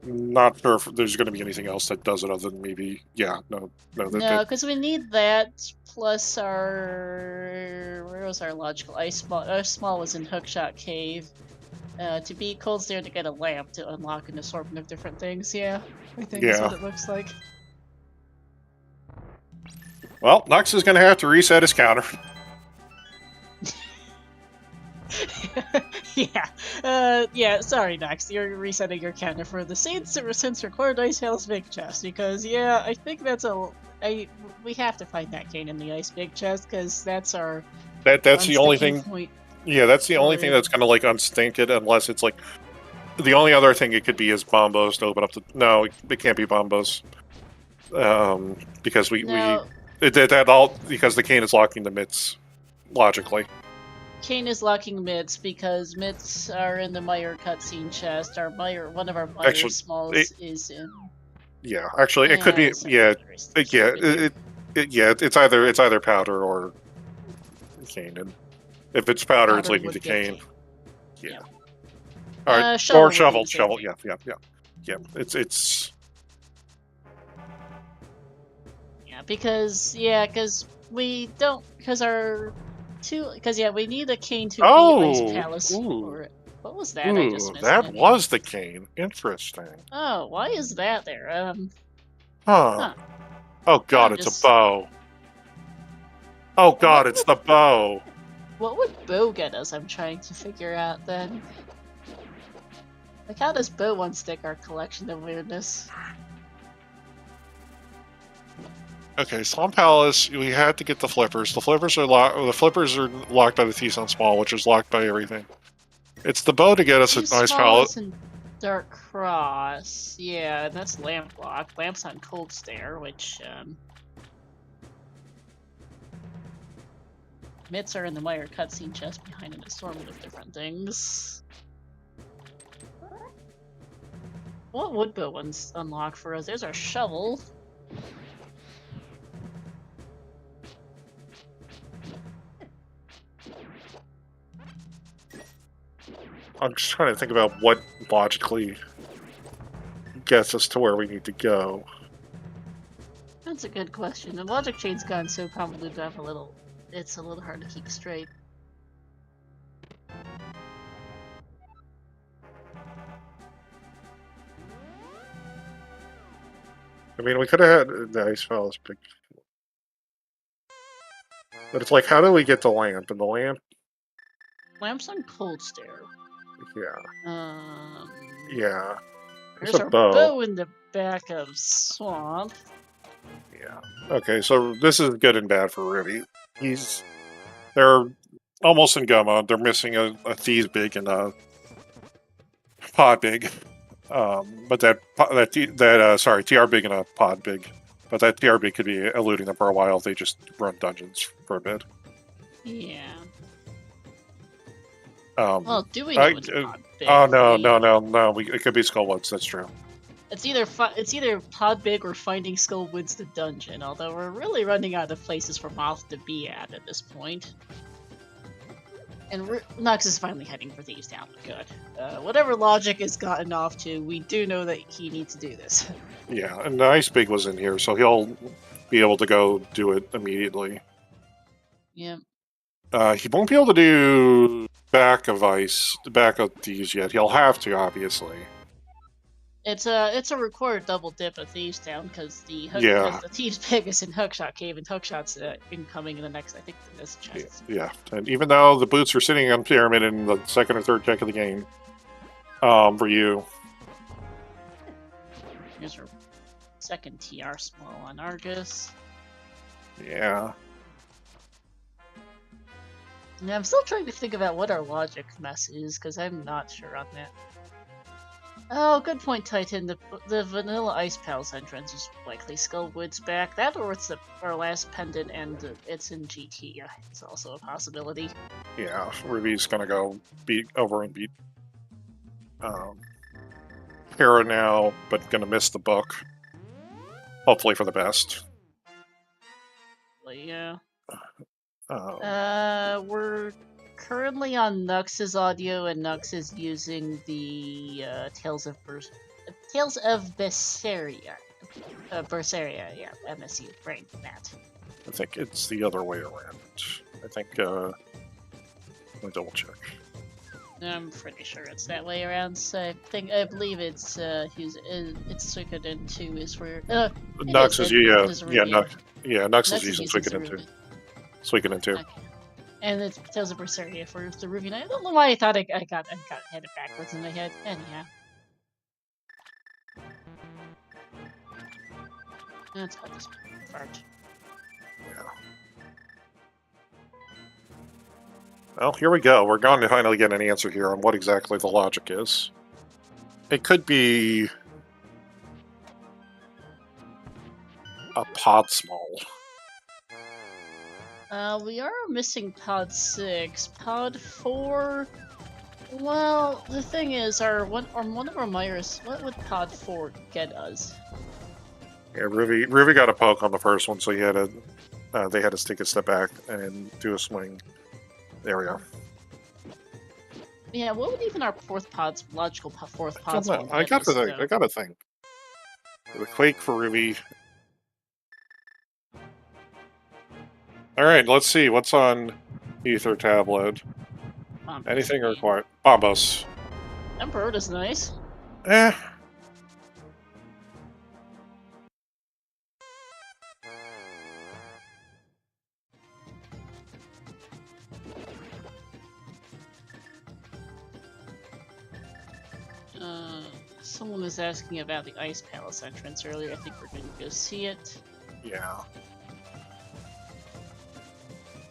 Not sure if there's going to be anything else that does it other than maybe, no, because we need that plus where was our logical Ice Small? Our Small was in Hookshot Cave. To beat Cold Stare to get a lamp to unlock an assortment of different things, I think is what it looks like. Well, Knucks is going to have to reset his counter. Sorry, Knucks, you're resetting your counter for the Saints since recorded Ice Hell's big chest, because I think that's we have to find that cane in the ice big chest, because that's our that's the only thing point. Yeah, that's the only thing that's gonna like unstink it, unless it's like the only other thing it could be is Bombos to open up the it can't be Bombos. Because because the cane is locking the mitts logically. Cane is locking mitts because mitts are in the Meyer cutscene chest. One of our Meyer Smalls is in. Yeah, actually, it could be. It's either powder or cane, and if it's powder it's leading to cane. Yeah. All right, or shovel. Yeah. It's. Yeah, because our two, because yeah, we need a cane to beat Ice Oh! Palace. Ooh. Or what was that? I just Ooh, missed. that Maybe. was the cane. Interesting. Oh, why is that there? Huh. Huh. Oh god, I'm it's a just. bow. Oh god, What it's would the bow. what would Bo get us? I'm trying to figure out then. Like, how does Bo one stick our collection of weirdness? Okay, Slum Palace, we had to get the flippers. The flippers are locked. The flippers are locked by the T-Sun Small, which is locked by everything. It's the bow to get us a Too nice small palette. is in Dark Cross. Yeah, that's Lamp Lock. Lamp's on Cold Stare, which, Mitts are in the Meyer cutscene chest behind an assortment of different things. What would Bo ones unlock for us? There's our shovel. I'm just trying to think about what logically gets us to where we need to go. That's a good question. The logic chain's gone so convoluted, it's a little hard to keep straight. I mean, we could have had the Ice Palace big. But it's like, how do we get the lamp? And the lamp, Lamp's on Cold Stare. yeah. Yeah. There's a our bow. bow in the back of Swamp. Yeah. Okay, so this is good and bad for Ruby. They're almost in Gumma. They're missing a Thieves Big and a Pod Big. But sorry, TR Big and a Pod Big. But that TR Big could be eluding them for a while if they just run dungeons for a bit. Yeah. Well, do we know it's Pod Big? Oh no. It could be Skullwoods. That's true. It's either Pod Big or finding Skullwoods the dungeon. Although we're really running out of places for Moth to be at this point. And Knucks is finally heading for Thieves Town. Good. Whatever logic has gotten off to, we do know that he needs to do this. Yeah, and the Ice Big was in here, so he'll be able to go do it immediately. Yeah. He won't be able to do back of Thieves yet. He'll have to, obviously. It's a required double dip at Thieves Town because the Thieves Pig is in Hookshot Cave and Hookshot's incoming in the next, I think, this chest. Yeah, and even though the boots are sitting on Pyramid in the second or third deck of the game, for you. Here's our second TR Small on Argus. Yeah. Now, I'm still trying to think about what our logic mess is, because I'm not sure on that. Oh, good point, Titan. The Vanilla Ice Palace entrance is likely Skullwood's back. That or it's our last pendant and it's in GT. It's also a possibility. Yeah, Ruby's gonna go beat Hera now, but gonna miss the book. Hopefully for the best. Yeah. We're currently on Knucks' audio, and Knucks is using the Tales of Berseria. Yeah, MSU, brain, Matt. I think it's the other way around. I think, let me double check. I'm pretty sure it's that way around, so I believe it's Suikoden 2 is where... Knucks is, Knucks is using Suikoden 2. Suikoden 2. Okay. And it's Tales of Berseria for Zaruvyen. I don't know why I thought I got headed backwards in my head. Anyhow. Let's call this part. Yeah. Well, here we go. We're going to finally get an answer here on what exactly the logic is. It could be a pod small. We are missing Pod 6. Pod 4... Well, the thing is, one of our Myers, what would Pod 4 get us? Yeah, Ruby got a poke on the first one, so they had to take a step back and do a swing. There we go. Yeah, what would even our logical fourth pod swing I got to think. The Quake for Ruby. Alright, let's see. What's on Ether tablet. Bombus, Anything I mean. required. Bombus. Emperor is nice. Eh. Someone was asking about the Ice Palace entrance earlier. I think we're going to go see it. Yeah.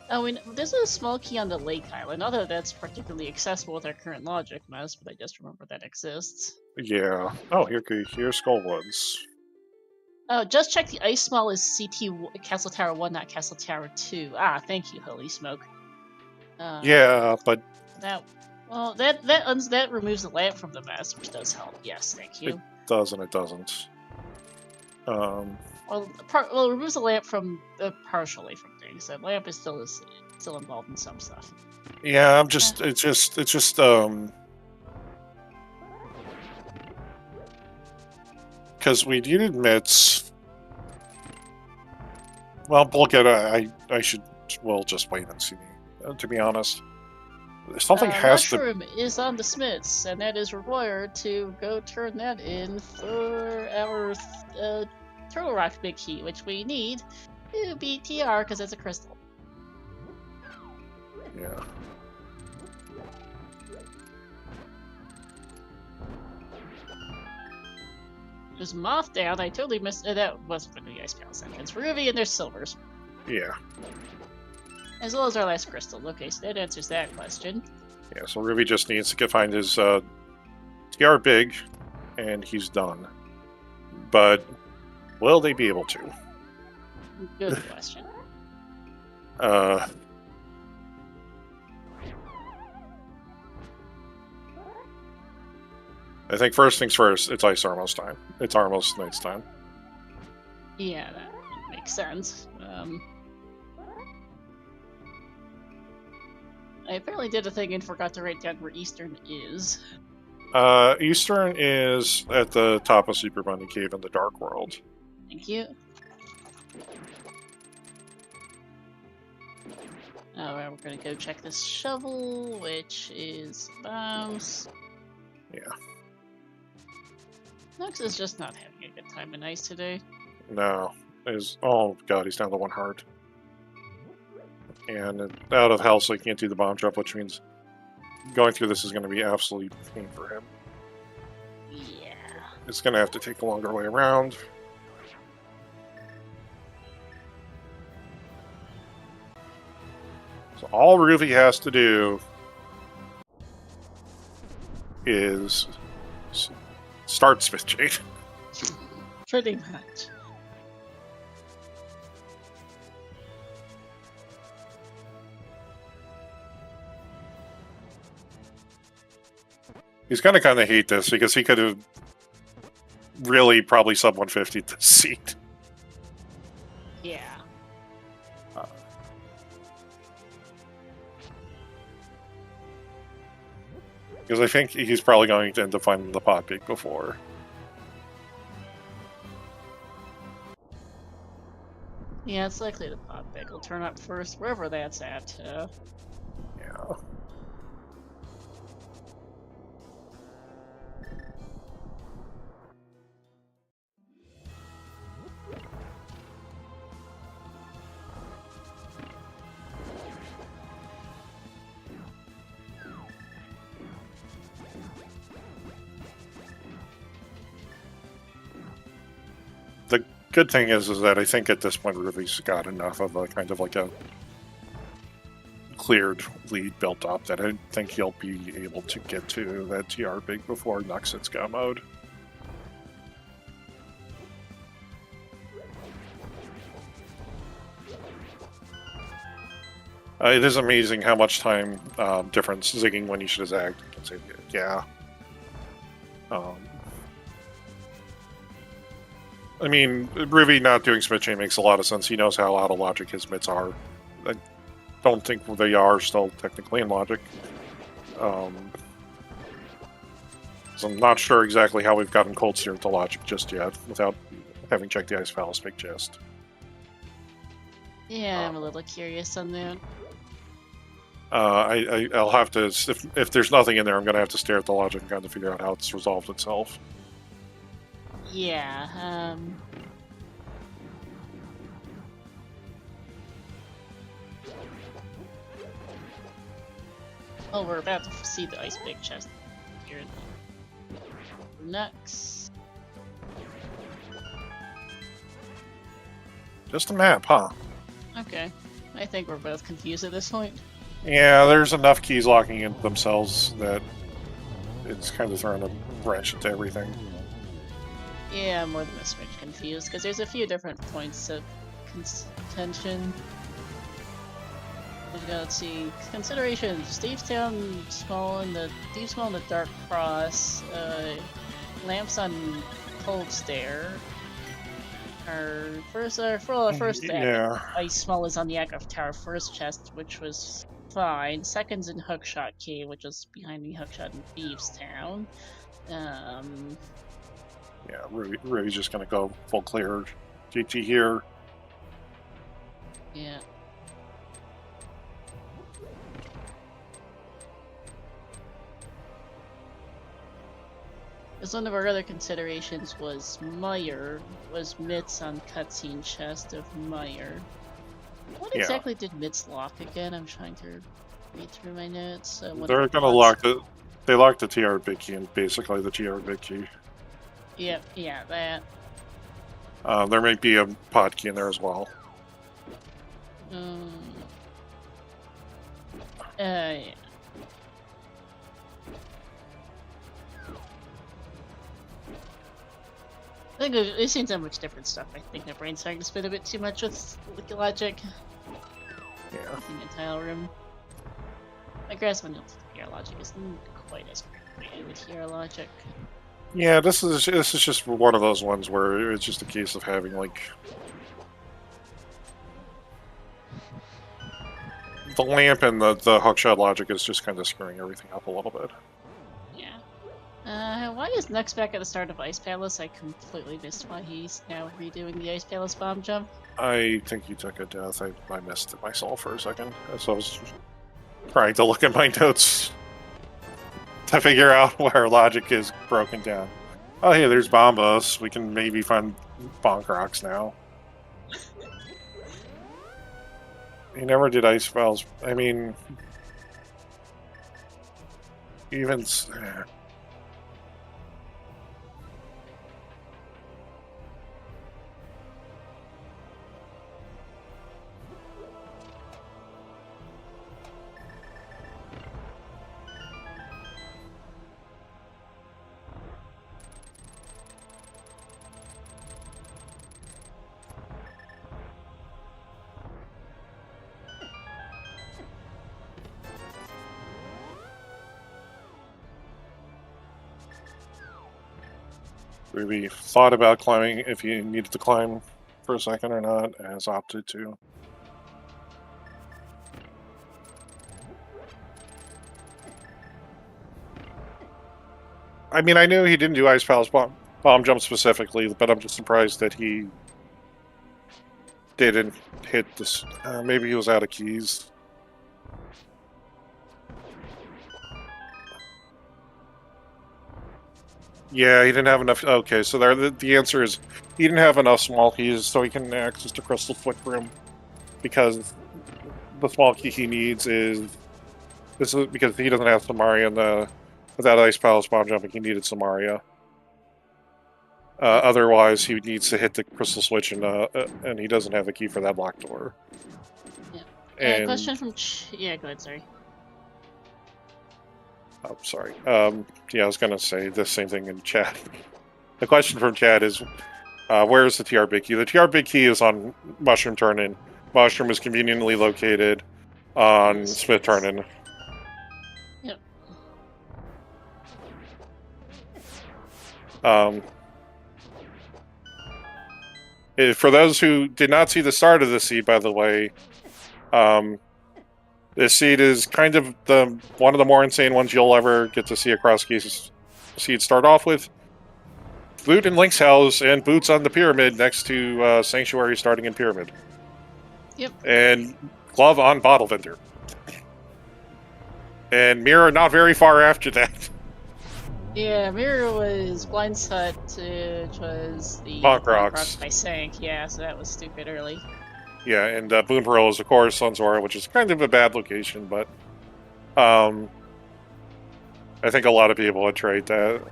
Oh, there's a small key on the Lake Island. Not that that's particularly accessible with our current logic mess, but I just remember that exists. Yeah. Oh, here's Skullwoods. Oh, just check the ice small is Castle Tower 1, not Castle Tower 2. Ah, thank you, Holy Smoke. Yeah, but that that removes the lamp from the mess, which does help. Yes, thank you. it does and it doesn't. Well, it removes the lamp from partially from things. The lamp is still involved in some stuff. Yeah, it's just because we needed mitts. Well, we'll get I should. We'll just wait and see. To be honest, something has to. Mushroom is on the Smiths, and that is required to go turn that in for our Turtle Rock big key, which we need to beat TR because it's a crystal. Yeah. There's Moth down. I totally missed that. Wasn't from the Ice Palace entrance. Ruby and there's silvers. Yeah. As well as our last crystal. Okay, so that answers that question. Yeah. So Ruby just needs to find his TR big, and he's done. But will they be able to? Good question. I think first things first, it's Ice Armos time. It's Armos Knight's time. Yeah, that makes sense. I apparently did a thing and forgot to write down where Eastern is. Eastern is at the top of Super Bunny Cave in the Dark World. Thank you. Alright, we're gonna go check this shovel, which is bombs. Yeah. Knucks is just not having a good time and ice today. No. Oh god, he's down to 1 heart. And out of health, so he can't do the bomb drop, which means going through this is going to be absolutely pain for him. Yeah. It's going to have to take a longer way around. So all Ruby has to do is start Smith Jade. Pretty much. He's going to kind of hate this because he could have really probably sub 150 this seat. Yeah. Because I think he's probably going to end up finding the pot big before. Yeah, it's likely the pot big will turn up first, wherever that's at. Yeah. The good thing is that I think at this point Ruby's got enough of a kind of like a cleared lead built up that I think he'll be able to get to that TR big before Knucks hits go mode. It is amazing how much time difference zigging when you should have zagged. I can say, yeah. I mean, Ruby not doing Smith Chain makes a lot of sense. He knows how out of logic his mitts are. I don't think they are still technically in logic. So I'm not sure exactly how we've gotten Cold Steer to logic just yet, without having checked the Ice Palace big chest. Yeah, I'm a little curious on that. I'll have to, if there's nothing in there, I'm going to have to stare at the logic and kind of figure out how it's resolved itself. Yeah, well, we're about to see the ice big chest here in the Knucks. Just a map, huh? Okay. I think we're both confused at this point. Yeah, there's enough keys locking in themselves that it's kind of throwing a wrench into everything. Yeah, I'm more than a smidge confused, because there's a few different points of contention. Let's see. Considerations. Deeptown Small and the Deep Small and the Dark Cross. Lamps on Cold Stair. Our first Yeah. Ice Small is on the Aggro Tower first chest, which was fine. Second's in Hookshot Key, which is behind the Hookshot in Thieves Town. Yeah, Ruby's just gonna go full clear GT here. Yeah. As one of our other considerations was Mitz on cutscene chest of Meyer. What exactly did Mitz lock again? I'm trying to read through my notes. They're gonna lock the. They locked the TR big key and basically the TR big key. Yep, yeah, that. There might be a pod key in there as well. Yeah. I think we've seen so much different stuff. I think my brain's starting to spin a bit too much with logic. Yeah. In the tile room. My grasp on TR logic isn't quite as great with TR logic. Yeah, this is just one of those ones where it's just a case of having like the lamp and the hookshot logic is just kind of screwing everything up a little bit. Yeah. Why is Knucks back at the start of Ice Palace? I completely missed why he's now redoing the Ice Palace bomb jump. I think he took a death. I missed it myself for a second. So I was trying to look at my notes to figure out where logic is broken down. Oh, hey, there's Bombos. We can maybe find Bonk Rocks now. He never did ice spells. I mean, even. Ruby thought about climbing if he needed to climb for a second or not, has opted to. I mean, I knew he didn't do Ice Palace bomb jump specifically, but I'm just surprised that he didn't hit this. Maybe he was out of keys. Yeah, he didn't have enough. Okay, so there, the answer is he didn't have enough small keys, so he can access the Crystal Footbrim because the small key he needs is this is because he doesn't have Samaria in the without Ice Palace bomb jumping. He needed Samaria. Otherwise, he needs to hit the Crystal Switch, and he doesn't have a key for that block door. Yeah. And question from yeah, go ahead. Sorry. Oh, sorry. Yeah, I was going to say the same thing in chat. The question from chat is, where is the TR Big Key? The TR Big Key is on Mushroom Turn-In. Mushroom is conveniently located on Smith Turn-In. Yep. For those who did not see the start of the seed, by the way, this seed is kind of one of the more insane ones you'll ever get to see a Crosskeys seed start off with. Boot in Link's house and boots on the pyramid next to Sanctuary starting in pyramid. Yep. And glove on bottle vendor. And Mirror not very far after that. Yeah, Mirror was Blind's Hut, which was the Bonk Bonk Rocks. Rocks by Sank. Yeah, so that was stupid early. Yeah, and Boon Pearl is, of course, Sunzora, which is kind of a bad location, but I think a lot of people would trade that,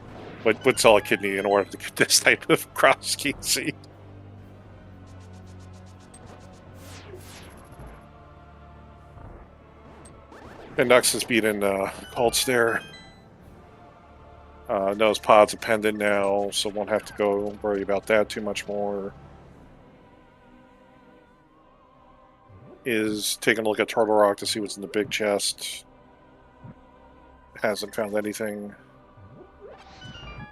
would sell a kidney in order to get this type of Crosskeys seed. And Knucks is beating Cold Stare. Knows Pod's a pendant now, so won't have to go worry about that too much more. Is taking a look at Turtle Rock to see what's in the big chest. Hasn't found anything.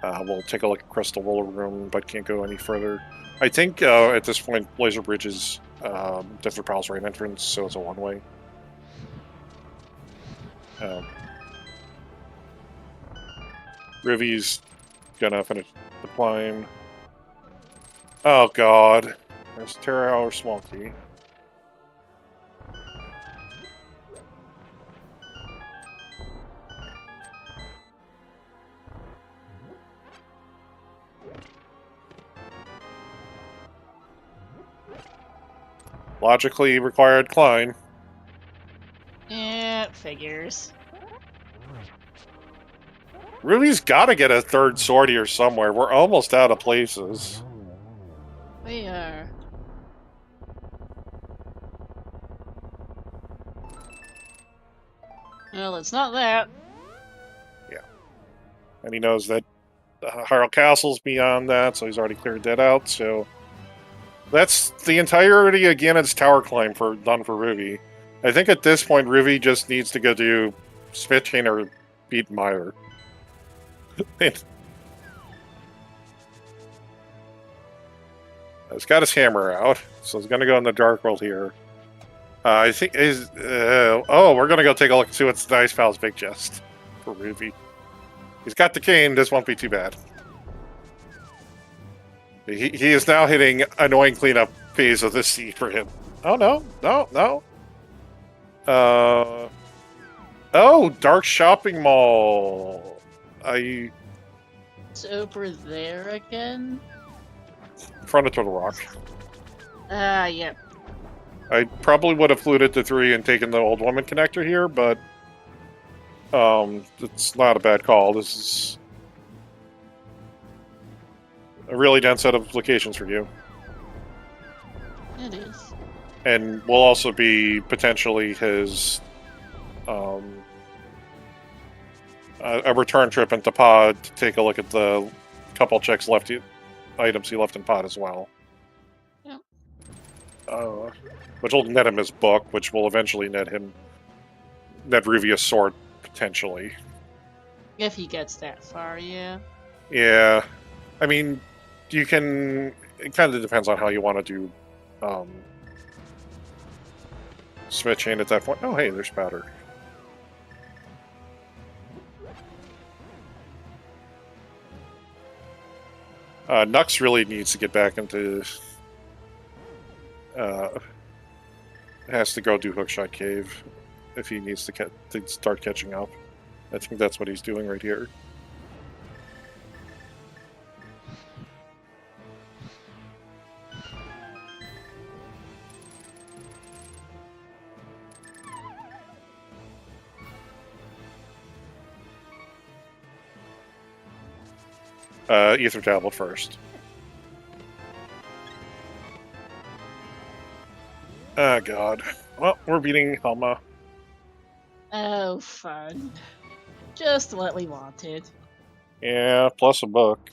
We'll take a look at Crystal Roller Room, but can't go any further. I think at this point, Laser Bridge is different Prowl's right entrance, so it's a one-way. Ruvy's gonna finish the climb. Oh god. There's Terra or Small Key. Logically required climb. Yeah, figures. Ruby's gotta get a third sword here somewhere. We're almost out of places. We are. Well, it's not that. Yeah. And he knows that Hyrule Castle's beyond that, so he's already cleared that out, so... That's the entirety of Ganon's tower climb done for Ruby. I think at this point, Ruby just needs to go do Smith Chain or beat Meyer. He's got his hammer out, so he's going to go in the Dark World here. I think is oh, we're going to go take a look and see what's Nice Pal's big chest for Ruby. He's got the cane. This won't be too bad. He is now hitting annoying cleanup phase of this seed for him. Oh no, no. Oh, Dark Shopping Mall. It's over there again? In front of Turtle Rock. Yep. I probably would have fluted to 3 and taken the Old Woman connector here, but it's not a bad call. This is a really dense set of locations for you. It is. And will also be potentially his a return trip into Pod to take a look at the couple checks items he left in Pod as well. Yep. Which will net him his book, which will eventually net Ruby a sword, potentially. If he gets that far, yeah. Yeah. I mean, you can... It kind of depends on how you want to do Smith Chain at that point. Oh, hey, there's powder. Knucks really needs to get back into... has to go do Hookshot Cave if he needs to start catching up. I think that's what he's doing right here. Ether Tablet first. Oh god. Well, we're beating Helma. Oh, fun. Just what we wanted. Yeah, plus a book.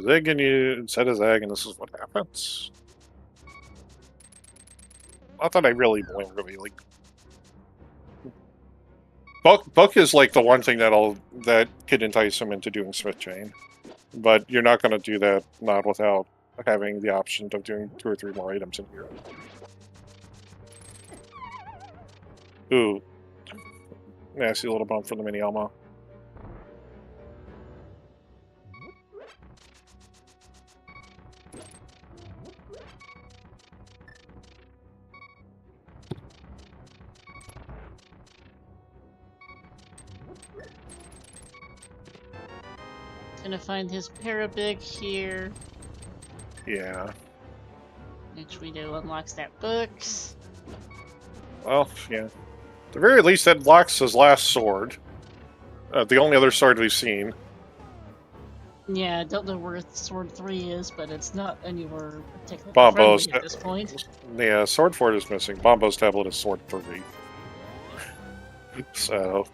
Zig and you said a Zag, and this is what happens. Not that I really blame Ruby. Like, book is like the one thing that could entice him into doing Smith Chain, but you're not going to do that not without having the option of doing 2 or 3 more items in here. Ooh, nasty little bump for the mini Alma. Gonna find his Parabig here, Yeah. which we know unlocks that books. Well, yeah. At the very least, that locks his last sword. The only other sword we've seen. Yeah, I don't know where Sword 3 is, but it's not anywhere particularly Bombo's. friendly at this point. Yeah, Sword 4 is missing. Bombo's tablet is Sword 3. So.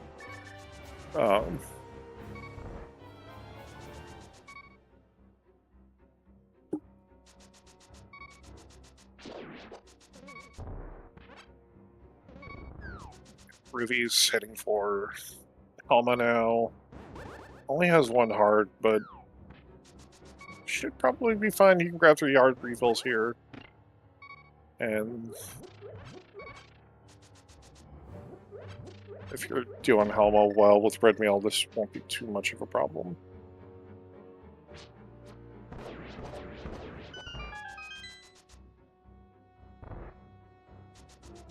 Ruby's heading for Helma now. Only has one heart, but should probably be fine. You can grab 3 heart refills here. And if you're doing Helma well with red mail, this won't be too much of a problem.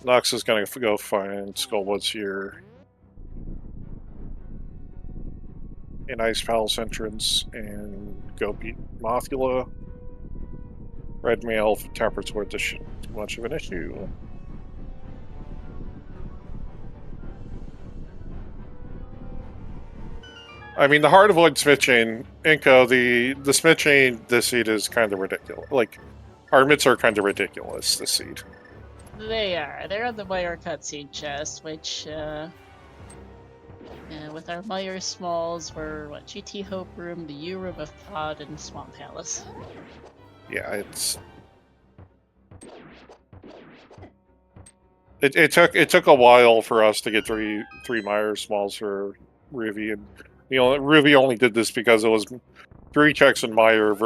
Knucks is going to go find Skullwoods here. In Ice Palace entrance and go beat Mothula. Red mail Tapper Sword, this shouldn't be too much of an issue. I mean, the hard avoid Smith Chain, Inko, the Smith Chain this seed is kind of ridiculous. Like, our mitts are kind of ridiculous this seed. They are. They're on the Meyer cutscene chest, which, with our Meyer Smalls, we're, GT Hope Room, the U Room of Pod, and Swamp Palace. Yeah, it took a while for us to get three Meyer Smalls for Ruby, and Ruby only did this because it was 3 checks in Meyer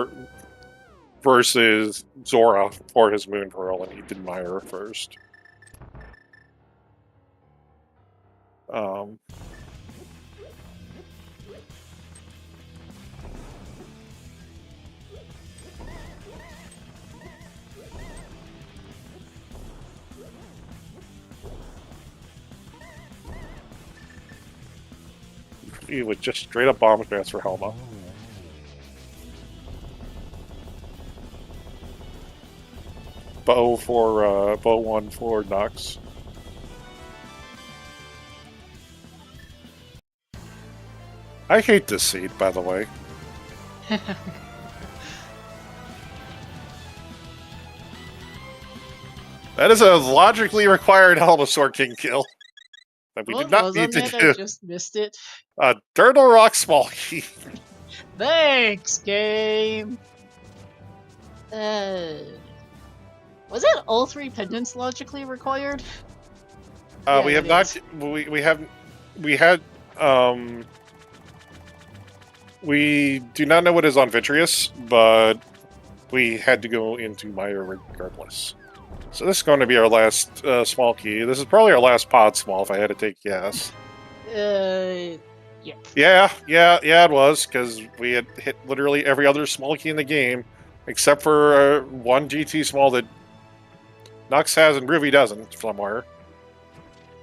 versus Zora for his Moon Pearl, and he did Meyer first. He would just straight up bomb advance for Helma. Bow 1 for Knucks. I hate this seed, by the way. That is a logically required Helma Sword King kill that we did not need to do. I just missed it. Turtle Rock Small Key. Thanks, game. Was it all 3 pendants logically required? Yeah, we have not. We do not know what is on Vitreous, but we had to go into Meyer regardless. So this is going to be our last small key. This is probably our last pod small, if I had to take a guess. Yeah. Yeah, it was, because we had hit literally every other small key in the game, except for one GT small that Knucks has and Ruby doesn't somewhere.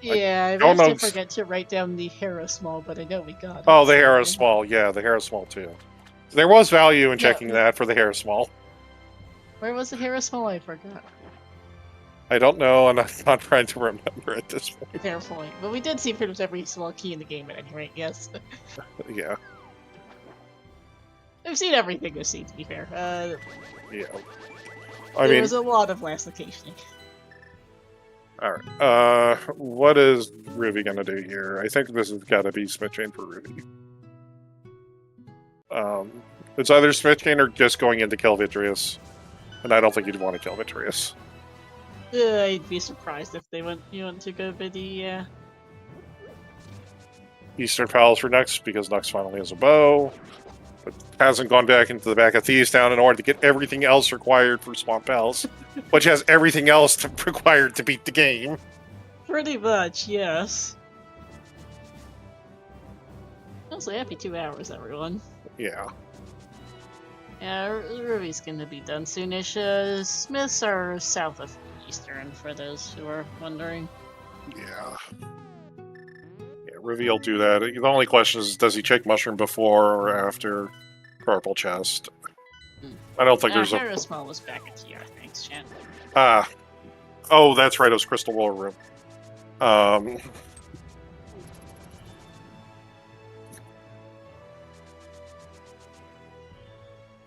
Yeah, I always forget to write down the Hera small, but I know we got it. Oh, the Hera small, yeah, the Hera small too. There was value in checking that for the Hera small. Where was the Hera small? I forgot. I don't know, and I'm not trying to remember at this point. Fair point. But we did see pretty much every small key in the game at any rate, yes. Yeah. I've seen everything this season, to be fair. Yeah. There was a lot of last occasioning. Alright. What is Ruby gonna do here? I think this has gotta be Smith Chain for Ruby. It's either Smith Chain or just going in to kill Vitreous. And I don't think you'd want to kill Vitreous. I'd be surprised if they went to go for the Eastern Palace for Knucks, because Knucks finally has a bow. But hasn't gone back into the back of Thieves Town in order to get everything else required for Swamp Palace, which has everything else required to beat the game. Pretty much, yes. Also, happy 2 hours, everyone. Yeah. Yeah, Ruby's gonna be done soonish. Smiths are south of Eastern, for those who are wondering. Yeah. Yeah, Ruby will do that. The only question is, does he check Mushroom before or after? purple chest. I don't think there's a... Hera Small was back at TR, thanks, chat. Oh, that's right, it was Crystal War Room.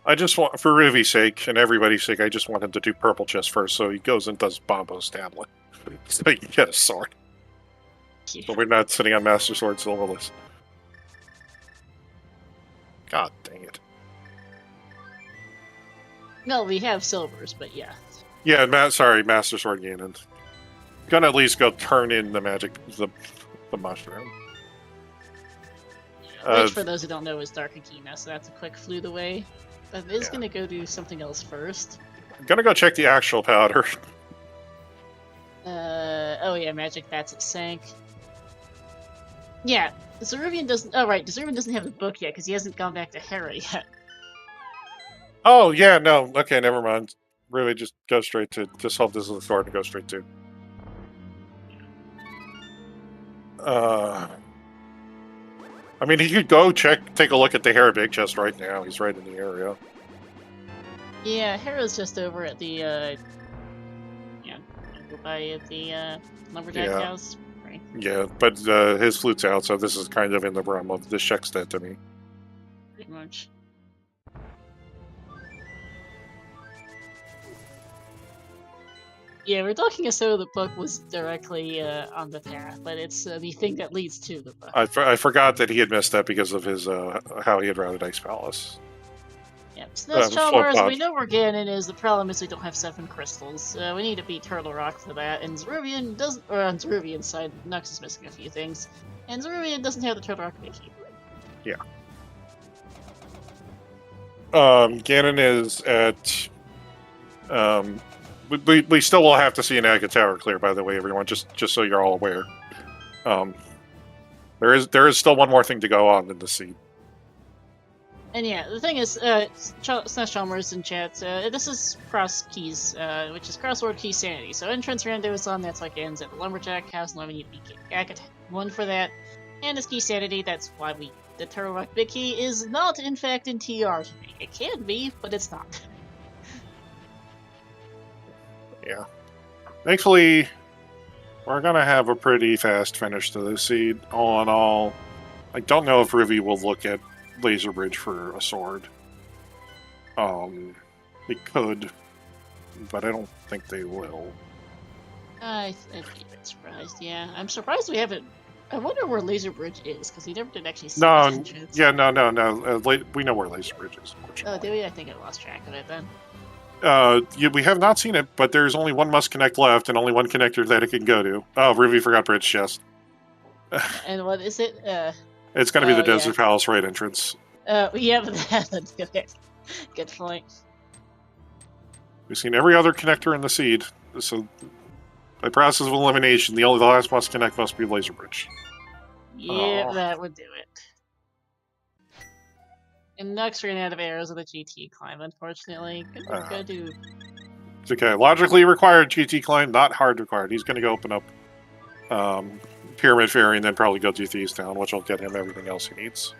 I just want, for Rivy's sake and everybody's sake, I just want him to do purple chest first, so he goes and does Bombo Stablet. So he can get a sword. Yeah. So we're not sitting on Master Sword Silverless. God dang it. No, we have silvers, but yeah. Yeah, sorry, Master Sword Ganon. Gonna at least go turn in the magic, the mushroom. Which, for those who don't know, is Dark Akina, so that's a quick flute away. But it is gonna go do something else first. I'm gonna go check the actual powder. Oh yeah, Magic Bats it sank. Yeah, Zaruvyen doesn't. Oh right, Zaruvyen doesn't have the book yet because he hasn't gone back to Hera yet. Oh yeah, no, okay, never mind. Really, just go straight to just hold this as a sword and go straight to. I mean, he could go take a look at the Hera Big Chest right now. He's right in the area. Yeah, Hera's just over at the over by the lumberjack house. Right. Yeah, but his flute's out, so this is kind of in the realm of this checks that to me. Pretty much. Yeah, we're talking as though the book was directly on the path, but it's the thing that leads to the book. I forgot that he had missed that because of his how he had routed Ice Palace. Yep, so that's Chalmers. We know where Ganon is. The problem is we don't have 7 crystals. We need to beat Turtle Rock for that, and Zaruvyen doesn't. Or on Zaruvyen's side, Knucks is missing a few things, and Zaruvyen doesn't have the Turtle Rock Mickey. Yeah. Ganon is at. We still will have to see an Aga Tower clear, by the way, everyone. Just so you're all aware. There is still one more thing to go on in the seed. And yeah, the thing is, Slash Chalmers in chat, this is Crosskeys, which is Crossword Key Sanity. So entrance rando is on, that's like ends at the Lumberjack House, and we need to beat Aga 1 for that. And it's Key Sanity, that's why the Turtle Rock Big Key is not, in fact, in TR today. It can be, but it's not. Yeah. Thankfully, we're going to have a pretty fast finish to this seed. All in all, I don't know if Rivy will look at Laser Bridge for a sword. They could, but I don't think they will. I'd be a bit surprised, yeah. I'm surprised we haven't... I wonder where Laser Bridge is, because we never did actually see the entrance. Yeah, no. We know where Laser Bridge is. Oh, did we? I think I lost track of it then. We have not seen it, but there's only one must connect left and only one connector that it can go to. Oh, Rivy forgot Bridge Chest. And what is it? It's going to be the Desert Palace right entrance. Yeah, but that's okay. Good point. We've seen every other connector in the seed, so by process of elimination, the last must connect must be Laser Bridge. Yeah, that would do it. And Knucks ran out of arrows of the GT climb, unfortunately. Go do. It's okay. Logically required GT climb, not hard required. He's going to go open up Pyramid Fairy and then probably go do Thieves Town, which will get him everything else he needs.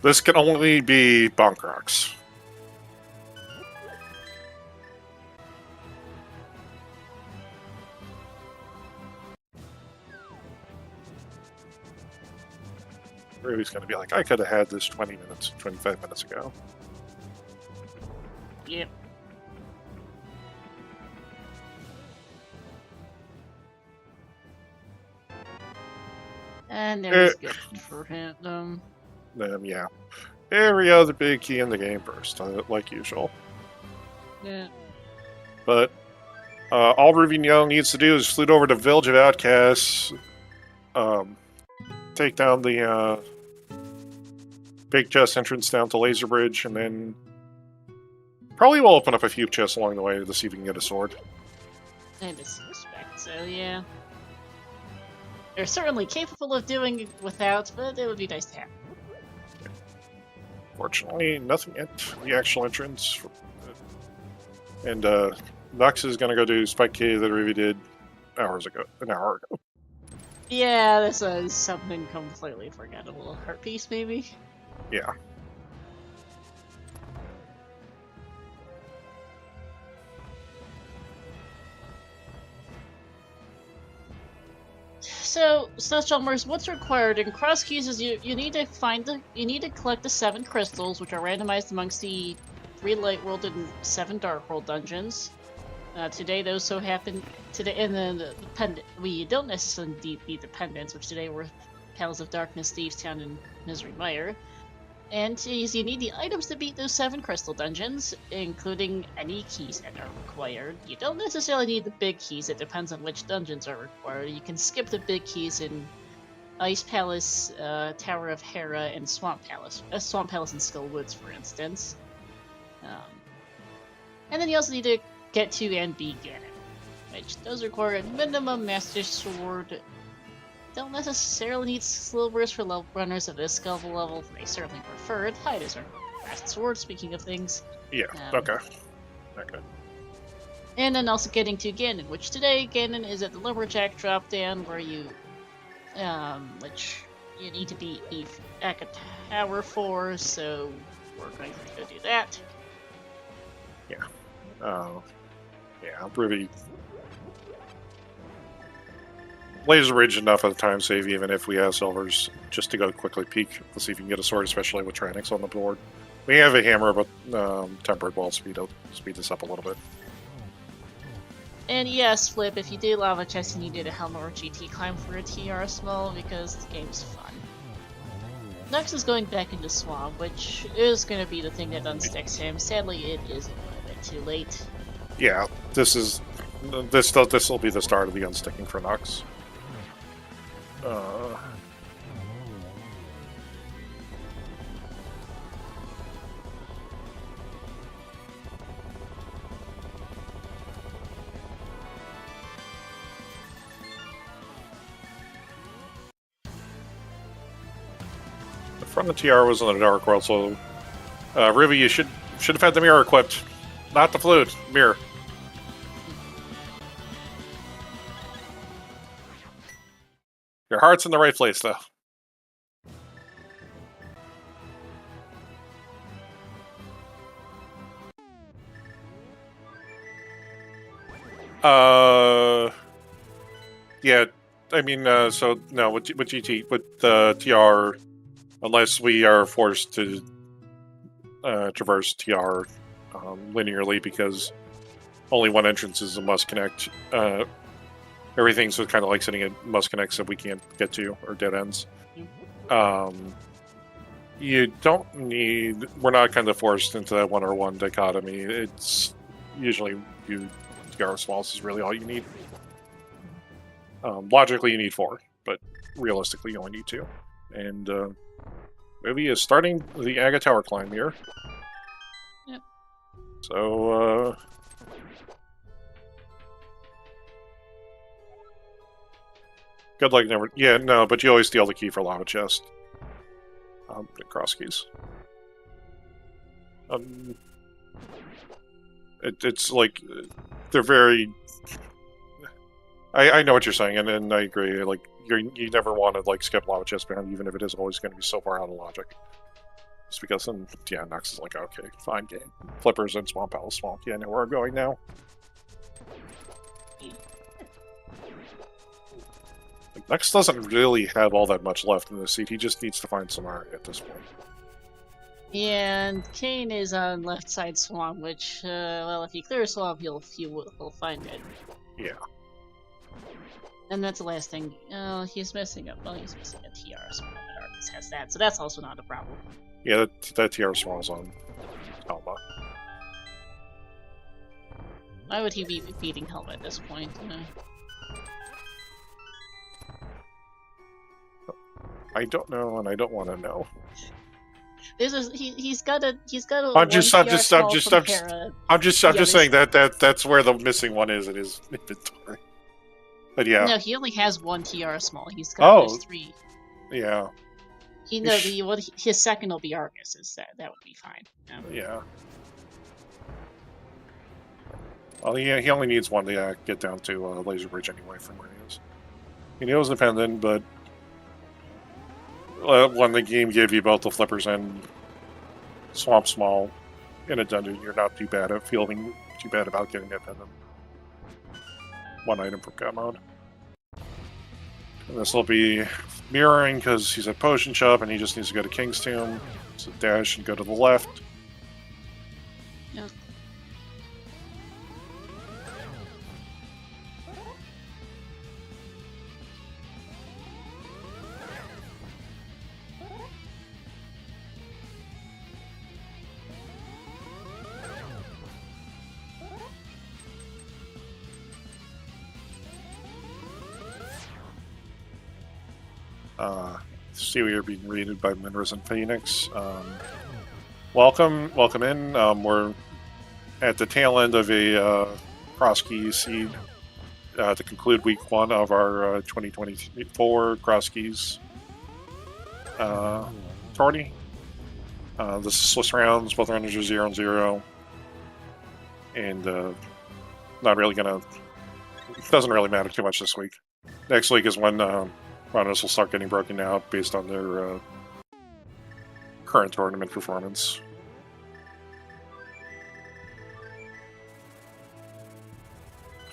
This can only be Bonk Rocks. Ruby's going to be like, I could have had this 25 minutes ago. Yep. And there's good for him. Yeah. Every other big key in the game burst, like usual. Yeah. But all Ruby Young needs to do is fleet over to Village of Outcasts, take down the big chest entrance down to Laser Bridge, and then probably will open up a few chests along the way to see if we can get a sword. I suspect so, yeah. They're certainly capable of doing it without, but it would be nice to have. Fortunately, nothing at the actual entrance. And Knucks is going to go do Spike Cave that Ruby did an hour ago. Yeah, this is something completely forgettable. Heart piece, maybe? Yeah. So, Snowstormers, what's required in Crosskeys is you need to collect the 7 crystals, which are randomized amongst the 3 Light World and 7 Dark World dungeons. Today, those so happen today, and then the pendant. We don't necessarily need the pendants, which today were Palace of Darkness, Thieves Town, and Misery Mire. And you need the items to beat those 7 crystal dungeons, including any keys that are required. You don't necessarily need the big keys, it depends on which dungeons are required. You can skip the big keys in Ice Palace, Tower of Hera, and Swamp Palace and Skull Woods, for instance. And then you also need to get to and beat Ganon, which does require a minimum Master Sword. Don't necessarily need silvers for runners of this level. They certainly prefer it. High deserve fast sword, speaking of things. Yeah, okay. And then also getting to Ganon, which today Ganon is at the Lumberjack drop down where you which you need to beat the Aka Tower for, so we're going to go do that. Yeah. Yeah, really Laser Ridge enough of the time save, even if we have silvers, just to go quickly peek to see if you can get a sword, especially with Tranix on the board. We have a hammer, but tempered will speed this up a little bit. And yes, Flip, if you do Lava Chest, you need to do a Helmet or GT climb for a TR small, because the game's fun. Knucks is going back into Swamp, which is going to be the thing that unsticks him. Sadly, it is a little bit too late. Yeah, this will be the start of the unsticking for Knucks. The front of the TR was in the Dark World, so Ruby, you should have had the mirror equipped, not the flute mirror. Your heart's in the right place, though. Yeah, I mean, so no, with GT, with TR, unless we are forced to traverse TR linearly because only one entrance is a must connect. Everything's kind of like sitting at must connects that we can't get to, or dead ends. You don't need... We're not kind of forced into that 1-or-1 dichotomy. It's usually TR smalls is really all you need. Logically, you need 4, but realistically, you only need 2. And Movie is starting the Aga Tower climb here. Yep. So, good luck, never... Yeah, no, but you always steal the key for Lava Chest. The Crosskeys. It's like... They're very... I know what you're saying, and I agree. Like, you never want to, like, skip Lava Chest behind, even if it is always going to be so far out of logic. Just because then, yeah, Knucks is like, okay, fine game. Flippers and Swamp Palace Swamp. Yeah, I know where I'm going now. Like, Knucks doesn't really have all that much left in this seat. He just needs to find some area at this point. Yeah, and Kane is on left side Swamp, which, well, if he clears Swamp, he'll find it. Yeah. And that's the last thing. Oh, he's missing a TR Swamp. Arcus has that, so that's also not a problem. Yeah, that TR Swall's on Helma. Why would he be beating Helma at this point? I don't know, and I don't want to know. He's got a. I'm just saying that's where the missing one is in his inventory. But yeah. No, he only has 1 TR small. He's got those 3. Yeah. His second will be Argus. That would be fine. Yeah. Well, yeah, he only needs 1 to get down to Laser Bridge anyway from where he is. He knows dependent, but when the game gave you both the flippers and Swamp Small in a dungeon, you're not too bad at feeling too bad about getting that pendant. 1 item per cut mode. This will be mirroring because he's at Potion Shop and he just needs to go to King's Tomb. So dash and go to the left. Yep. See, we are being greeted by Minras and Phoenix. Welcome in. We're at the tail end of a Crosskeys seed to conclude week 1 of our 2024 Crosskeys tourney. This is Swiss rounds, both runners are 0-0. And not really gonna... It doesn't really matter too much this week. Next week is when runners will start getting broken out based on their current tournament performance.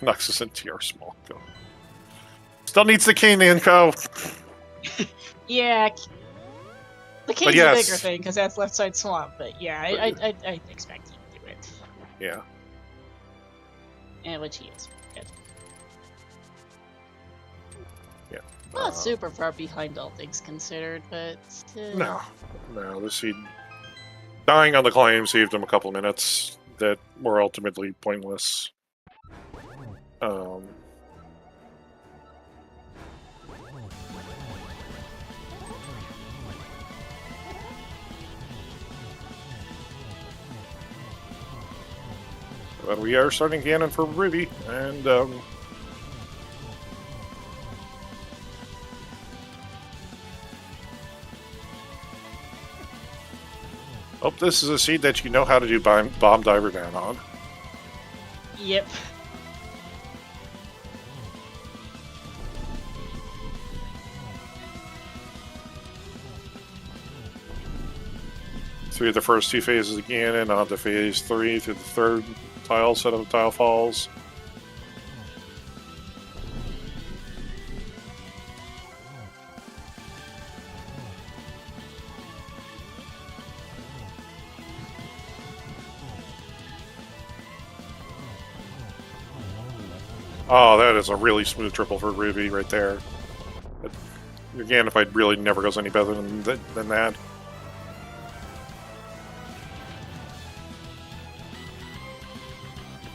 Knucks is in TR small. Go. Still needs the King and Co. Yeah, the King's yes. a bigger thing because that's left side swamp. But yeah, I expect him to do it. Yeah. And which he is. Good. Yeah. Not super far behind, all things considered, but No. This seed dying on the claim saved him a couple minutes that were ultimately pointless. But we are starting Ganon for Ruby, and hope this is a seed that you know how to do bomb diver down on. Yep. Through the first 2 phases of Ganon, on to phase 3 through the third tile set of tile falls. Oh, that is a really smooth triple for Ruby right there. But again, if I really never goes any better than that.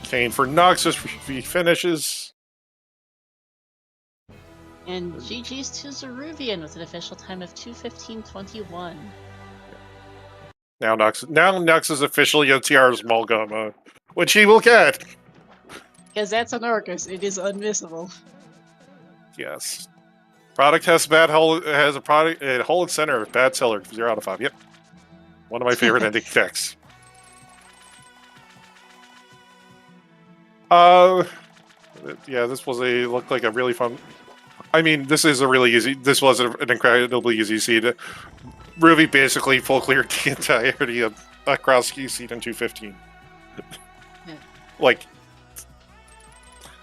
Kane for Knucks as he finishes. And GG's to Zaruvyen with an official time of 2:15:21. Now Knucks is officially a TR small gamma, which he will get. Because that's an Orcus, it is unmissable. Yes. Product has a product a hole in center, bad seller, 0 out of 5. Yep. One of my favorite ending effects. Yeah, this was looked like a really fun. I mean, this was an incredibly easy seed. Ruby basically full cleared the entirety of a Crosskeys seed in 2:15. Yeah. Like,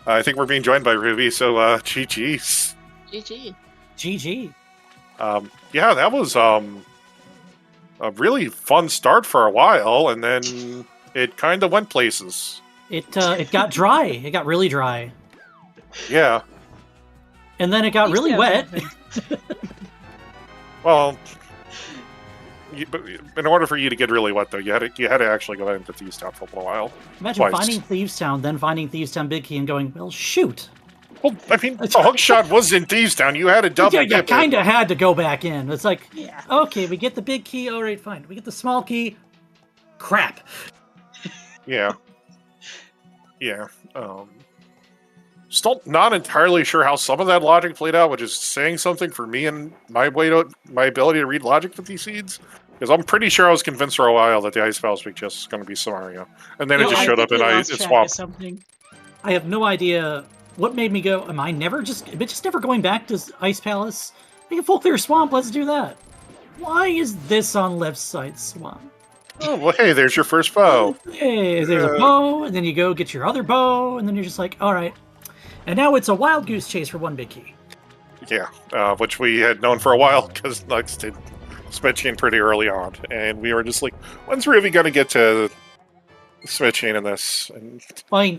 I think we're being joined by Ruby, so GG's. GG. GG. Yeah, that was a really fun start for a while, and then it kind of went places. It got dry. It got really dry. Yeah. And then it got really wet. Well, but in order for you to get really wet, though, you had to actually go into Thieves Town for a little while. Imagine finding Thieves Town, then finding Thieves Town Big Key and going, well, shoot. Well, I mean, the hook shot was in Thieves Town. You had a double. Yeah, you kind of had to go back in. It's like, yeah. Okay, we get the big key. All right, fine. We get the small key. Crap. Yeah. Yeah. Still not entirely sure how some of that logic played out, which is saying something for me and my ability to read logic with these seeds. Because I'm pretty sure I was convinced for a while that the Ice Spell's Big Chest is going to be Samaria. And then it just showed up in Swamp. I have no idea what made me go, am I just never going back to Ice Palace? Make a full clear swamp, let's do that. Why is this on left side swamp? Oh, well, hey, there's your first bow. Hey, there's a bow, and then you go get your other bow, and then you're just like, all right. And now it's a wild goose chase for one big key. Yeah, which we had known for a while because Knucks did Smith Chain pretty early on, and we were just like, when's Ruby going to get to Smith Chain in this? And I mean,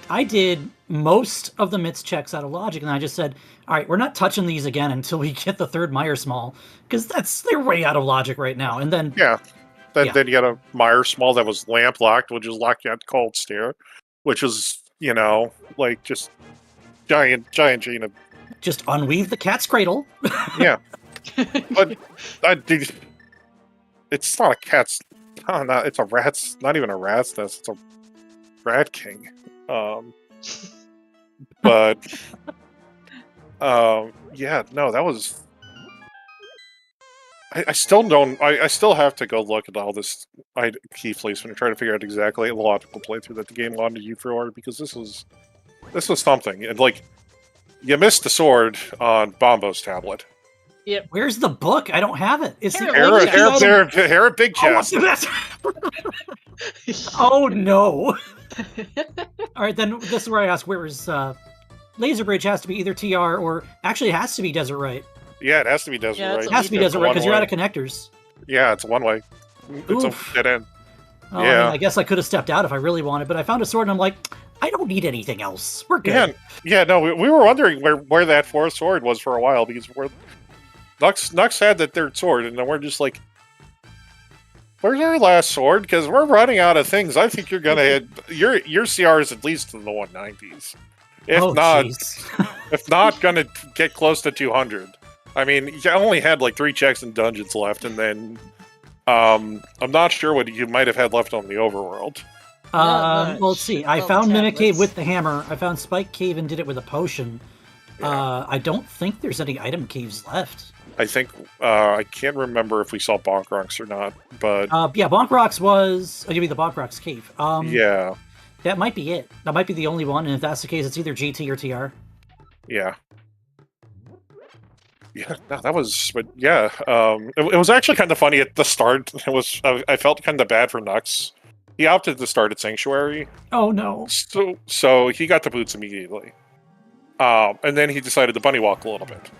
I did most of the MITS checks out of logic, and I just said, all right, we're not touching these again until we get the third Meyer Small, because they're way out of logic right now. And then then you got a Meyer Small that was lamp locked, which is locked out cold stare, which is like just giant chain of just unweave the cat's cradle. Yeah, but it's not a cat's. Oh, no, it's a rat's. Not even a rat's nest. It's a rat king. But yeah, no, that was. I still don't. I still have to go look at all this key placement and try to figure out exactly the logical playthrough that the game wanted you for, because this was something. And like, you missed the sword on Bombo's tablet. Yep. Where's the book? I don't have it. It's Hair Big Chest. Oh no! All right, then this is where I ask: where is Laser Bridge? Has to be either TR or actually it has to be Desert Right. Yeah, it has to be Desert Right. It has to be Desert Right because you're out of connectors. Yeah, it's a one-way. It's a dead end. Oh, yeah. I mean, I guess I could have stepped out if I really wanted, but I found a sword and I'm like, I don't need anything else. We're good. Yeah. No, we were wondering where that fourth sword was for a while, because Knucks had that third sword, and then we're just like, where's our last sword? Because we're running out of things. I think you're gonna hit your CR is at least in the 190s, if not gonna get close to 200. I mean, you only had like 3 checks and dungeons left, and then I'm not sure what you might have had left on the overworld. Well, let's see. I found Mimic Cave with the hammer. I found Spike Cave and did it with a potion. Yeah. I don't think there's any item caves left. I think I can't remember if we saw Bonk Rocks or not, but yeah, Bonk Rocks was. I'll give you the Bonk Rocks cave. Yeah, that might be it. That might be the only one, and if that's the case, it's either GT or TR. Yeah. Yeah, no, that was, but yeah, it was actually kind of funny at the start. I felt kind of bad for Knucks. He opted to start at Sanctuary. Oh no! So he got the boots immediately, and then he decided to bunny walk a little bit.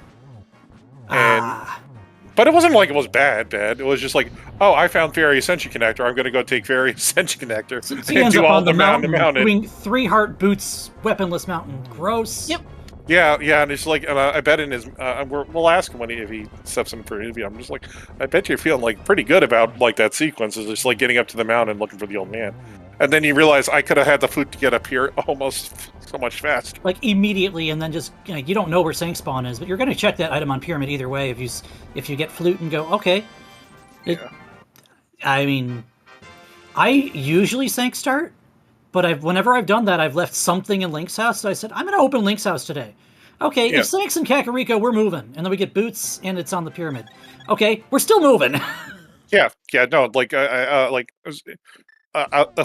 But it wasn't like it was bad. It was just like, oh, I found Fairy Ascension Connector. I'm going to go take Fairy Ascension Connector so he ends up on the mountain doing 3 heart boots, weaponless mountain. Gross. Yep. Yeah, and it's like, I bet in his, we'll ask him if he steps in for an interview. I'm just like, I bet you're feeling like pretty good about like that sequence. It's just like getting up to the mountain and looking for the old man, and then you realize I could have had the flute to get up here almost so much faster. Like immediately, and then just you don't know where Sank Spawn is, but you're going to check that item on Pyramid either way. If you get flute and go, okay. I mean, I usually Sank start. But whenever I've done that, I've left something in Link's house. So I said, I'm going to open Link's house today. Okay, if Sank's in Kakariko, we're moving. And then we get boots, and it's on the pyramid. Okay, we're still moving. Yeah, no, like, a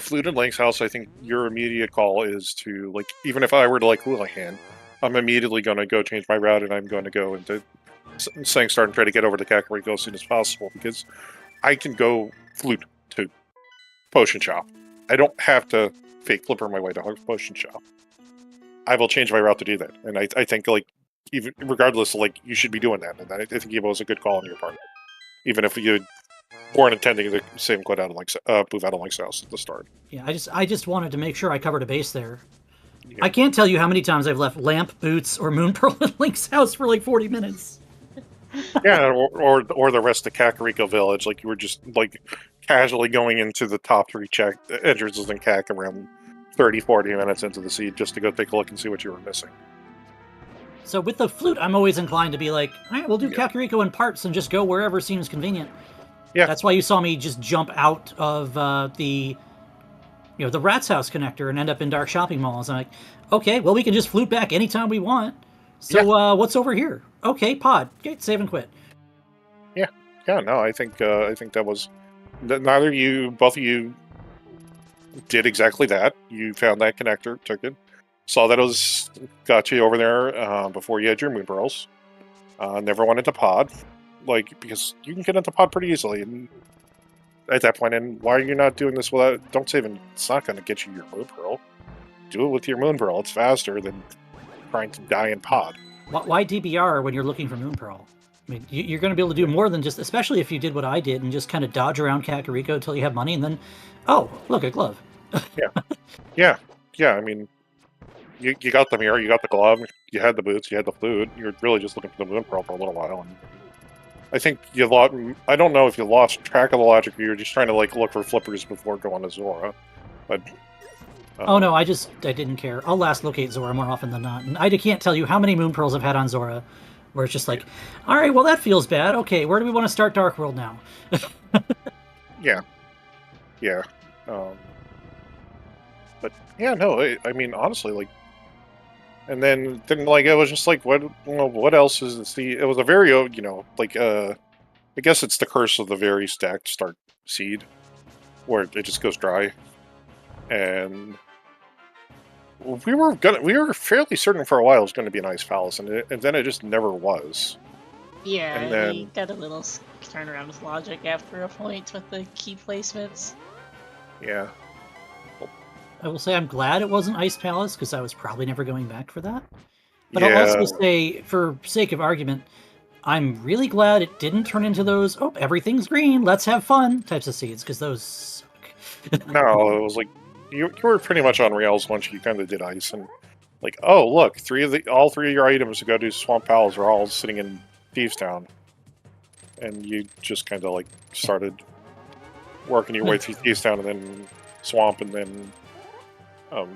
flute in Link's house, I think your immediate call is to, like, even if I were to, like, Houlihan, I'm immediately going to go change my route, and I'm going to go into Sank Start and try to get over to Kakariko as soon as possible, because I can go flute to Potion Shop. I don't have to fake flipper my way to Potion Shop. I will change my route to do that, and I think, like, even regardless, like, you should be doing that, and I think it was a good call on your part, even if you weren't intending to same move out of Link's house at the start. Yeah, I just wanted to make sure I covered a base there. Yeah. I can't tell you how many times I've left Lamp, Boots, or Moon Pearl in Link's house for like 40 minutes. Yeah, or the rest of Kakariko Village, like you were just like casually going into the top 3 check entrances in Kak around 30-40 minutes into the seed just to go take a look and see what you were missing. So with the flute, I'm always inclined to be like, all right, we'll do Kakariko in parts and just go wherever seems convenient. Yeah, that's why you saw me just jump out of the Rat's House connector and end up in Dark Shopping Malls. I'm like, okay, well, we can just flute back anytime we want. So what's over here? Okay, pod. Okay, save and quit. Yeah, no, I think that was both of you did exactly that. You found that connector, took it, saw that it got you over there before you had your moon pearls. Never went into pod, like, because you can get into pod pretty easily. And at that point, and why are you not doing this without? Don't save, and it's not going to get you your moon pearl. Do it with your moon pearl. It's faster than trying to die in pod. Why DBR when you're looking for Moon Pearl? I mean, you're going to be able to do more than just, especially if you did what I did and just kind of dodge around Kakariko until you have money, and then, oh, look, a glove. Yeah. I mean, you got the mirror, you got the glove, you had the boots, you had the flute. You're really just looking for the Moon Pearl for a little while. And I think you lost. I don't know if you lost track of the logic, or you're just trying to like look for flippers before going to Zora. But oh no, I didn't care. I'll last locate Zora more often than not, and I can't tell you how many Moon Pearls I've had on Zora, where it's just like, all right, well that feels bad. Okay, where do we want to start Dark World now? yeah. But yeah, no, I mean honestly, like, and then like it was just like, what else is this? It was a very, like I guess it's the curse of the very stacked start seed, where it just goes dry, and we were fairly certain for a while it was going to be an Ice Palace, and then it just never was. Yeah, and then we got a little turnaround with logic after a point with the key placements. Yeah. I will say I'm glad it wasn't Ice Palace, because I was probably never going back for that. But I'll also say, for sake of argument, I'm really glad it didn't turn into those, oh, everything's green, let's have fun types of seeds, because those suck. No, it was like, you were pretty much on rails once you kind of did ice, and like, oh look, all three of your items to go do Swamp Palace are all sitting in Thieves Town, and you just kind of like started working your way through Thieves Town, and then Swamp, and then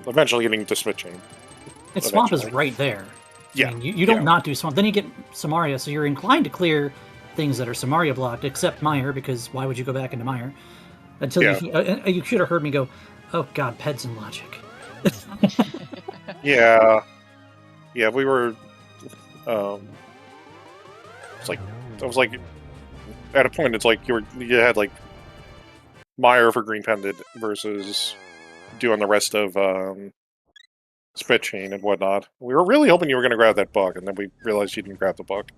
eventually getting to Smith Chain. Swamp is right there. Yeah, I mean, you don't not do Swamp. Then you get Samaria, so you're inclined to clear things that are Samaria blocked, except Mire, because why would you go back into Mire? Until you should have heard me go, oh god, Peds and Logic. Yeah, we were. It was like at a point, it's like you had like Mire for Green Pendant versus doing the rest of Spit Chain and whatnot. We were really hoping you were going to grab that book, and then we realized you didn't grab the book.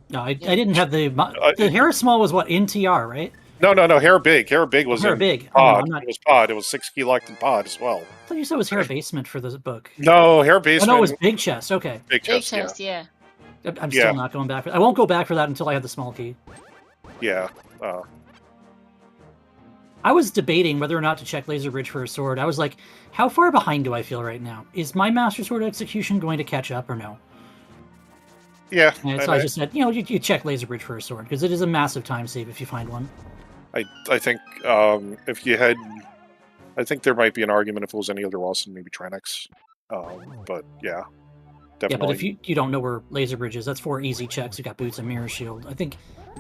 No, I didn't have the Hera Small was what, in TR, right? No, Hera Big. Hera Big was Hera Big. Pod. It was Pod. It was 6 key locked in Pod as well. I thought you said it was Hera Basement for this book. No, Hera Basement. Oh, no, it was Big Chest. Okay. Big Chest, yeah. I'm still not going back for that. I won't go back for that until I have the small key. Yeah. I was debating whether or not to check Laser Bridge for a sword. I was like, how far behind do I feel right now? Is my Master Sword execution going to catch up or no? Yeah. And so I just said, you check Laser Bridge for a sword, because it is a massive time save if you find one. I think if you had... I think there might be an argument if it was any other loss than maybe Tranix. But yeah. Definitely. Yeah, but if you don't know where Laser Bridge is, that's 4 easy checks. You got Boots and Mirror Shield. I think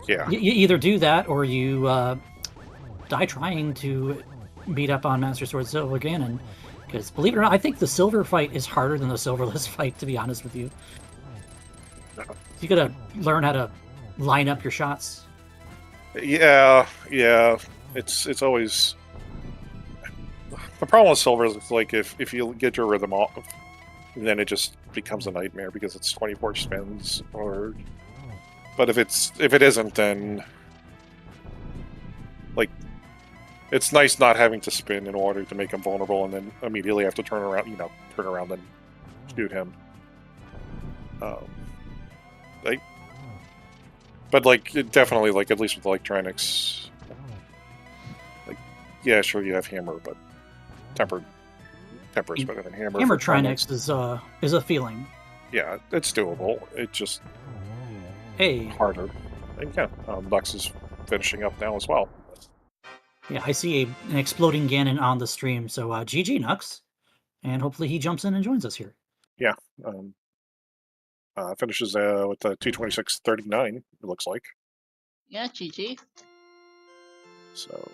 you either do that or you die trying to beat up on Master Sword Silver Ganon. Because believe it or not, I think the silver fight is harder than the silverless fight, to be honest with you. You gotta learn how to line up your shots. Yeah. It's always... The problem with silver is like if you get your rhythm off, then it just becomes a nightmare because it's 24 spins. But if it isn't, then like it's nice not having to spin in order to make him vulnerable, and then immediately have to turn around and shoot him. But like it definitely, like at least with Electronics, like yeah, sure you have Hammer, but Temper is better than Hammer. Hammer Trinix is a feeling. Yeah, it's doable. It's just harder. And yeah, Knucks is finishing up now as well. Yeah, I see an exploding Ganon on the stream, so GG Knucks, and hopefully he jumps in and joins us here. Yeah, finishes with 226.39. It looks like. Yeah, GG. So.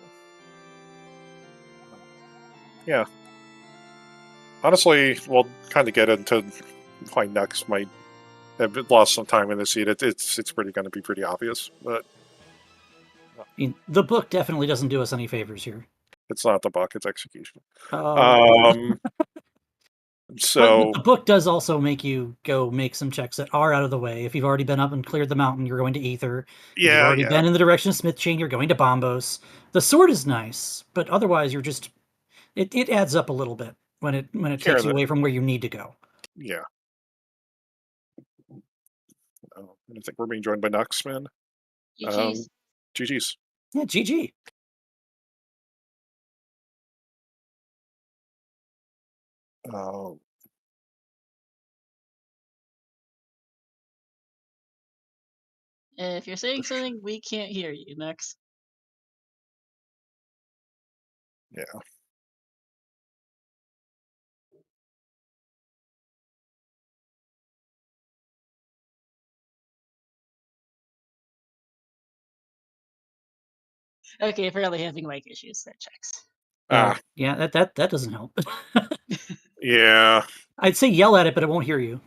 Yeah. Honestly, we'll kind of get into why Knucks might have lost some time in the seat. It's pretty going to be pretty obvious, but I mean, the book definitely doesn't do us any favors here. It's not the book; it's execution. So the book does also make you go make some checks that are out of the way. If you've already been up and cleared the mountain, you're going to Ether. If you've already been in the direction of Smith Chain, you're going to Bombos. The sword is nice, but otherwise you're just it adds up a little bit when it takes you away from where you need to go. Yeah. And I think we're being joined by Knucks, man. GG's. GG's. Yeah, GG. If you're saying something, we can't hear you, Knucks. Yeah. Okay, apparently having mic issues. That checks. Yeah, that doesn't help. Yeah. I'd say yell at it, but it won't hear you.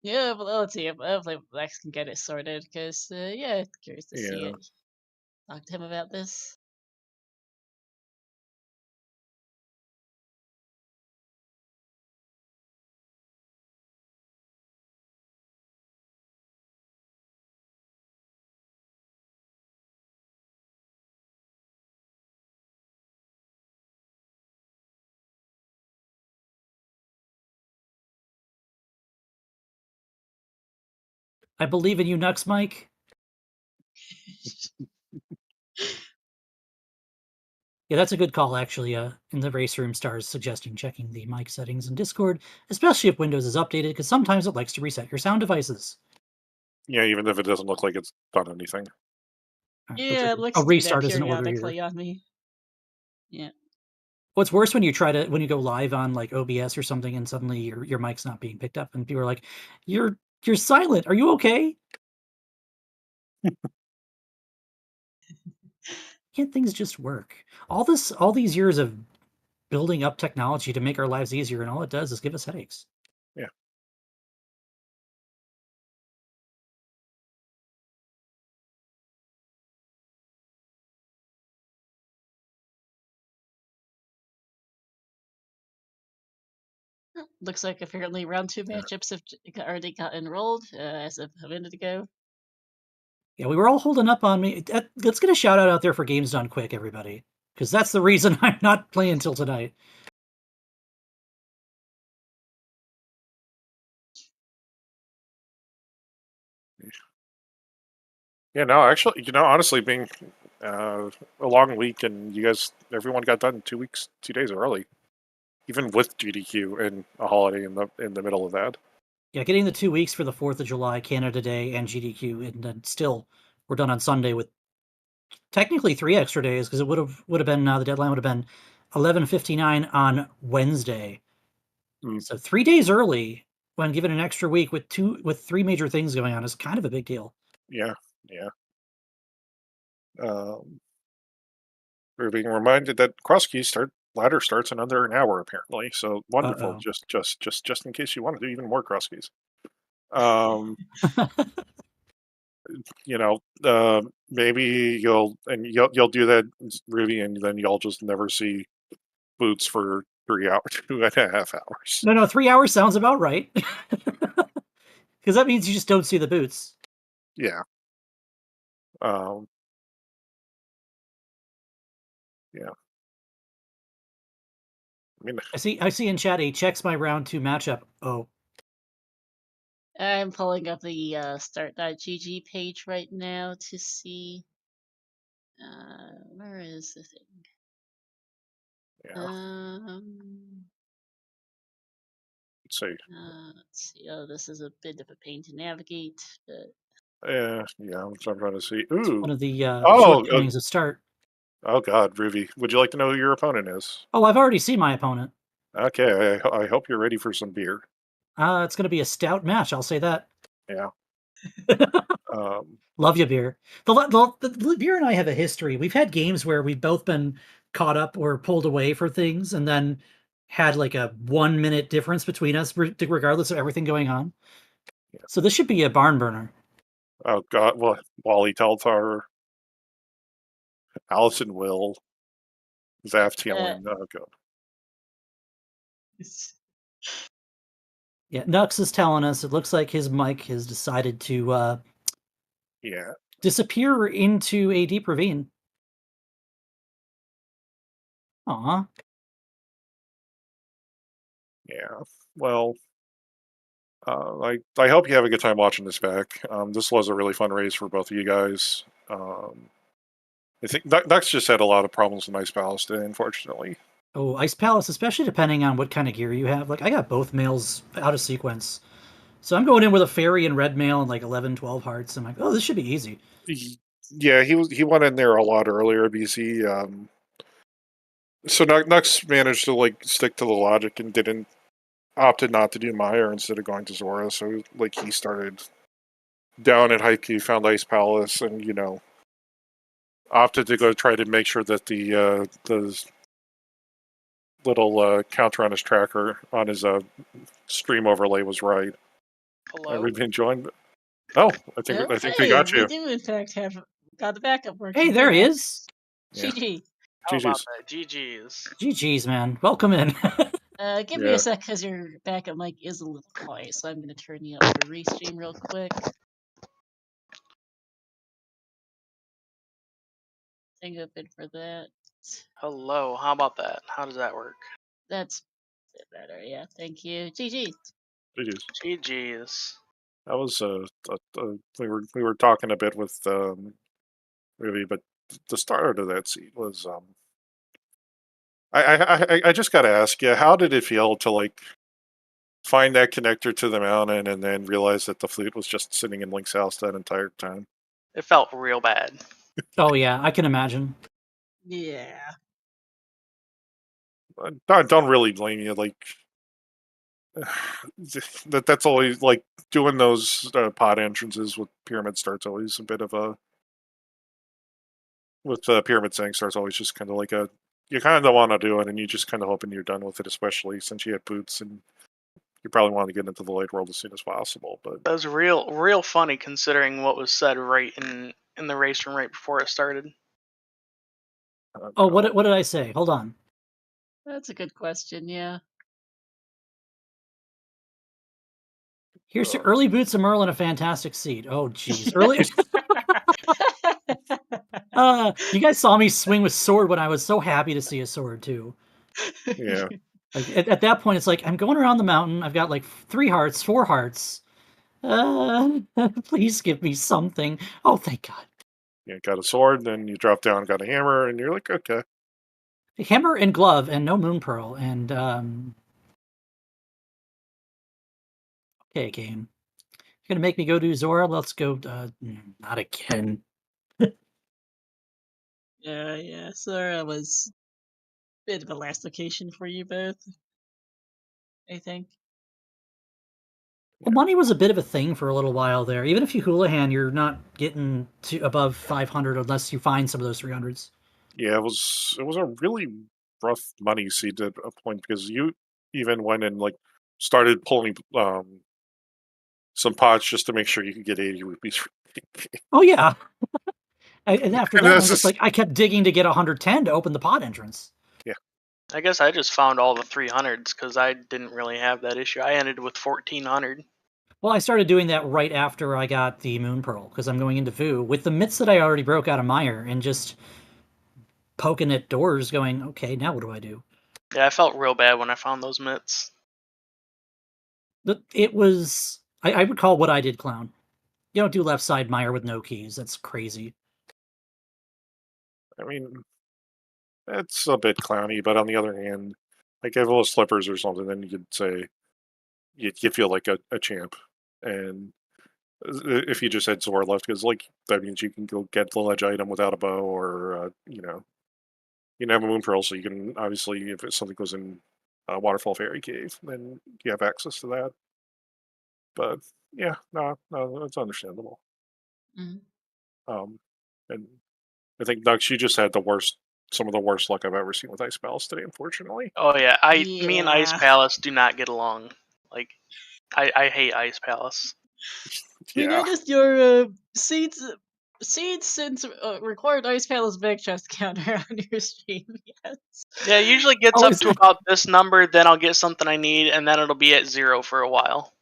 Yeah, but let's see. Hopefully Lex can get it sorted, because, yeah, curious to see it. Talk to him about this. I believe in you, Knucks, Mike. Yeah, that's a good call, actually. In the race room, Stars suggesting checking the mic settings in Discord, especially if Windows is updated, because sometimes it likes to reset your sound devices. Yeah, even if it doesn't look like it's done anything. Yeah, it likes a to do that restart is in order here. periodically on me. Yeah. What's worse when you go live on like OBS or something, and suddenly your mic's not being picked up, and people are like, "You're silent. Are you okay?" Can't things just work? All these years of building up technology to make our lives easier, and all it does is give us headaches. Yeah. Looks like apparently round 2 matchups have already got enrolled as of a minute ago. Yeah, we were all holding up on me. Let's get a shout out there for Games Done Quick, everybody, because that's the reason I'm not playing until tonight. Yeah, no, actually, honestly, being a long week, and everyone got done 2 days early, even with GDQ and a holiday in the middle of that. Yeah, getting the 2 weeks for the 4th of July, Canada Day, and GDQ, and then still we're done on Sunday with technically 3 extra days, because it would have been the deadline would have been 11:59 on Wednesday. So 3 days early when given an extra week with 3 major things going on is kind of a big deal. Yeah. We're being reminded that Crosskeys ladder starts in under an hour, apparently. So wonderful. Just in case you want to do even more Crosskeys. Maybe you'll do that, Ruby, and then you'll just never see boots for 3 hours, 2.5 hours. No, 3 hours sounds about right. Because that means you just don't see the boots. Yeah. Yeah. I mean, I see in chat he checks my round 2 matchup. Oh. I'm pulling up the start.gg page right now to see. Where is the thing? Yeah. Let's see. Let's see. Oh, this is a bit of a pain to navigate. But... Yeah, I'm trying to see. Ooh. It's one of the shortcomings of Start. Oh God, Ruby, would you like to know who your opponent is? Oh, I've already seen my opponent. Okay, I hope you're ready for some beer. It's going to be a stout match, I'll say that. Yeah. Love you, beer. The beer and I have a history. We've had games where we've both been caught up or pulled away for things, and then had like a 1 minute difference between us, regardless of everything going on. Yeah. So this should be a barn burner. Oh God, well, Wally Teltar, Allison Will, Zaftielin. Oh God. Yeah, Knucks is telling us it looks like his mic has decided to disappear into a deep ravine. Aw. Yeah. Well, I hope you have a good time watching this back. This was a really fun race for both of you guys. I think Knucks just had a lot of problems with Ice Palace today, unfortunately. Oh, Ice Palace, especially depending on what kind of gear you have. Like, I got both mails out of sequence. So I'm going in with a fairy and red mail and like 11, 12 hearts. I'm like, oh, this should be easy. Yeah, he went in there a lot earlier, BC. So Knucks managed to like stick to the logic and opted not to do Maya instead of going to Zora. So like he started down at Haiku, found Ice Palace, and opted to go try to make sure that the little counter on his tracker on his stream overlay was right. Hello? Have we been joined? Oh, I think we got you. We do in fact have got the backup working. Hey, there he is. Yeah. GG. How about GG's. that? GG's. GG's, man. Welcome in. Give me Yeah. a sec because your backup mic is a little quiet, so I'm going to turn you up for restream real quick. Thank you for that. Hello. How about that? How does that work? That's better. Yeah, thank you. GG. GG's. GG's. That was we were talking a bit with Ruby, but the start of that seed was I just got to ask you, how did it feel to like find that connector to the mountain and then realize that the flute was just sitting in Link's house that entire time? It felt real bad. Oh, yeah, I can imagine. Yeah. I don't really blame you. Like that's always like doing those pod entrances with pyramid starts always a bit of a with pyramid saying starts always just kind of like a you kind of don't want to do it and you just kind of hoping you're done with it, especially since you had boots and you probably want to get into the light world as soon as possible. But That was real funny considering what was said right in the race room right before it started. Oh, what did I say? Hold on. That's a good question, yeah. Here's your early boots of Merlin, a fantastic seed. Oh, jeez. Early. You guys saw me swing with sword when I was so happy to see a sword, too. Yeah. Like, at that point, it's like, I'm going around the mountain. I've got like 3 hearts, 4 hearts. Please give me something. Oh, thank God. Yeah, got a sword, then you drop down, got a hammer, and you're like, okay. Hammer and glove and no moon pearl. And, okay, game. You're going to make me go do Zora? Let's go. Not again. Yeah, Sora was a bit of a last location for you both, I think. Well, money was a bit of a thing for a little while there. Even if you Houlihan, you're not getting to above 500 unless you find some of those 300s. Yeah, it was a really rough money seed at a point because you even went and like started pulling some pots just to make sure you could get 80 rupees. Oh yeah. And after And that, that's I was just like, I kept digging to get 110 to open the pot entrance. Yeah. I guess I just found all the 300s because I didn't really have that issue. I ended with 1400. Well, I started doing that right after I got the Moon Pearl because I'm going into Vu with the mitts that I already broke out of Meyer and just poking at doors going, okay, now what do I do? Yeah, I felt real bad when I found those mitts. It was, I would call what I did clown. You don't do left side Meyer with no keys. That's crazy. I mean, it's a bit clowny, but on the other hand, like if it was slippers or something, then you could say you feel like a champ. And if you just had Zora left, because like that means you can go get the ledge item without a bow, or you can have a moon pearl, so you can obviously if something goes in Waterfall Fairy Cave, then you have access to that. But yeah, no, that's understandable. Mm-hmm. And I think Knucks, you just had some of the worst luck I've ever seen with Ice Palace today, unfortunately. Oh yeah, me and Ice Palace do not get along. Like, I hate Ice Palace. We Yeah. noticed your seeds since required Ice Palace back chest counter on your stream. Yes. Yeah, it usually gets up to about this number, then I'll get something I need, and then it'll be at 0 for a while.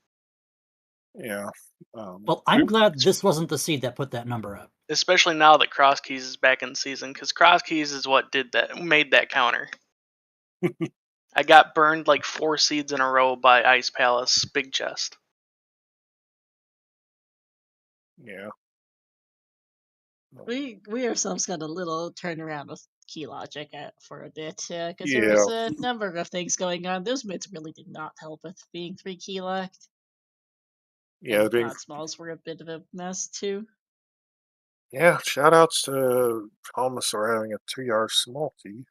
Yeah. Well, I'm glad this wasn't the seed that put that number up. Especially now that Crosskeys is back in season, because Crosskeys is what made that counter. I got burned like 4 seeds in a row by Ice Palace big chest. Yeah. We ourselves got a little turnaround with key logic for a bit, because there Yeah. was a number of things going on. Those mids really did not help with being 3 key locked. Yeah, And the pod smalls were a bit of a mess too. Yeah, shout outs to Thomas for having a 2-yard small key.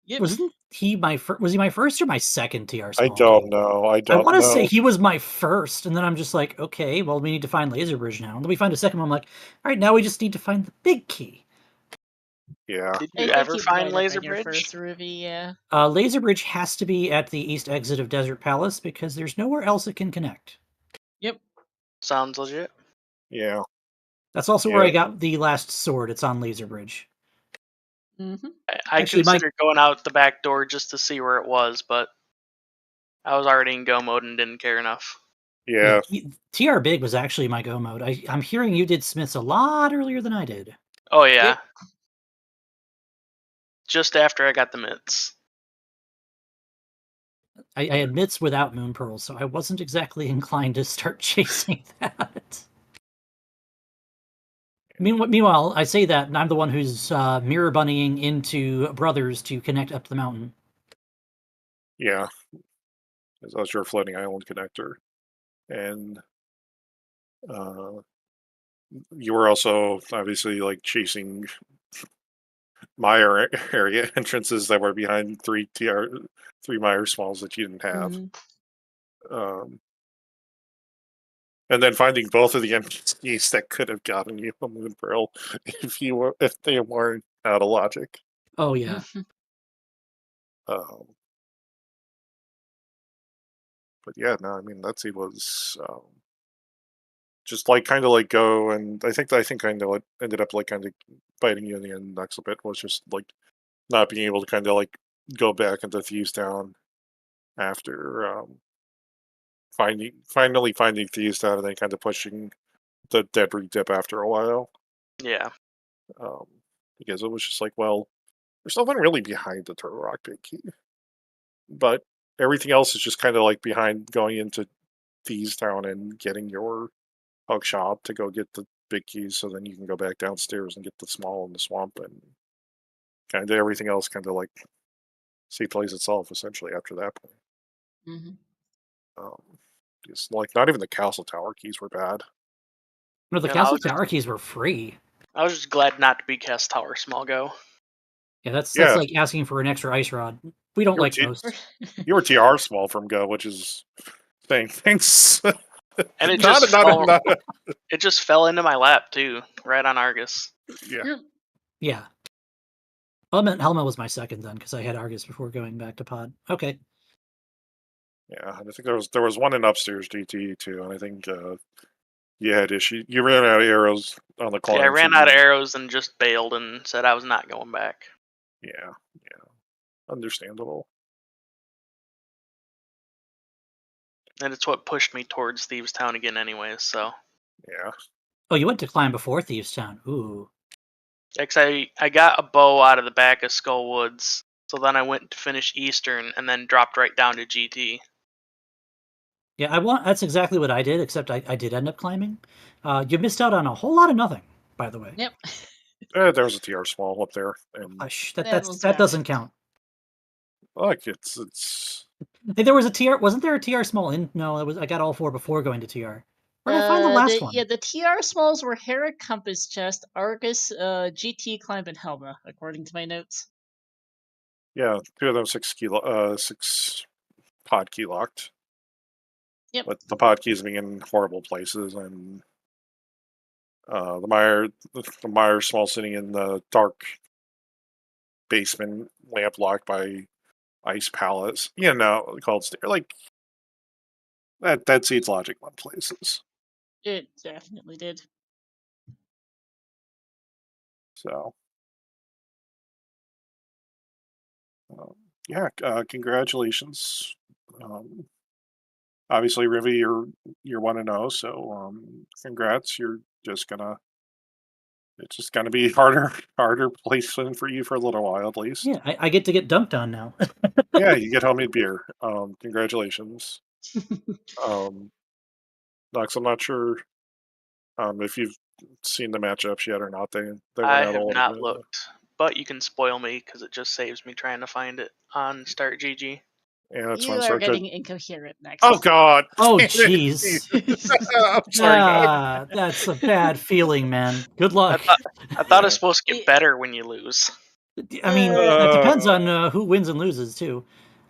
Yep. Wasn't he my first? Was he my first or my second TR I small don't key? know. I I don't want to say know. he was my first, and then I'm just like, okay, well, we need to find Laser Bridge now. And then we find a second one. I'm like, all right, now we just need to find the big key. Yeah. Did I you think ever you find might have Laser been your Bridge? first Ruby, yeah. Laser Bridge has to be at the east exit of Desert Palace because there's nowhere else it can connect. Yep. Sounds legit. Yeah. That's also where I got the last sword. It's on Laser Bridge. Mm-hmm. I Actually, considered going out the back door just to see where it was, but I was already in go mode and didn't care enough. Yeah. TR Big was actually my go mode. I'm hearing you did Smiths a lot earlier than I did. Oh yeah. Yep. Just after I got the mitts. I had mitts without Moon Pearls, so I wasn't exactly inclined to start chasing that. Meanwhile, I say that, and I'm the one who's mirror bunnying into Brothers to connect up the mountain. Yeah. As I was your floating island connector. And you were also obviously like chasing my area entrances that were behind 3 Meyer smalls that you didn't have. Mm-hmm. And then finding both of the NPCs that could have gotten you a Moon Pearl if they weren't out of logic. Oh yeah. But yeah, no, I mean that seed was just like kind of like go, and I think kind of what ended up like kind of biting you in the end next a bit was just like not being able to kind of like go back into Thieves Town after finally finding Thieves Town and then kind of pushing the debris dip after a while. Yeah. Because it was just like, well, there's nothing really behind the Turtle Rock Big Key, but everything else is just kind of like behind going into Thieves Town and getting your hug shop to go get the big keys, so then you can go back downstairs and get the small in the swamp, and kind of everything else kind of like plays itself essentially after that point. Mm-hmm. It's like not even the castle tower keys were bad. No, the Castle Tower keys were free. I was just glad not to be Cast Tower Small Go. Yeah, that's like asking for an extra ice rod. We don't like those. You were TR small from Go, which is saying things. And it it just fell into my lap too, right on Argus. Yeah. Yeah. Helma was my second then, because I had Argus before going back to Pod. Okay. Yeah, and I think there was one in upstairs GT too, and I think you had issue. You ran out of arrows on the corner. Yeah, I ran out of arrows and just bailed and said I was not going back. Yeah, understandable. And it's what pushed me towards Thieves Town again, anyways. So. Yeah. Oh, you went to climb before Thieves Town. Ooh. Because I got a bow out of the back of Skull Woods, so then I went to finish Eastern and then dropped right down to GT. Yeah, that's exactly what I did, except I did end up climbing. You missed out on a whole lot of nothing, by the way. Yep. There was a TR small up there, and that doesn't count. Like it's. Hey, there was a TR. Wasn't there a TR small in? No, I got all 4 before going to TR. Where did I find the last one? Yeah, the TR smalls were Hera Compass Chest, Argus, GT Climb, and Helma, according to my notes. Yeah, 2 of them 6 pod key locked. Yep. But the pod keys being in horrible places, and the Meyer small sitting in the dark basement, lamp locked by Ice Palace. Called like that seeds logic in places. It definitely did. So, congratulations. Obviously, Rivi, you're 1-0, so congrats. You're just gonna it's just going to be harder placement for you for a little while at least. Yeah, I get to get dunked on now. Yeah, you get homemade beer. Congratulations. Knucks, I'm not sure if you've seen the matchups yet or not. They went I out a have little not bit. looked, but you can spoil me because it just saves me trying to find it on Start GG. Yeah, that's You fine. are Start getting incoherent next. Oh God! Oh Damn it. jeez. I'm sorry, Doug. That's a bad feeling, man. Good luck. I thought it's Yeah. supposed to get better when you lose. I mean, it depends on who wins and loses too.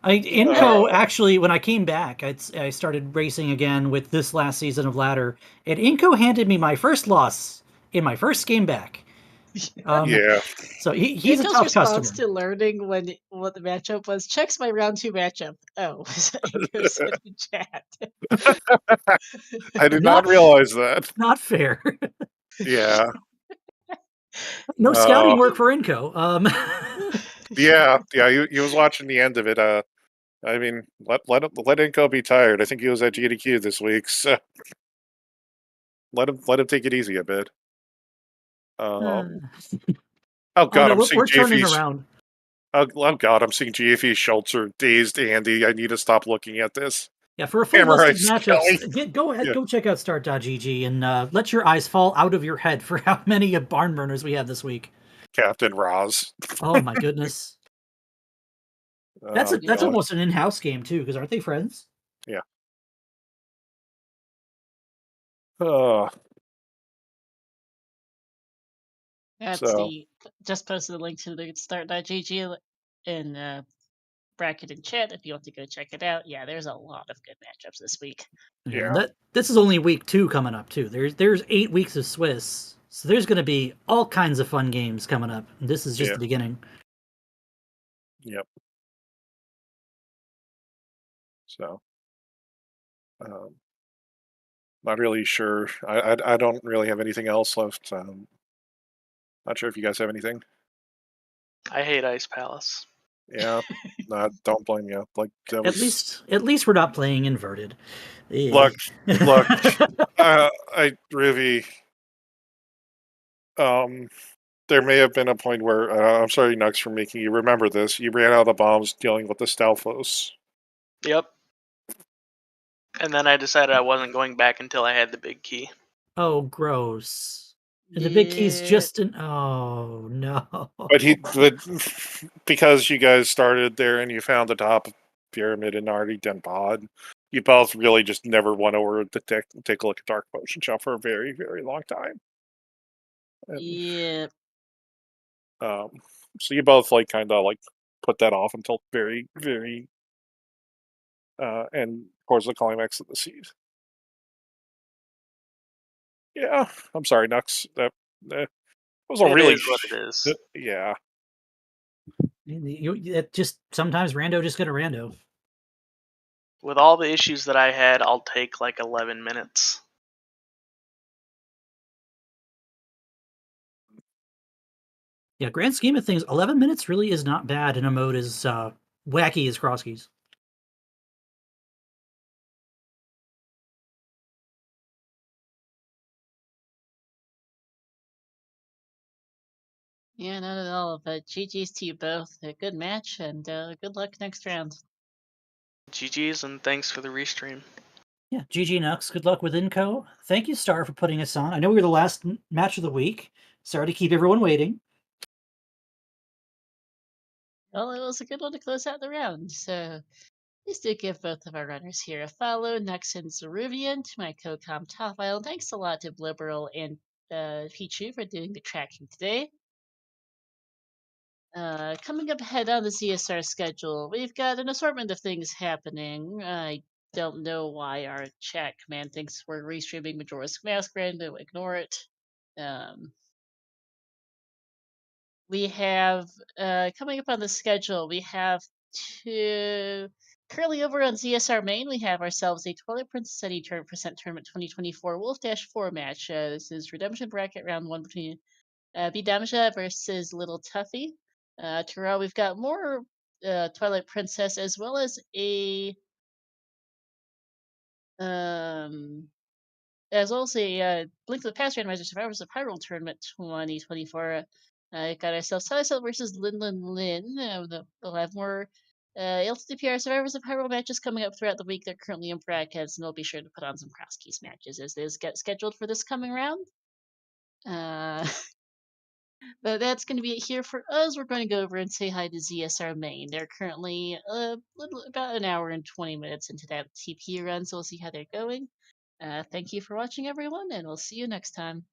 Inco actually, when I came back, I started racing again with this last season of Ladder, and Inco handed me my first loss in my first game back. Yeah. So he's a Inco's tough response customer. to learning what the matchup was, checks my round 2 matchup. Oh, was that Inco said in chat. I did not realize that. Not fair. Yeah. No scouting work for Inco. Yeah. He was watching the end of it. I mean, let Inco be tired. I think he was at GDQ this week, so let him take it easy a bit. Oh God, no, I'm seeing we're turning JFE. around. Oh God, I'm seeing GFE Schultzer dazed Andy. I need to stop looking at this. Yeah, for a full Hammer list of Ice matchups, Kelly. go ahead, Yeah. go check out start.gg and let your eyes fall out of your head for how many barn burners we have this week. Captain Roz. Oh my goodness. That's God. almost an in-house game too, because aren't they friends? Yeah. That's just posted a link to the start.gg in bracket in chat if you want to go check it out. Yeah, there's a lot of good matchups this week. Yeah. This is only week 2 coming up too. There's 8 weeks of Swiss, so there's going to be all kinds of fun games coming up. This is just the beginning. Yep. So, not really sure. I don't really have anything else left. Not sure if you guys have anything. I hate Ice Palace. Yeah, don't blame you. Like that was. At least we're not playing inverted. Look, Rivi. There may have been a point where I'm sorry, Knucks, for making you remember this. You ran out of bombs dealing with the Stalfos. Yep. And then I decided I wasn't going back until I had the big key. Oh, gross. And the big key's just an... Oh, no. But because you guys started there and you found the top pyramid and already done pod, you both really just never went over to take a look at Dark Potion Shop for a very, very long time. Yeah. So you both kind of put that off until very, very and towards the climax of the seed. Yeah, I'm sorry, Knucks. That was a really is what it is. Yeah. It just sometimes rando just get a rando. With all the issues that I had, I'll take 11 minutes. Yeah, grand scheme of things, 11 minutes really is not bad in a mode as wacky as Crosskeys. Yeah, not at all. But GG's to you both. A good match, and good luck next round. GG's, and thanks for the restream. Yeah, GG Knucks. Good luck with Inco. Thank you, Star, for putting us on. I know we were the last match of the week. Sorry to keep everyone waiting. Well, it was a good one to close out the round. So please do give both of our runners here a follow. Knucks and Zaruvyen, to my co-com Top Island. Thanks a lot to Liberal and Pichu for doing the tracking today. Coming up ahead on the CSR schedule, we've got an assortment of things happening. I don't know why our chat command thinks we're restreaming Majora's Masquerade, but ignore it. We have coming up on the schedule, we have currently over on ZSR Main, we have ourselves a Twilight Princess Eddie Percent Tournament 2024 Wolf Dash 4 match. This is Redemption Bracket Round 1 between Bidamja versus Little Tuffy. Terrell, we've got more Twilight Princess as well as a as well as a Blink of the Past Randomizer Survivors of Hyrule Tournament 2024. Got ourselves Telesel versus Lin Lin Lin. We'll have more ALttPR Survivors of Hyrule matches coming up throughout the week. They're currently in brackets, and we'll be sure to put on some Crosskeys matches as those get scheduled for this coming round. But that's going to be it here for us. We're going to go over and say hi to ZSR Main. They're currently about an hour and 20 minutes into that TP run, so we'll see how they're going. Thank you for watching, everyone, and we'll see you next time.